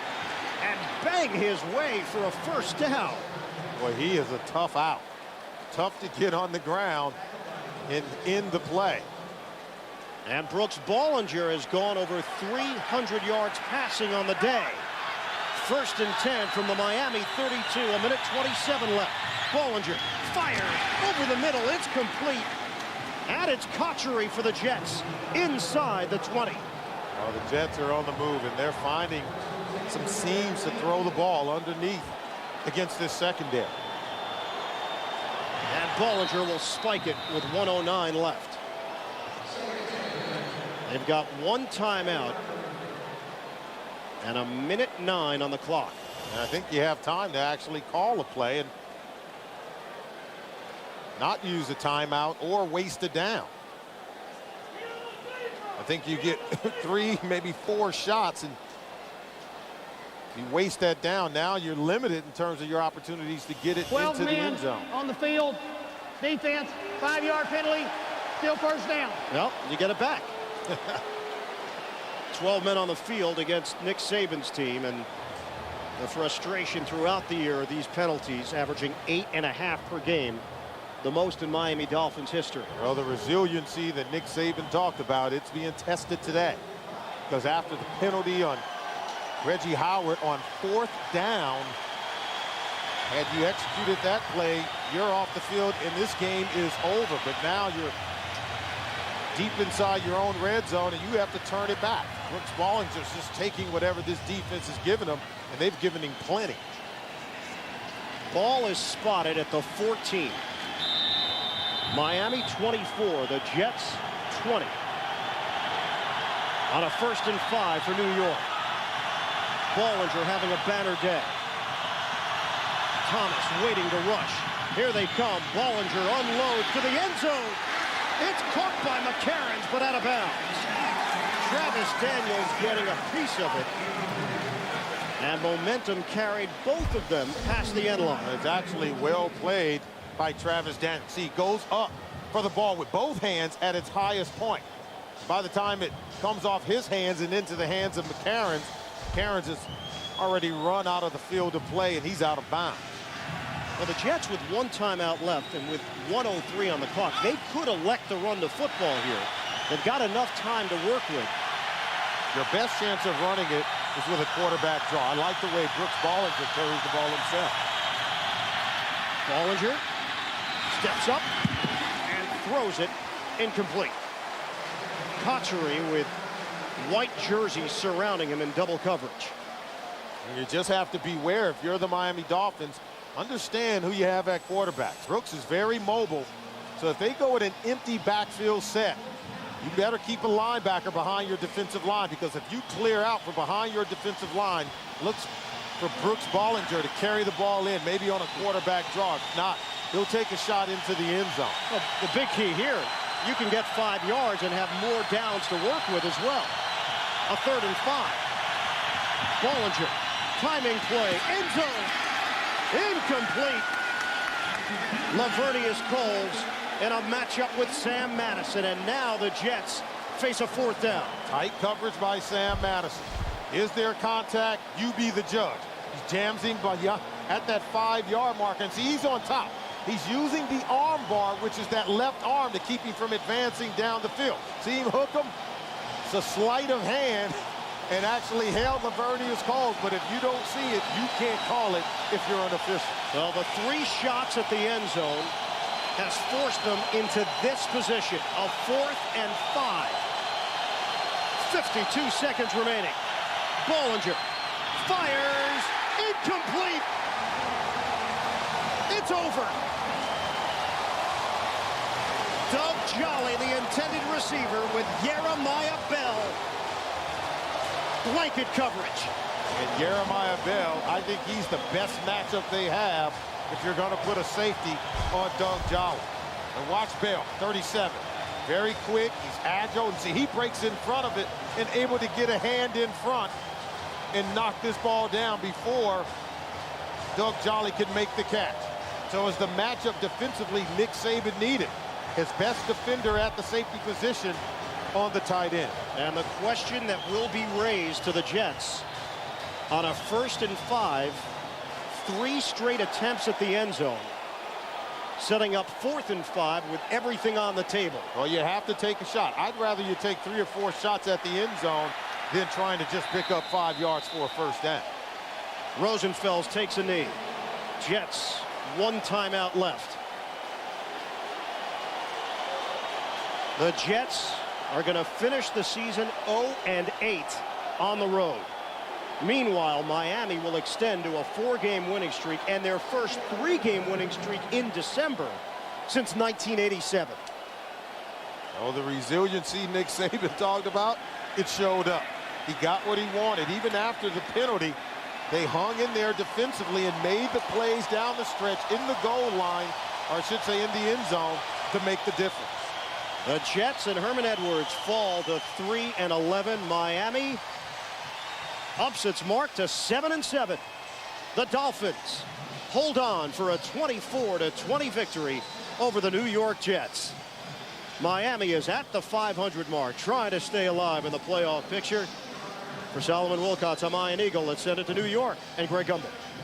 and bang his way for a 1st down. Boy, he is a tough out. Tough to get on the ground in the play. And Brooks Bollinger has gone over 300 yards passing on the day. 1st and 10 from the Miami 32. 1:27 left. Bollinger fired over the middle. It's complete. And it's Cotchery for the Jets inside the 20. Well, the Jets are on the move, and they're finding some seams to throw the ball underneath against this secondary. And Bollinger will spike it with 1:09 left. They've got one timeout and 1:09 on the clock. And I think you have time to actually call a play and not use a timeout or waste a down. I think you get 3, maybe 4 shots, and You waste that down, now you're limited in terms of your opportunities to get it 12 into the men end zone. on the field. Defense, 5-yard penalty, still first down. Well, you get it back. 12 men on the field against Nick Saban's team, and the frustration throughout the year, these penalties averaging 8.5 per game, the most in Miami Dolphins history. Well, the resiliency that Nick Saban talked about, it's being tested today. Because after the penalty on Reggie Howard on 4th down, had you executed that play, you're off the field and this game is over. But now you're deep inside your own red zone and you have to turn it back. Brooks Bollinger's just taking whatever this defense has given him, and they've given him plenty. Ball is spotted at the 14. Miami 24, the Jets 20. On a 1st and 5 for New York. Bollinger having a banner day. Thomas waiting to rush. Here they come. Bollinger unloads to the end zone. It's caught by McCarron's, but out of bounds. Travis Daniels getting a piece of it. And momentum carried both of them past the end line. It's actually well played by Travis Daniels. See, he goes up for the ball with both hands at its highest point. By the time it comes off his hands and into the hands of McCarron's, McCarron's has already run out of the field of play, and he's out of bounds. Well, the Jets with 1 timeout left and with 1:03 on the clock, they could elect to run the football here. They've got enough time to work with. Your best chance of running it is with a quarterback draw. I like the way Brooks Bollinger carries the ball himself. Bollinger steps up and throws it incomplete. Cotchery with white jerseys surrounding him in double coverage. And you just have to beware if you're the Miami Dolphins. Understand who you have at quarterback. Brooks is very mobile, so if they go with an empty backfield set, you better keep a linebacker behind your defensive line, because if you clear out from behind your defensive line, looks for Brooks Bollinger to carry the ball in, maybe on a quarterback draw. If not, he'll take a shot into the end zone. Well, the big key here, you can get 5 yards and have more downs to work with as well. A 3rd and 5. Bollinger, timing play, end zone, incomplete. Lavernius Coles in a matchup with Sam Madison, and now the Jets face a 4th down. Tight coverage by Sam Madison. Is there contact? You be the judge. He jams him at that 5-yard mark, and see, he's on top. He's using the arm bar, which is that left arm, to keep him from advancing down the field. See him hook him? It's a sleight of hand and actually held Lavernius Coles, but if you don't see it, you can't call it if you're an official. Well, the 3 shots at the end zone has forced them into this position, a 4th and 5. 52 seconds remaining. Bollinger fires, incomplete. It's over. Doug Jolly, the intended receiver, with Jeremiah Bell. Blanket coverage. And Jeremiah Bell, I think he's the best matchup they have if you're going to put a safety on Doug Jolly. And watch Bell, 37. Very quick, he's agile, and see, he breaks in front of it and able to get a hand in front and knock this ball down before Doug Jolly can make the catch. So as the matchup defensively Nick Saban needed, his best defender at the safety position on the tight end. And the question that will be raised to the Jets on a 1st and 5, 3 straight attempts at the end zone, setting up 4th and 5 with everything on the table. Well, you have to take a shot. I'd rather you take 3 or 4 shots at the end zone than trying to just pick up 5 yards for a 1st down. Rosenfels takes a knee. Jets, 1 timeout left. The Jets are going to finish the season 0-8 on the road. Meanwhile, Miami will extend to a 4-game winning streak and their first 3-game winning streak in December since 1987. Oh, the resiliency Nick Saban talked about, it showed up. He got what he wanted. Even after the penalty, they hung in there defensively and made the plays down the stretch in the goal line, or I should say in the end zone, to make the difference. The Jets and Herman Edwards fall to 3-11. Miami ups its mark to 7-7. The Dolphins hold on for a 24-20 victory over the New York Jets. Miami is at the 500 mark, trying to stay alive in the playoff picture. For Solomon Wilcots, I'm Ian Eagle. Let's send it to New York and Greg Gumbel.